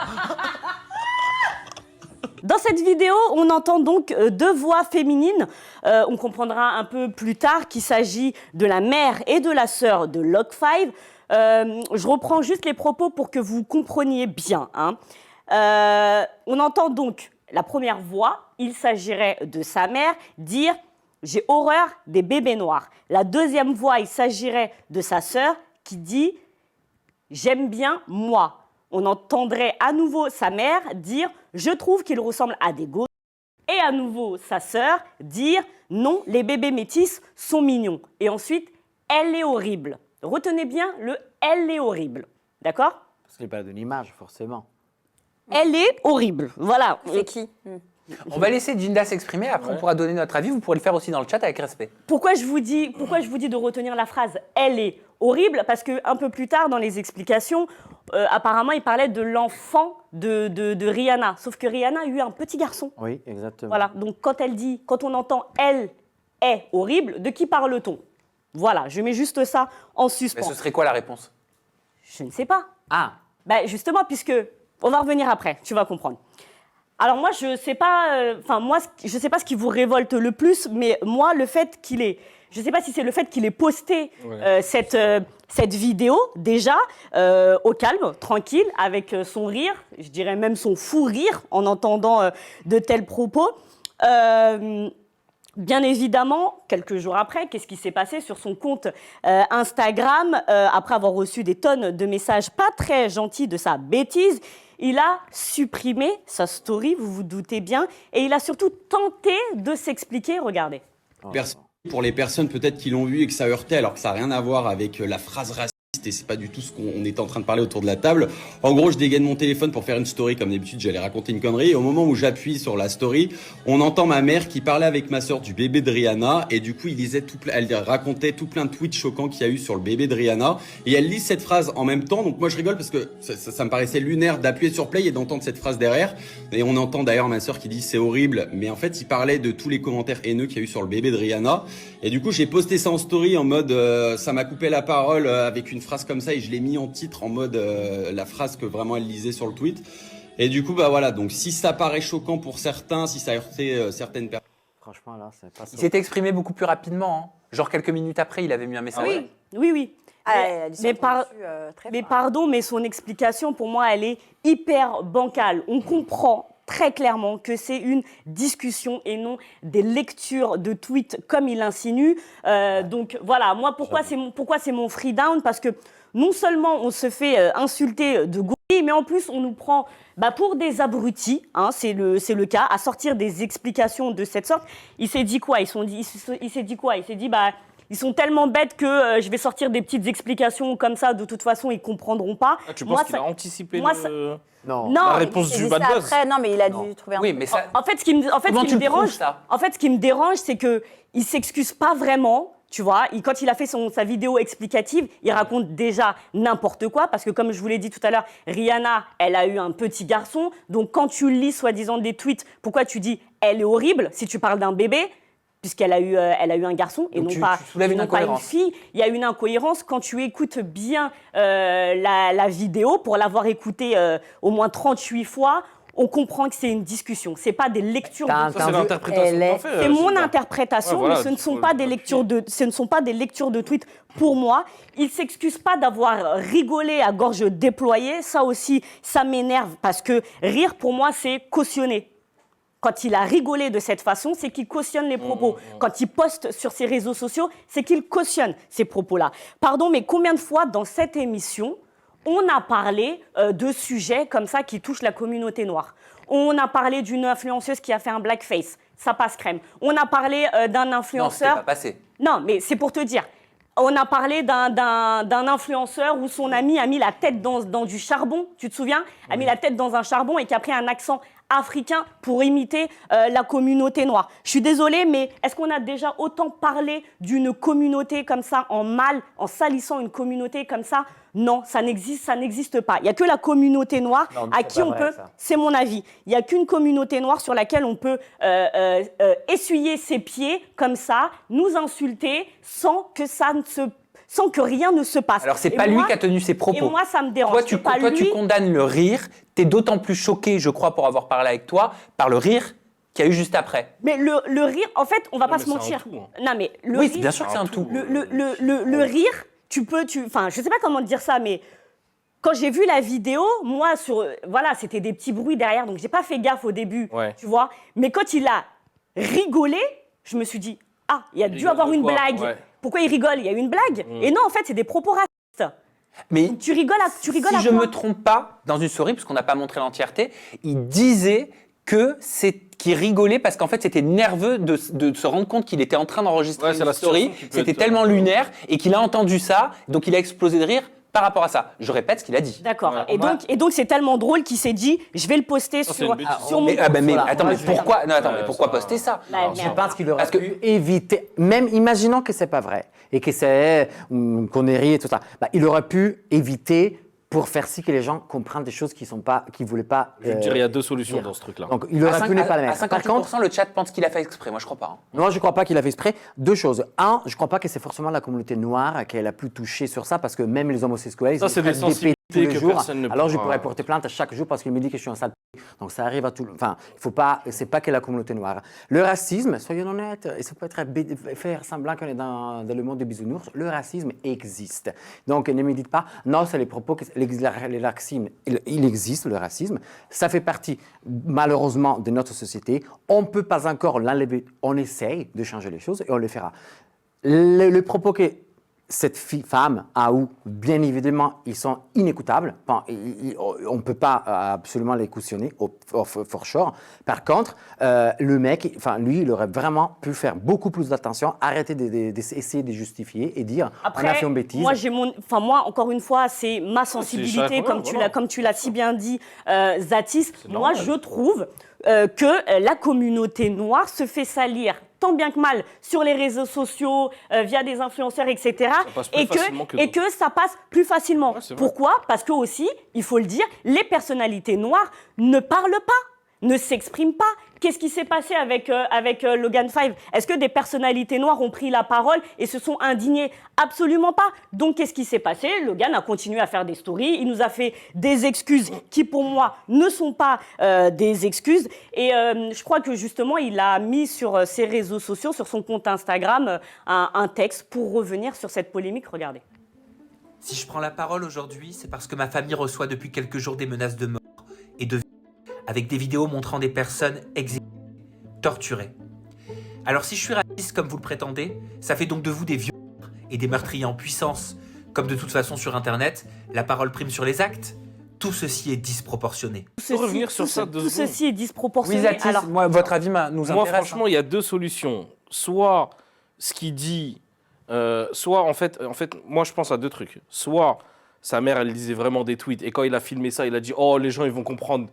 Dans cette vidéo, on entend donc deux voix féminines. On comprendra un peu plus tard qu'il s'agit de la mère et de la sœur de Lock5. Je reprends juste les propos pour que vous compreniez bien. Hein. On entend donc la première voix, il s'agirait de sa mère, dire « J'ai horreur des bébés noirs ». La deuxième voix, il s'agirait de sa sœur qui dit « J'aime bien moi ». On entendrait à nouveau sa mère dire « Je trouve qu'il ressemble à des gorilles ». Et à nouveau sa sœur dire « Non, les bébés métis sont mignons ». Et ensuite « Elle est horrible ». Retenez bien le « Elle est horrible ». D'accord ? Parce qu'il n'y a pas de l'image, forcément. Elle est horrible. Voilà. C'est qui? On va laisser Jinda s'exprimer, après on pourra donner notre avis, vous pourrez le faire aussi dans le chat avec respect. Pourquoi je vous dis de retenir la phrase « Elle est horrible » Parce qu'un peu plus tard dans les explications, apparemment il parlait de l'enfant de Rihanna. Sauf que Rihanna a eu un petit garçon. Oui, exactement. Voilà, donc quand on entend « Elle est horrible », de qui parle-t-on? Voilà, je mets juste ça en Mais suspens. ce serait quoi la réponse? Je ne sais pas. Ah, Bah, justement, puisque On va revenir après, tu vas comprendre. Alors moi, je sais pas, je sais pas ce qui vous révolte le plus, mais moi, le fait qu'il ait, je sais pas si c'est le fait qu'il ait posté cette vidéo déjà au calme, tranquille, avec son rire, je dirais même son fou rire en entendant de tels propos. Bien évidemment, quelques jours après, qu'est-ce qui s'est passé sur son compte Instagram après avoir reçu des tonnes de messages pas très gentils de sa bêtise? Il a supprimé sa story, vous vous doutez bien, et il a surtout tenté de s'expliquer. Regardez. Pour les personnes peut-être qui l'ont vu et que ça heurtait, alors que ça n'a rien à voir avec la phrase raciste et c'est pas du tout ce qu'on était en train de parler autour de la table. En gros, je dégaine mon téléphone pour faire une story comme d'habitude, j'allais raconter une connerie. Et au moment où j'appuie sur la story, on entend ma mère qui parlait avec ma sœur du bébé de Rihanna et du coup, elle racontait tout plein de tweets choquants qu'il y a eu sur le bébé de Rihanna et elle lit cette phrase en même temps. Donc moi, je rigole parce que ça me paraissait lunaire d'appuyer sur play et d'entendre cette phrase derrière. Et on entend d'ailleurs ma sœur qui dit c'est horrible, mais en fait, il parlait de tous les commentaires haineux qu'il y a eu sur le bébé de Rihanna. Et du coup, j'ai posté ça en story en mode ça m'a coupé la parole avec une phrase comme ça et je l'ai mis en titre en mode la phrase que vraiment elle lisait sur le tweet. Et du coup, bah voilà, donc si ça paraît choquant pour certains, si ça a heurté certaines personnes. Franchement, là, c'est pas ça. Il s'était exprimé beaucoup plus rapidement. Hein. Genre quelques minutes après, il avait mis un message. Oui. Mais pardon, mais son explication, pour moi, elle est hyper bancale. On comprend très clairement que c'est une discussion et non des lectures de tweets comme il insinue. Donc voilà, moi, pourquoi c'est mon free down? Parce que non seulement on se fait insulter de gourri, mais en plus on nous prend pour des abrutis, hein, c'est le cas, à sortir des explications de cette sorte. Il s'est dit quoi? Il s'est dit ils sont tellement bêtes que je vais sortir des petites explications comme ça, de toute façon ils comprendrent pas. Ah, tu penses qu'il a anticipé Non. la réponse du bad buzz? Non, mais il a dû trouver un... Oui, mais ça... En fait, ce qui me dérange, c'est que il s'excuse pas vraiment. Tu vois, quand il a fait sa vidéo explicative, il raconte déjà n'importe quoi parce que comme je vous l'ai dit tout à l'heure, Rihanna, elle a eu un petit garçon. Donc quand tu lis soi-disant des tweets, pourquoi tu dis elle est horrible si tu parles d'un bébé? Puisqu'elle a eu un garçon et non pas une fille. Il y a une incohérence. Quand tu écoutes bien la vidéo, pour l'avoir écoutée au moins 38 fois, on comprend que c'est une discussion. C'est pas des lectures de... Ça, c'est l'interprétation que t'en fais. C'est mon interprétation, mais ce ne sont pas des lectures de tweets pour moi. Il s'excuse pas d'avoir rigolé à gorge déployée. Ça aussi, ça m'énerve parce que rire, pour moi, c'est cautionner. Quand il a rigolé de cette façon, c'est qu'il cautionne les propos. Quand il poste sur ses réseaux sociaux, c'est qu'il cautionne ces propos-là. Pardon, mais combien de fois dans cette émission, on a parlé de sujets comme ça qui touchent la communauté noire? On a parlé d'une influenceuse qui a fait un blackface. Ça passe crème. On a parlé d'un influenceur... Non, c'était pas passé. Non, mais c'est pour te dire. On a parlé d'un influenceur où son ami a mis la tête dans du charbon, tu te souviens? A mis la tête dans un charbon et qui a pris un accent africain pour imiter la communauté noire. Je suis désolée, mais est-ce qu'on a déjà autant parlé d'une communauté comme ça en mal, en salissant une communauté comme ça? Non, ça n'existe pas. Il n'y a que la communauté noire à qui on peut, c'est mon avis, il n'y a qu'une communauté noire sur laquelle on peut essuyer ses pieds comme ça, nous insulter sans que rien ne se passe. Alors, c'est pas lui qui a tenu ses propos. Et moi, ça me dérange. Toi, tu condamnes le rire. Tu es d'autant plus choqué, je crois, pour avoir parlé avec toi, par le rire qu'il y a eu juste après. Mais le rire, en fait, on va pas se mentir. Non, mais oui, bien sûr que c'est un tout. Le rire, enfin, je sais pas comment te dire ça, mais quand j'ai vu la vidéo, moi, c'était des petits bruits derrière, donc j'ai pas fait gaffe au début, tu vois. Mais quand il a rigolé, je me suis dit, ah, il y a dû avoir une blague. Ouais. Pourquoi il rigole? Il y a eu une blague. Et non, en fait, c'est des propos racistes. Mais donc, tu rigoles à si je me trompe pas, dans une story, parce qu'on n'a pas montré l'entièreté, il disait qu'il rigolait parce qu'en fait, c'était nerveux de se rendre compte qu'il était en train d'enregistrer une story. C'était tellement lunaire et qu'il a entendu ça, donc il a explosé de rire par rapport à ça. Je répète ce qu'il a dit. D'accord. Ouais, et donc c'est tellement drôle qu'il s'est dit, je vais le poster sur mon... Mais attends, mais pourquoi pourquoi poster ça? Je pense qu'il aurait pu éviter, même imaginons que c'est pas vrai et que c'est une connerie et tout ça, il aurait pu éviter pour faire si que les gens comprennent des choses qui voulaient pas. Je dirais il y a deux solutions dans ce truc-là. Donc il aurait pu ne pas le mettre. À 50%, par contre, le chat pense qu'il a fait exprès. Moi, je crois pas. Hein. Non, je crois pas qu'il a fait exprès. Deux choses. Un, je crois pas que c'est forcément la communauté noire qui est la plus touchée sur ça, parce que même les homosexuels, ça, c'est des sensibilités tous les que jours. personne ne Alors je pourra- pourrais porter plainte à chaque jour parce qu'il me dit que je suis un sale. Donc ça arrive à tout. Enfin, il faut pas. C'est pas que la communauté noire. Le racisme, soyons honnêtes, et ça peut être faire semblant qu'on est dans le monde des bisounours. Le racisme existe. Donc ne me dites pas non, c'est les propos que le racisme. Il existe le racisme. Ça fait partie malheureusement de notre société. On peut pas encore l'enlever. On essaye de changer les choses et on le fera. Le propos que cette femme a eu, bien évidemment, ils sont inécoutables. Bon, on ne peut pas absolument les cautionner, for sure. Par contre, le mec, lui, il aurait vraiment pu faire beaucoup plus d'attention, arrêter d'essayer de justifier et dire Après, on a fait une bêtise. Moi, encore une fois, c'est ma sensibilité, chacun, comme tu l'as si bien dit, Zatis. Moi, je trouve que la communauté noire se fait salir tant bien que mal sur les réseaux sociaux, via des influenceurs, etc. Et que ça passe plus facilement. Pourquoi? Parce que aussi, il faut le dire, les personnalités noires ne parlent pas, ne s'expriment pas. Qu'est-ce qui s'est passé avec Logan 5? Est-ce que des personnalités noires ont pris la parole et se sont indignées? Absolument pas. Donc, qu'est-ce qui s'est passé? Logan a continué à faire des stories. Il nous a fait des excuses qui, pour moi, ne sont pas des excuses. Et je crois que, justement, il a mis sur ses réseaux sociaux, sur son compte Instagram, un texte pour revenir sur cette polémique. Regardez. Si je prends la parole aujourd'hui, c'est parce que ma famille reçoit depuis quelques jours des menaces de mort et de avec des vidéos montrant des personnes exécutées, torturées. Alors si je suis raciste comme vous le prétendez, ça fait donc de vous des violeurs et des meurtriers en puissance. Comme de toute façon sur Internet, la parole prime sur les actes. Tout ceci est disproportionné. Tout ceci est disproportionné. Oui, Zatis, moi, votre avis nous intéresse. Moi, franchement, il y a deux solutions. Soit ce qu'il dit, soit en fait, moi, je pense à deux trucs. Soit sa mère, elle lisait vraiment des tweets, et quand il a filmé ça, il a dit « Oh, les gens, ils vont comprendre ».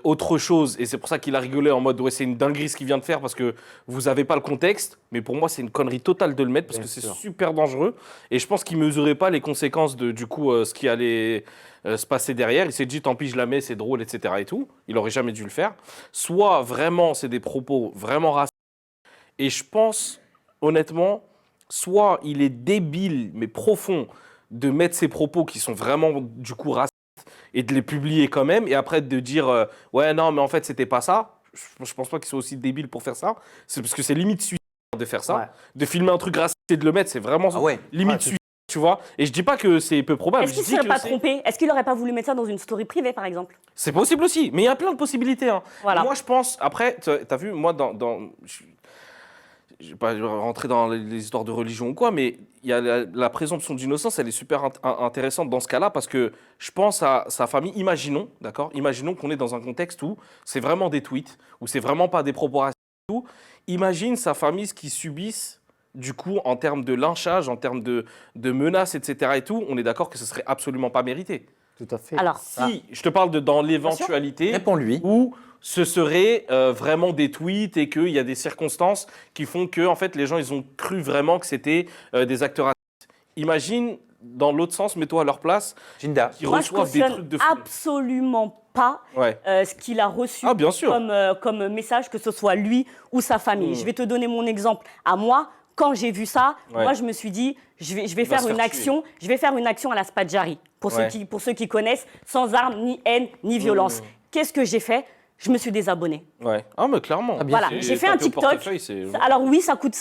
Autre chose, et c'est pour ça qu'il a rigolé en mode ouais, c'est une dinguerie ce qu'il vient de faire parce que vous n'avez pas le contexte, mais pour moi c'est une connerie totale de le mettre parce que c'est super dangereux et je pense qu'il ne mesurait pas les conséquences de du coup ce qui allait se passer derrière. Il s'est dit tant pis je la mets, c'est drôle, etc. et tout. Il aurait jamais dû le faire. Soit vraiment c'est des propos vraiment racistes et je pense honnêtement soit il est débile mais profond de mettre ces propos qui sont vraiment du coup racistes et de les publier quand même, et après de dire ouais non mais en fait c'était pas ça. Je pense pas qu'ils soient aussi débiles pour faire ça. C'est parce que c'est limite suicide de faire ça, de filmer un truc raciste et de le mettre, c'est vraiment limite suicide, tu vois. Et je dis pas que c'est peu probable. Est-ce qu'il ne serait pas trompé? Est-ce qu'il aurait pas voulu mettre ça dans une story privée par exemple? C'est possible aussi, mais il y a plein de possibilités. Hein. Voilà. Moi je pense, après, t'as vu, moi je ne vais pas rentrer dans les histoires de religion ou quoi, mais il y a la présomption d'innocence, elle est super intéressante dans ce cas-là parce que je pense à sa famille. Imaginons, d'accord, imaginons qu'on est dans un contexte où c'est vraiment des tweets, où c'est vraiment pas des propos racistes et tout. Imagine sa famille ce qu'ils subissent du coup en termes de lynchage, en termes de menaces, etc. et tout. On est d'accord que ce serait absolument pas mérité. Tout à fait. Alors, si je te parle dans l'éventualité, réponds-lui, où ce serait vraiment des tweets et qu'il y a des circonstances qui font que en fait, les gens ils ont cru vraiment que c'était des acteurs racistes. Imagine, dans l'autre sens, mets-toi à leur place, Jinda, qui reçoivent des trucs de fou. Absolument pas ce qu'il a reçu comme message, que ce soit lui ou sa famille. Je vais te donner mon exemple. À moi, quand j'ai vu ça, moi je me suis dit, je vais faire une action à la Spadjari, pour ceux qui connaissent, sans armes, ni haine, ni violence. Qu'est-ce que j'ai fait? Je me suis désabonnée. Ouais. Ah, mais clairement. Voilà, j'ai fait un TikTok. Alors oui, ça coûte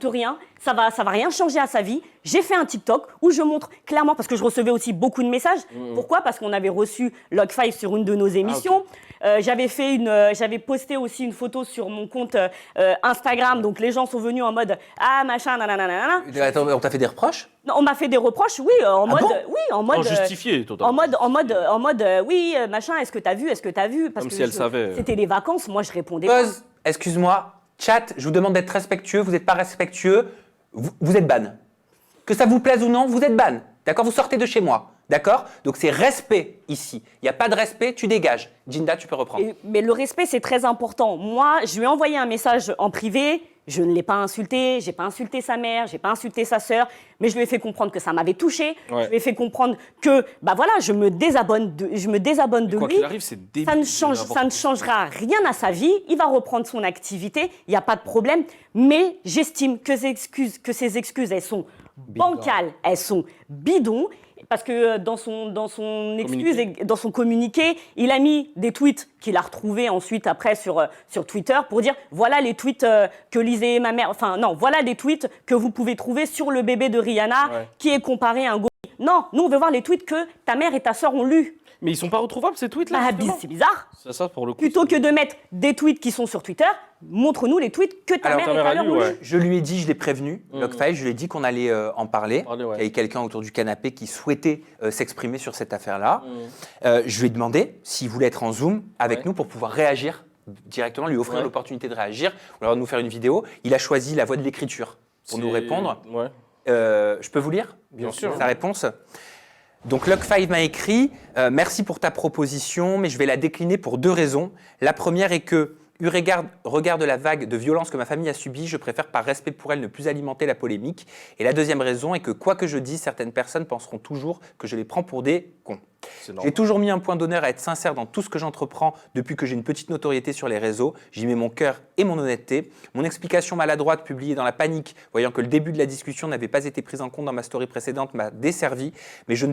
rien. Ça va rien changer à sa vie. J'ai fait un TikTok où je montre clairement, parce que je recevais aussi beaucoup de messages. Pourquoi? Parce qu'on avait reçu Log5 sur une de nos émissions. J'avais posté aussi une photo sur mon compte Instagram. Donc les gens sont venus en mode ah machin nanana. Attends, on t'a fait des reproches? Non, on m'a fait des reproches, oui, en mode justifié, totalement. En mode oui, machin, est-ce que t'as vu? Parce Comme que si elle savait. C'était les vacances, moi je répondais Pause, excuse-moi, chat, je vous demande d'être respectueux, vous n'êtes pas respectueux, vous êtes ban. Que ça vous plaise ou non, vous êtes ban. D'accord? Vous sortez de chez moi. D'accord? Donc c'est respect ici. Il n'y a pas de respect, tu dégages. Jinda, tu peux reprendre. Mais le respect, c'est très important. Moi, je lui ai envoyé un message en privé. Je ne l'ai pas insulté, j'ai pas insulté sa mère, j'ai pas insulté sa sœur, mais je lui ai fait comprendre que ça m'avait touché. Je lui ai fait comprendre que, bah voilà, je me désabonne de quoi lui. Qu'il arrive, c'est débile, ça ne changera rien à sa vie. Il va reprendre son activité, il n'y a pas de problème. Mais j'estime que ces excuses, elles sont bancales, elles sont bidons. Parce que dans son excuse et dans son communiqué, il a mis des tweets qu'il a retrouvés ensuite après sur Twitter pour dire voilà les tweets que lisait ma mère. Enfin non, voilà des tweets que vous pouvez trouver sur le bébé de Rihanna qui est comparé à un gorille. Non, nous on veut voir les tweets que ta mère et ta sœur ont lus. Mais ils sont pas retrouvables ces tweets-là. C'est bizarre. C'est ça pour le coup. Plutôt que de mettre des tweets qui sont sur Twitter, montre-nous les tweets que ta mère et ta sœur ont lus. Je lui ai dit, je l'ai prévenu, Lockfive, je lui ai dit qu'on allait en parler. Il y avait quelqu'un autour du canapé qui souhaitait s'exprimer sur cette affaire-là. Je lui ai demandé s'il voulait être en Zoom avec nous pour pouvoir réagir directement, lui offrir l'opportunité de réagir, ou alors de nous faire une vidéo. Il a choisi la voie de l'écriture pour nous répondre. Je peux vous lire Bien sûr. sa réponse. Donc Lock5 m'a écrit « Merci pour ta proposition, mais je vais la décliner pour 2 raisons. La première est que, eu regard de la vague de violence que ma famille a subie, je préfère par respect pour elle ne plus alimenter la polémique. Et la deuxième raison est que, quoi que je dise, certaines personnes penseront toujours que je les prends pour des cons. J'ai toujours mis un point d'honneur à être sincère dans tout ce que j'entreprends depuis que j'ai une petite notoriété sur les réseaux. J'y mets mon cœur et mon honnêteté. Mon explication maladroite publiée dans la panique, voyant que le début de la discussion n'avait pas été prise en compte dans ma story précédente, m'a desservi. Mais je ne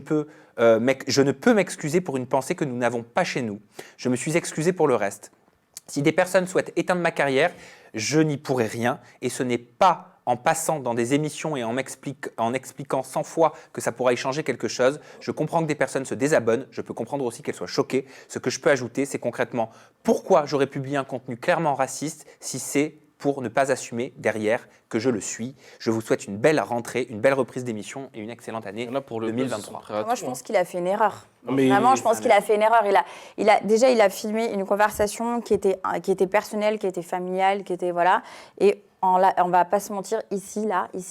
peux m'excuser pour une pensée que nous n'avons pas chez nous. Je me suis excusé pour le reste. Si des personnes souhaitent éteindre ma carrière, je n'y pourrai rien. Et ce n'est pas en passant dans des émissions et en expliquant 100 fois que ça pourra y changer quelque chose. Je comprends que des personnes se désabonnent, je peux comprendre aussi qu'elles soient choquées. Ce que je peux ajouter, c'est concrètement pourquoi j'aurais publié un contenu clairement raciste si c'est pour ne pas assumer derrière que je le suis. Je vous souhaite une belle rentrée, une belle reprise d'émission et une excellente année 2023. Moi, je pense qu'il a fait une erreur. Mais... Vraiment, je pense qu'il a fait une erreur. Il a filmé une conversation qui était personnelle, qui était familiale, qui était voilà. Et on va pas se mentir, ici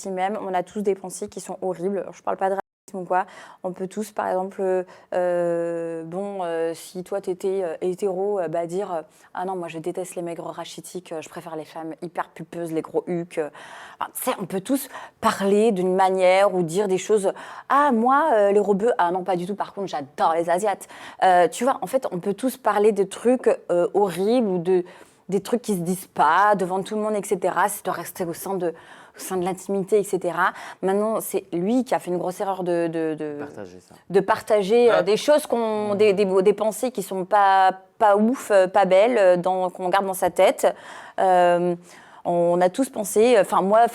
même, on a tous des pensées qui sont horribles. Je parle pas de racisme ou quoi. On peut tous, par exemple, si toi t'étais hétéro, dire ah non, moi je déteste les maigres rachitiques, je préfère les femmes hyper pulpeuses, les gros hucs. On peut tous parler d'une manière ou dire des choses. Ah moi, les rebeux, ah non pas du tout. Par contre, j'adore les asiates. Tu vois, en fait, on peut tous parler de trucs horribles ou des trucs qui se disent pas devant tout le monde, etc. Ça doit rester au sein de l'intimité, etc. Maintenant, c'est lui qui a fait une grosse erreur de partager des choses, des pensées qui sont pas ouf, pas belles, qu'on garde dans sa tête. On a tous pensé, on va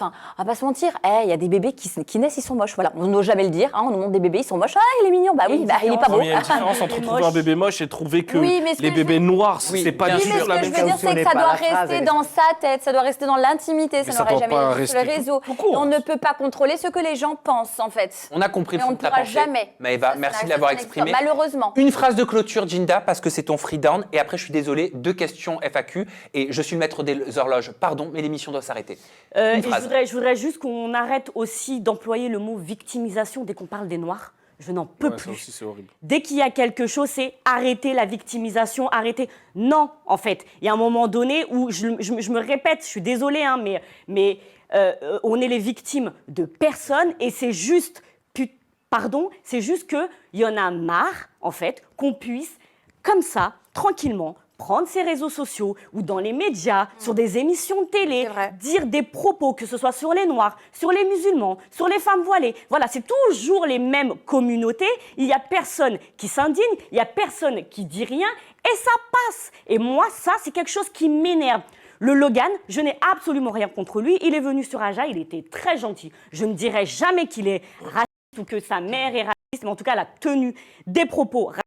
pas se mentir, il y a des bébés qui naissent, ils sont moches. Voilà, on n'ose jamais le dire, on nous montre des bébés, ils sont moches. Ah, il est mignon, bah oui, il est pas beau. Il y a une différence entre trouver un bébé moche et trouver que les bébés noirs, c'est pas du tout la même chose. Ce que je veux dire, c'est que ça doit rester dans sa tête, ça doit rester dans l'intimité, ça n'aurait jamais été sur les réseaux. On ne peut pas contrôler ce que les gens pensent, en fait. On a compris le fond de ta pensée. Jamais. Maëva, merci de l'avoir exprimé. Malheureusement. Une phrase de clôture, Jinda, parce que c'est ton free down. Et après, je suis désolé, 2 questions FAQ. Et je suis le maître des horloges. Pardon, mais l'émission doit s'arrêter. Je voudrais juste qu'on arrête aussi d'employer le mot victimisation dès qu'on parle des Noirs. Je n'en peux plus. Ça aussi, c'est horrible. Dès qu'il y a quelque chose, c'est arrêter la victimisation, arrêter. Non, en fait, il y a un moment donné où je me répète, je suis désolée, mais on est les victimes de personne et c'est juste, c'est juste qu'il y en a marre, en fait, qu'on puisse, comme ça, tranquillement, prendre ses réseaux sociaux ou dans les médias, sur des émissions de télé, dire des propos, que ce soit sur les Noirs, sur les musulmans, sur les femmes voilées. Voilà, c'est toujours les mêmes communautés. Il n'y a personne qui s'indigne, il n'y a personne qui dit rien et ça passe. Et moi, ça, c'est quelque chose qui m'énerve. Le Logan, je n'ai absolument rien contre lui. Il est venu sur Aja, il était très gentil. Je ne dirais jamais qu'il est raciste ou que sa mère est raciste, mais en tout cas, elle a tenu des propos racistes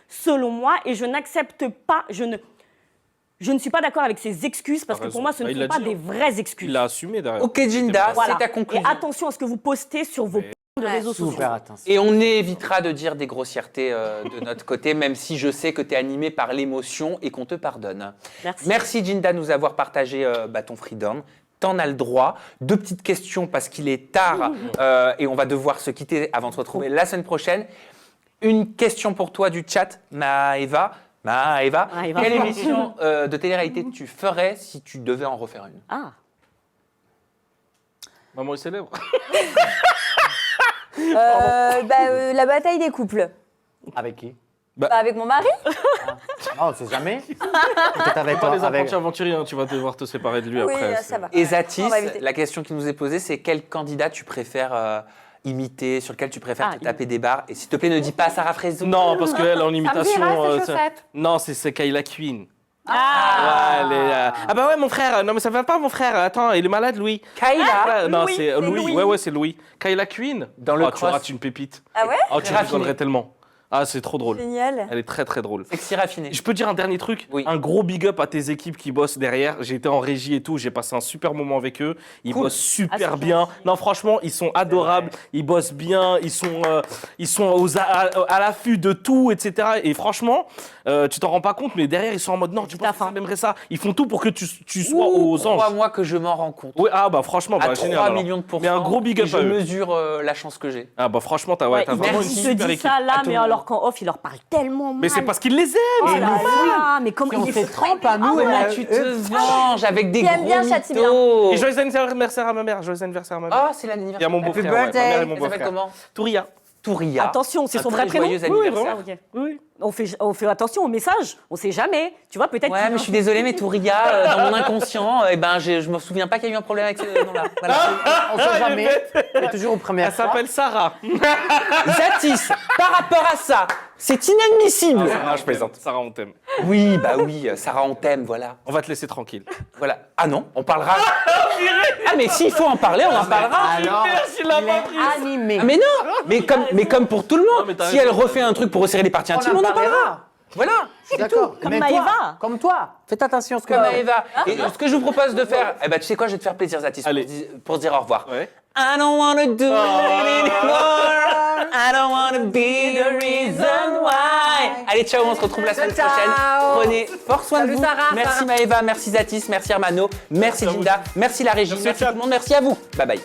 selon moi, et je n'accepte pas, je ne suis pas d'accord avec ses excuses, parce que pour moi, ce ne sont pas des vraies excuses. Il l'a assumé derrière. Ok, Jinda, c'est ta conclusion. Et attention à ce que vous postez sur vos de réseaux sociaux. Et on évitera de dire des grossièretés de notre côté, même si je sais que tu es animé par l'émotion et qu'on te pardonne. Merci Jinda de nous avoir partagé ton freedom. T'en as le droit. 2 petites questions parce qu'il est tard et on va devoir se quitter avant de se retrouver la semaine prochaine. Une question pour toi du chat, Maëva. Quelle émission de télé-réalité tu ferais si tu devais en refaire une? Maman est célèbre. La bataille des couples. Avec qui? Avec mon mari. On sait jamais. Peut-être avec les apprentis aventuriers, tu vas devoir te séparer de lui après. Ça va. Et Zatis, la question qui nous est posée, c'est quel candidat tu préfères imiter, sur lequel tu préfères te taper des barres. Et s'il te plaît, ne dis pas Sarah Frézou. Non, parce qu'elle en imitation. ses chaussettes. Non, c'est Kayla Queen. Ah. Ouais, ah bah ouais, mon frère. Non, mais ça va pas, mon frère. Attends, il est malade, Louis. Kayla Non, Louis, c'est Louis. Ouais, c'est Louis. Kayla Queen. Dans le tu cross. rates une pépite. Ah ouais? Oh, tu rigolerais tellement. Ah, c'est trop drôle. Génial. Elle est très très drôle. Sexy raffiné. Je peux dire un dernier truc? Un gros big up à tes équipes qui bossent derrière. J'ai été en régie et tout, j'ai passé un super moment avec eux. Ils bossent super bien. Non, franchement, ils sont adorables. Ils bossent bien. Ils sont à l'affût de tout, etc. Et franchement, tu t'en rends pas compte, mais derrière, ils sont en mode non, tu penses que ça m'aimerait ça. Ils font tout pour que tu sois aux anges. Crois-moi que je m'en rends compte. Oui, ah bah franchement, à bah, 3 génial, millions de pourcents. Mais un gros big up je à eux. mesure la chance que j'ai. Ah bah franchement, t'as vraiment une Il te super dit équipe. ça là, À tout mais le monde. alors qu'en off, il leur parle tellement mal. Mais c'est parce qu'ils les aiment. Oh c'est là normal. là, mais comment on il fait est trempe à nous, tu te venges avec des Qui aime gros bien, châtie bien. mythos. Et joyeux anniversaire à ma mère. Joyeux anniversaire à ma mère. Oh, c'est l'anniversaire. Il y a mon Happy beau-frère. Ouais. Ma birthday. mère et mon Elle s'appelle beau-frère. comment? Touria. Touria. Attention, c'est Un son très vrai prénom. joyeux anniversaire. Ok. Oui. On fait attention au message. On sait jamais. Tu vois, peut-être. Ouais, mais je suis désolée, mais Touria, dans mon inconscient, je me souviens pas qu'il y a eu un problème avec ce nom-là. Voilà. On sait jamais. On est toujours aux premières Elle s'appelle Sarah. Zatis, par rapport à ça, c'est inadmissible. Non, je plaisante. Sarah, on t'aime. Oui, bah oui, Sarah, on t'aime, voilà. On va te laisser tranquille. Voilà. Ah non, on parlera. Ah, mais s'il faut en parler, on en parlera. Alors, Merci, la reprise. animé. Ah, mais non, mais comme pour tout le Non, monde, mais t'as si raison. elle refait un truc pour resserrer les parties intimes, on en parlera. Voilà. Je suis d'accord. Comme Mais Maëva. toi, comme toi. Faites attention à ce que Comme Maëva. Et ce que je vous propose de faire, tu sais quoi, je vais te faire plaisir, Zatis, Allez. pour se dire au revoir. Ouais. I don't wanna do it anymore. I don't wanna be the reason why. Allez, ciao, on se retrouve la semaine prochaine. Prenez fort soin de vous. Sarah, Merci Maëva, merci Zatis, merci Armano, merci Linda, merci la régie, merci tout le monde, merci à vous. Bye bye.